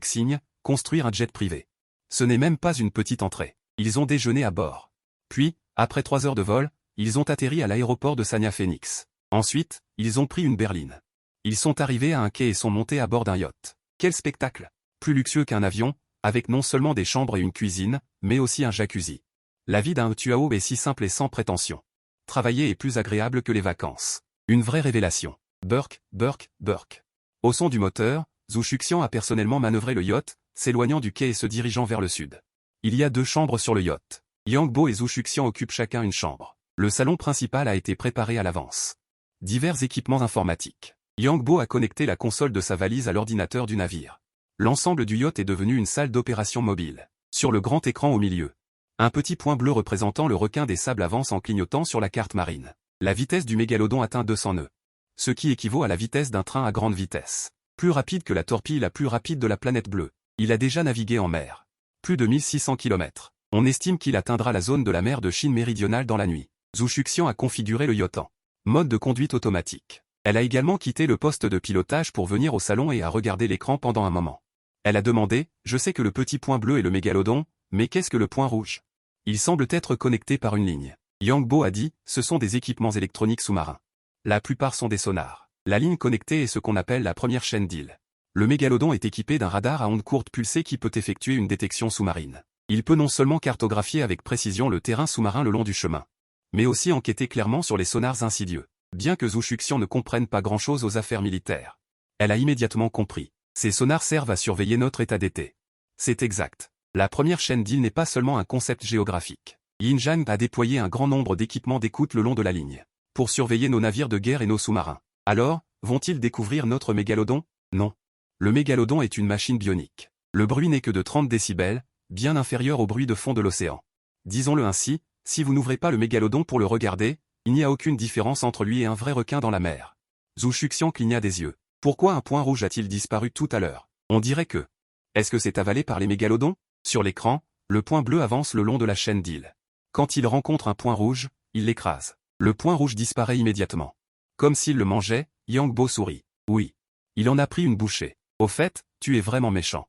construire un jet privé. Ce n'est même pas une petite entrée. Ils ont déjeuné à bord. Puis, après 3 heures de vol, ils ont atterri à l'aéroport de Sanya Phoenix. Ensuite, ils ont pris une berline. Ils sont arrivés à un quai et sont montés à bord d'un yacht. Quel spectacle! Plus luxueux qu'un avion, avec non seulement des chambres et une cuisine, mais aussi un jacuzzi. La vie d'un tuao est si simple et sans prétention. Travailler est plus agréable que les vacances. Une vraie révélation. Burk, Burk, Burk. Au son du moteur, Zhu Xuxian a personnellement manœuvré le yacht, s'éloignant du quai et se dirigeant vers le sud. Il y a 2 chambres sur le yacht. Yang Bo et Zhu Xuxian occupent chacun une chambre. Le salon principal a été préparé à l'avance. Divers équipements informatiques. Yang Bo a connecté la console de sa valise à l'ordinateur du navire. L'ensemble du yacht est devenu une salle d'opération mobile. Sur le grand écran au milieu, un petit point bleu représentant le requin des sables avance en clignotant sur la carte marine. La vitesse du mégalodon atteint 200 nœuds. Ce qui équivaut à la vitesse d'un train à grande vitesse. Plus rapide que la torpille la plus rapide de la planète bleue. Il a déjà navigué en mer. Plus de 1600 km. On estime qu'il atteindra la zone de la mer de Chine méridionale dans la nuit. Zhu Xuxian a configuré le yacht en mode de conduite automatique. Elle a également quitté le poste de pilotage pour venir au salon et a regardé l'écran pendant un moment. Elle a demandé, je sais que le petit point bleu est le mégalodon, mais qu'est-ce que le point rouge? Il semble être connecté par une ligne. Yang Bo a dit, ce sont des équipements électroniques sous-marins. La plupart sont des sonars. La ligne connectée est ce qu'on appelle la première chaîne d'île. Le mégalodon est équipé d'un radar à ondes courtes pulsées qui peut effectuer une détection sous-marine. Il peut non seulement cartographier avec précision le terrain sous-marin le long du chemin, mais aussi enquêter clairement sur les sonars insidieux. Bien que Zhu Xuxian ne comprenne pas grand-chose aux affaires militaires, elle a immédiatement compris. Ces sonars servent à surveiller notre état d'été. C'est exact. La première chaîne d'île n'est pas seulement un concept géographique. Yinjiang a déployé un grand nombre d'équipements d'écoute le long de la ligne, pour surveiller nos navires de guerre et nos sous-marins. Alors, vont-ils découvrir notre mégalodon? Non. Le mégalodon est une machine bionique. Le bruit n'est que de 30 décibels, bien inférieur au bruit de fond de l'océan. Disons-le ainsi, si vous n'ouvrez pas le mégalodon pour le regarder, il n'y a aucune différence entre lui et un vrai requin dans la mer. Zhu Xuxian cligna des yeux. Pourquoi un point rouge a-t-il disparu tout à l'heure? On dirait que... Est-ce que c'est avalé par les mégalodons? Sur l'écran, le point bleu avance le long de la chaîne d'îles. Quand il rencontre un point rouge, il l'écrase. Le point rouge disparaît immédiatement. Comme s'il le mangeait, Yang Bo sourit. Oui. Il en a pris une bouchée. Au fait, tu es vraiment méchant.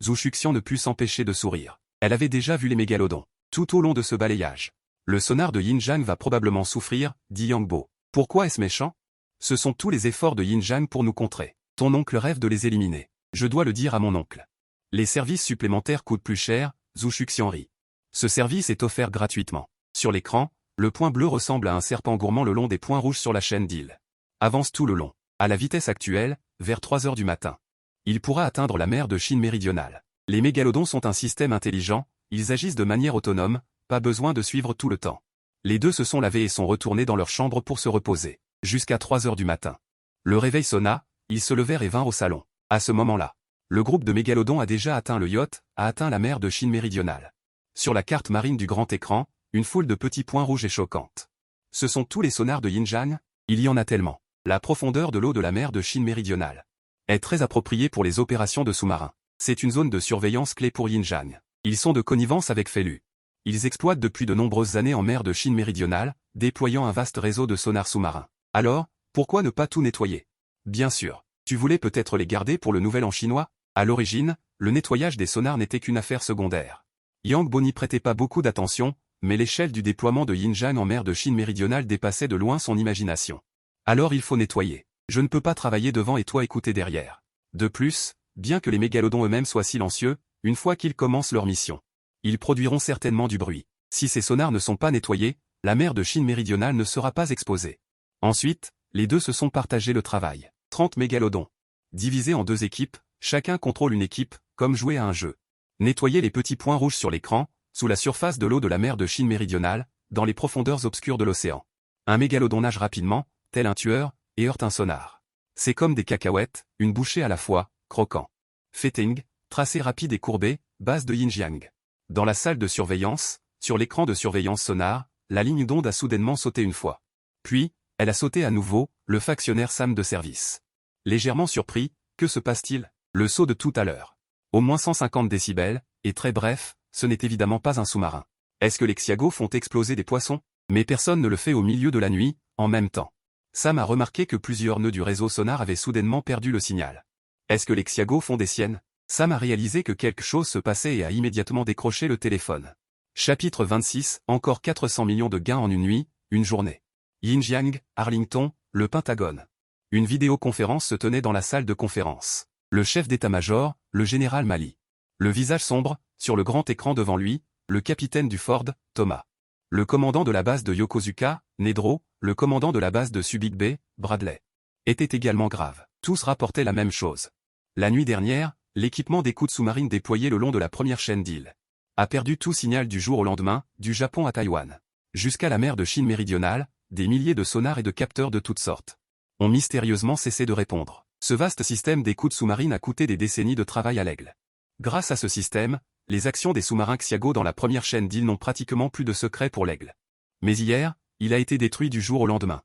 Zhu Xuxian ne put s'empêcher de sourire. Elle avait déjà vu les mégalodons. Tout au long de ce balayage. Le sonar de Yinjiang va probablement souffrir, dit Yang Bo. Pourquoi est-ce méchant? Ce sont tous les efforts de Yinjiang pour nous contrer. Ton oncle rêve de les éliminer. Je dois le dire à mon oncle. Les services supplémentaires coûtent plus cher, Zhu Xuxian rit. Ce service est offert gratuitement. Sur l'écran, le point bleu ressemble à un serpent gourmand le long des points rouges sur la chaîne d'îles. Avance tout le long. À la vitesse actuelle, vers 3 heures du matin. Il pourra atteindre la mer de Chine méridionale. Les mégalodons sont un système intelligent, ils agissent de manière autonome, pas besoin de suivre tout le temps. Les deux se sont lavés et sont retournés dans leur chambre pour se reposer. Jusqu'à 3 heures du matin. Le réveil sonna, ils se levèrent et vinrent au salon. À ce moment-là, le groupe de mégalodons a déjà atteint le yacht, a atteint la mer de Chine méridionale. Sur la carte marine du grand écran, une foule de petits points rouges et choquantes. Ce sont tous les sonars de Yinjiang? Il y en a tellement. La profondeur de l'eau de la mer de Chine méridionale est très appropriée pour les opérations de sous-marins. C'est une zone de surveillance clé pour Yinjiang. Ils sont de connivence avec Felu. Ils exploitent depuis de nombreuses années en mer de Chine méridionale, déployant un vaste réseau de sonars sous-marins. Alors, pourquoi ne pas tout nettoyer? Bien sûr. Tu voulais peut-être les garder pour le nouvel an chinois? À l'origine, le nettoyage des sonars n'était qu'une affaire secondaire. Yang Bo n'y prêtait pas beaucoup d'attention, mais l'échelle du déploiement de Yinjiang en mer de Chine méridionale dépassait de loin son imagination. Alors il faut nettoyer. Je ne peux pas travailler devant et toi écouter derrière. De plus, bien que les mégalodons eux-mêmes soient silencieux, une fois qu'ils commencent leur mission, ils produiront certainement du bruit. Si ces sonars ne sont pas nettoyés, la mer de Chine méridionale ne sera pas exposée. Ensuite, les deux se sont partagé le travail. 30 mégalodons. Divisés en deux équipes, chacun contrôle une équipe, comme jouer à un jeu. Nettoyer les petits points rouges sur l'écran, sous la surface de l'eau de la mer de Chine méridionale, dans les profondeurs obscures de l'océan. Un mégalodon nage rapidement, tel un tueur, et heurte un sonar. C'est comme des cacahuètes, une bouchée à la fois, croquant. Fetting, tracé rapide et courbé, base de yin-yang. Dans la salle de surveillance, sur l'écran de surveillance sonar, la ligne d'onde a soudainement sauté une fois. Puis, elle a sauté à nouveau, le factionnaire SAM de service. Légèrement surpris, que se passe-t-il? Le saut de tout à l'heure. Au moins 150 décibels, et très bref, ce n'est évidemment pas un sous-marin. Est-ce que les Xiago font exploser des poissons? Mais personne ne le fait au milieu de la nuit, en même temps. Sam a remarqué que plusieurs nœuds du réseau sonar avaient soudainement perdu le signal. Est-ce que les Xiago font des siennes? Sam a réalisé que quelque chose se passait et a immédiatement décroché le téléphone. Chapitre 26, encore 400 millions de gains en une nuit, une journée. Yin-Jiang, Arlington, le Pentagone. Une vidéoconférence se tenait dans la salle de conférence. Le chef d'état-major, le général Mali. Le visage sombre, sur le grand écran devant lui, le capitaine du Ford, Thomas. Le commandant de la base de Yokosuka, Nedro, le commandant de la base de Subic Bay, Bradley. Étaient également graves. Tous rapportaient la même chose. La nuit dernière, l'équipement d'écoute sous-marine déployé le long de la première chaîne d'îles a perdu tout signal du jour au lendemain, du Japon à Taïwan. Jusqu'à la mer de Chine méridionale, des milliers de sonars et de capteurs de toutes sortes ont mystérieusement cessé de répondre. Ce vaste système d'écoute sous-marine a coûté des décennies de travail à l'Aigle. Grâce à ce système, les actions des sous-marins Xiago dans la première chaîne d'îles n'ont pratiquement plus de secret pour l'Aigle. Mais hier, il a été détruit du jour au lendemain.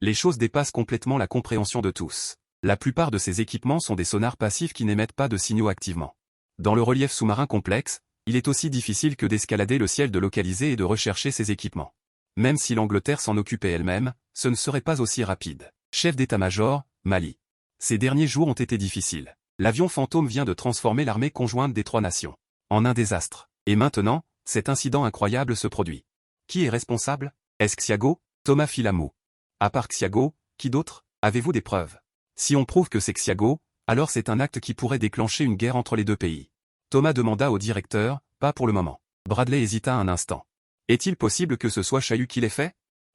Les choses dépassent complètement la compréhension de tous. La plupart de ces équipements sont des sonars passifs qui n'émettent pas de signaux activement. Dans le relief sous-marin complexe, il est aussi difficile que d'escalader le ciel, de localiser et de rechercher ces équipements. Même si l'Angleterre s'en occupait elle-même, ce ne serait pas aussi rapide. Chef d'état-major, Mali. Ces derniers jours ont été difficiles. L'avion fantôme vient de transformer l'armée conjointe des trois nations en un désastre. Et maintenant, cet incident incroyable se produit. Qui est responsable? Est-ce Xiago? Thomas Filamou. À part Xiago, qui d'autre? Avez-vous des preuves? Si on prouve que c'est Xiago, alors c'est un acte qui pourrait déclencher une guerre entre les deux pays. Thomas demanda au directeur, pas pour le moment. Bradley hésita un instant. Est-il possible que ce soit Chahu qui l'ait fait?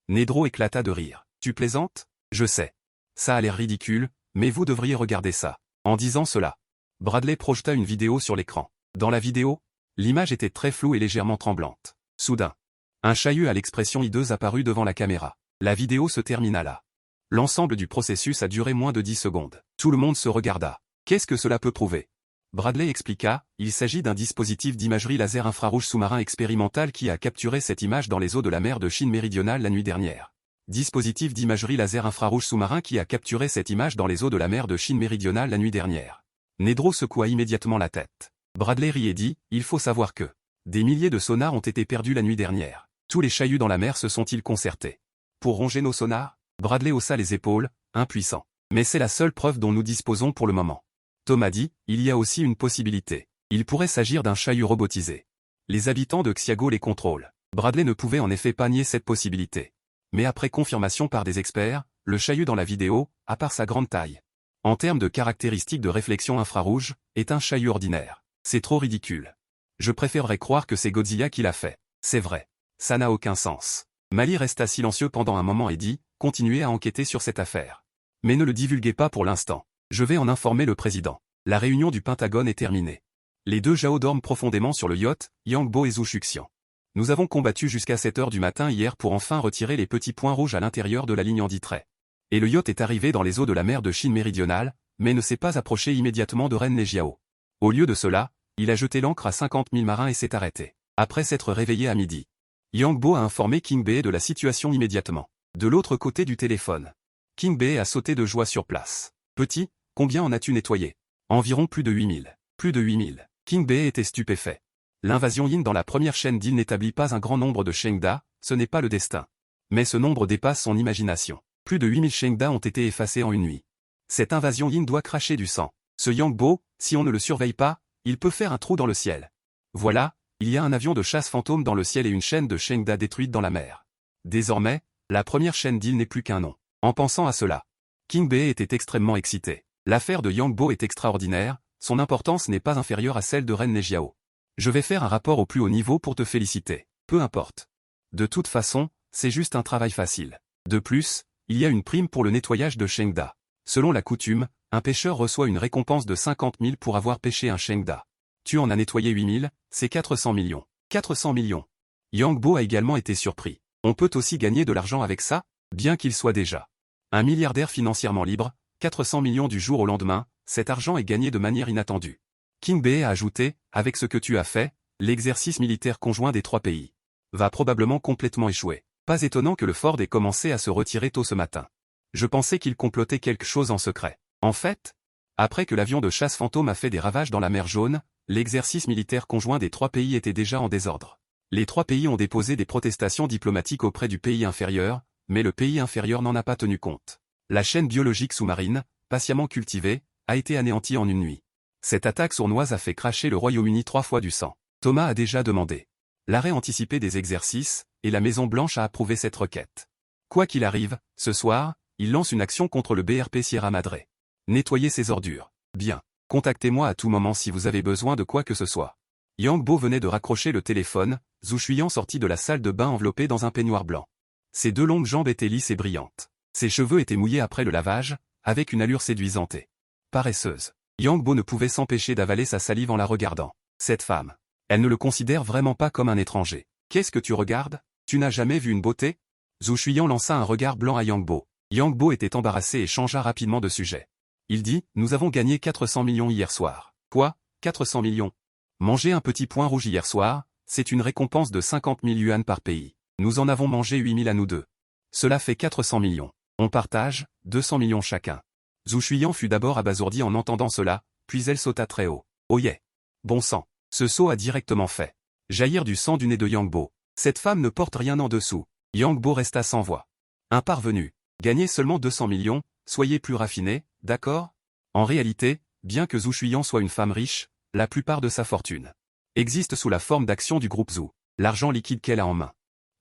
Nedro éclata de rire. Tu plaisantes? Je sais. Ça a l'air ridicule, mais vous devriez regarder ça. En disant cela, Bradley projeta une vidéo sur l'écran. Dans la vidéo, l'image était très floue et légèrement tremblante. Soudain, un Chahu à l'expression hideuse apparut devant la caméra. La vidéo se termina là. L'ensemble du processus a duré moins de 10 secondes. Tout le monde se regarda. Qu'est-ce que cela peut prouver? Bradley expliqua, il s'agit d'un dispositif d'imagerie laser infrarouge sous-marin expérimental qui a capturé cette image dans les eaux de la mer de Chine méridionale la nuit dernière. Dispositif d'imagerie laser infrarouge sous-marin qui a capturé cette image dans les eaux de la mer de Chine méridionale la nuit dernière. Nedro secoua immédiatement la tête. Bradley rit et dit, il faut savoir que des milliers de sonars ont été perdus la nuit dernière. Tous les Chahus dans la mer se sont-ils concertés pour ronger nos sonars? Bradley haussa les épaules, impuissant. Mais c'est la seule preuve dont nous disposons pour le moment. Thomas dit, il y a aussi une possibilité. Il pourrait s'agir d'un Chahu robotisé. Les habitants de Xiago les contrôlent. Bradley ne pouvait en effet pas nier cette possibilité. Mais après confirmation par des experts, le Chahu dans la vidéo, à part sa grande taille, en termes de caractéristiques de réflexion infrarouge, est un Chahu ordinaire. C'est trop ridicule. Je préférerais croire que c'est Godzilla qui l'a fait. C'est vrai. Ça n'a aucun sens. Mali resta silencieux pendant un moment et dit, continuez à enquêter sur cette affaire. Mais ne le divulguez pas pour l'instant. Je vais en informer le président. La réunion du Pentagone est terminée. Les deux Jao dorment profondément sur le yacht, Yangbo et Zhu Shuxian. Nous avons combattu jusqu'à 7 heures du matin hier pour enfin retirer les petits points rouges à l'intérieur de la ligne en 10 traits. Et le yacht est arrivé dans les eaux de la mer de Chine méridionale, mais ne s'est pas approché immédiatement de Rennes-les-Jiao. Au lieu de cela, il a jeté l'ancre à 50 000 marins et s'est arrêté. Après s'être réveillé à midi. Yangbo a informé King Bei de la situation immédiatement. De l'autre côté du téléphone. King Bei a sauté de joie sur place. Petit, combien en as-tu nettoyé? Environ plus de 8000. Plus de 8000. King Bei était stupéfait. L'invasion Yin dans la première chaîne d'îles n'établit pas un grand nombre de Shengda, ce n'est pas le destin. Mais ce nombre dépasse son imagination. Plus de 8000 Shengda ont été effacés en une nuit. Cette invasion Yin doit cracher du sang. Ce Yangbo, si on ne le surveille pas, il peut faire un trou dans le ciel. Voilà, il y a un avion de chasse fantôme dans le ciel et une chaîne de Shengda détruite dans la mer. Désormais, la première chaîne d'îles n'est plus qu'un nom. En pensant à cela, King Bei était extrêmement excité. L'affaire de Yangbo est extraordinaire, son importance n'est pas inférieure à celle de Rennes-les-Jiao. Je vais faire un rapport au plus haut niveau pour te féliciter. Peu importe. De toute façon, c'est juste un travail facile. De plus, il y a une prime pour le nettoyage de Shengda. Selon la coutume, un pêcheur reçoit une récompense de 50 000 pour avoir pêché un Shengda. Tu en as nettoyé 8 000, c'est 400 millions. 400 millions. Yang Bo a également été surpris. On peut aussi gagner de l'argent avec ça, bien qu'il soit déjà un milliardaire financièrement libre, 400 millions du jour au lendemain, cet argent est gagné de manière inattendue. King Bae a ajouté, avec ce que tu as fait, l'exercice militaire conjoint des 3 pays va probablement complètement échouer. Pas étonnant que le Ford ait commencé à se retirer tôt ce matin. Je pensais qu'il complotait quelque chose en secret. En fait, après que l'avion de chasse fantôme a fait des ravages dans la mer Jaune, l'exercice militaire conjoint des 3 pays était déjà en désordre. Les 3 pays ont déposé des protestations diplomatiques auprès du pays inférieur, mais le pays inférieur n'en a pas tenu compte. La chaîne biologique sous-marine, patiemment cultivée, a été anéantie en une nuit. Cette attaque sournoise a fait cracher le Royaume-Uni 3 fois du sang. Thomas a déjà demandé l'arrêt anticipé des exercices, et la Maison-Blanche a approuvé cette requête. Quoi qu'il arrive, ce soir, il lance une action contre le BRP Sierra Madre. Nettoyez ses ordures. Bien. Contactez-moi à tout moment si vous avez besoin de quoi que ce soit. Yang Bo venait de raccrocher le téléphone, Zhu Xuyan sortit de la salle de bain enveloppé dans un peignoir blanc. Ses 2 longues jambes étaient lisses et brillantes. Ses cheveux étaient mouillés après le lavage, avec une allure séduisante et paresseuse. Yang Bo ne pouvait s'empêcher d'avaler sa salive en la regardant. Cette femme. Elle ne le considère vraiment pas comme un étranger. Qu'est-ce que tu regardes? Tu n'as jamais vu une beauté? Zhu Xuyan lança un regard blanc à Yang Bo. Yang Bo était embarrassé et changea rapidement de sujet. Il dit, nous avons gagné 400 millions hier soir. Quoi? 400 millions? Manger un petit point rouge hier soir, c'est une récompense de 50 000 yuan par pays. Nous en avons mangé 8 000 à nous deux. Cela fait 400 millions. On partage, 200 millions chacun. Zhu Xuyan fut d'abord abasourdi en entendant cela, puis elle sauta très haut. Oh yeah! Bon sang! Ce saut a directement fait jaillir du sang du nez de Yang Bo. Cette femme ne porte rien en dessous. Yang Bo resta sans voix. Un parvenu. Gagnez seulement 200 millions, soyez plus raffiné, d'accord? En réalité, bien que Zhu Xuyan soit une femme riche, la plupart de sa fortune existe sous la forme d'actions du groupe Zhu. L'argent liquide qu'elle a en main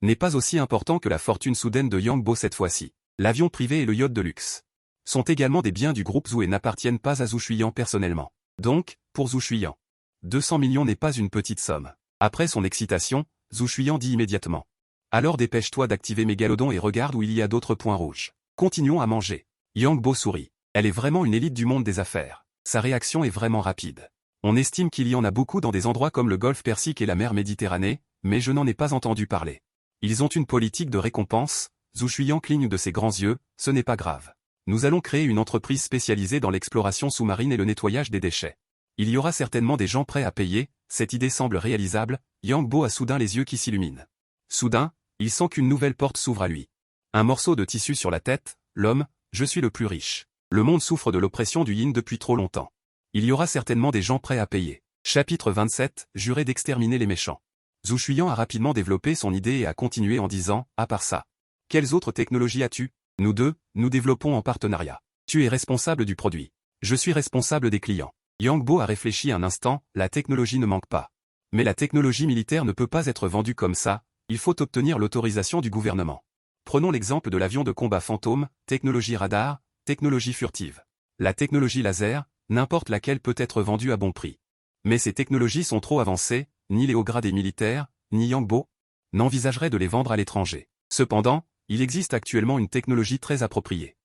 n'est pas aussi important que la fortune soudaine de Yang Bo cette fois-ci. L'avion privé et le yacht de luxe sont également des biens du groupe Zhu et n'appartiennent pas à Zhu Xuyan personnellement. Donc, pour Zhu Xuyan, 200 millions n'est pas une petite somme. Après son excitation, Zhu Xuyan dit immédiatement. Alors dépêche-toi d'activer Mégalodon et regarde où il y a d'autres points rouges. Continuons à manger. Yang Bo sourit. Elle est vraiment une élite du monde des affaires. Sa réaction est vraiment rapide. On estime qu'il y en a beaucoup dans des endroits comme le golfe Persique et la mer Méditerranée, mais je n'en ai pas entendu parler. Ils ont une politique de récompense. Zhu Xuyan cligne de ses grands yeux, ce n'est pas grave. Nous allons créer une entreprise spécialisée dans l'exploration sous-marine et le nettoyage des déchets. Il y aura certainement des gens prêts à payer, cette idée semble réalisable, Yang Bo a soudain les yeux qui s'illuminent. Soudain, il sent qu'une nouvelle porte s'ouvre à lui. Un morceau de tissu sur la tête, l'homme, je suis le plus riche. Le monde souffre de l'oppression du yin depuis trop longtemps. Il y aura certainement des gens prêts à payer. Chapitre 27, juré d'exterminer les méchants. Zhu Xuyan a rapidement développé son idée et a continué en disant, à part ça. Quelles autres technologies as-tu? Nous deux, nous développons en partenariat. Tu es responsable du produit. Je suis responsable des clients. Yang Bo a réfléchi un instant, la technologie ne manque pas. Mais la technologie militaire ne peut pas être vendue comme ça, il faut obtenir l'autorisation du gouvernement. Prenons l'exemple de l'avion de combat fantôme, technologie radar, technologie furtive. La technologie laser, n'importe laquelle peut être vendue à bon prix. Mais ces technologies sont trop avancées, ni les hauts gradés militaires, ni Yang Bo n'envisagerait de les vendre à l'étranger. Cependant, il existe actuellement une technologie très appropriée.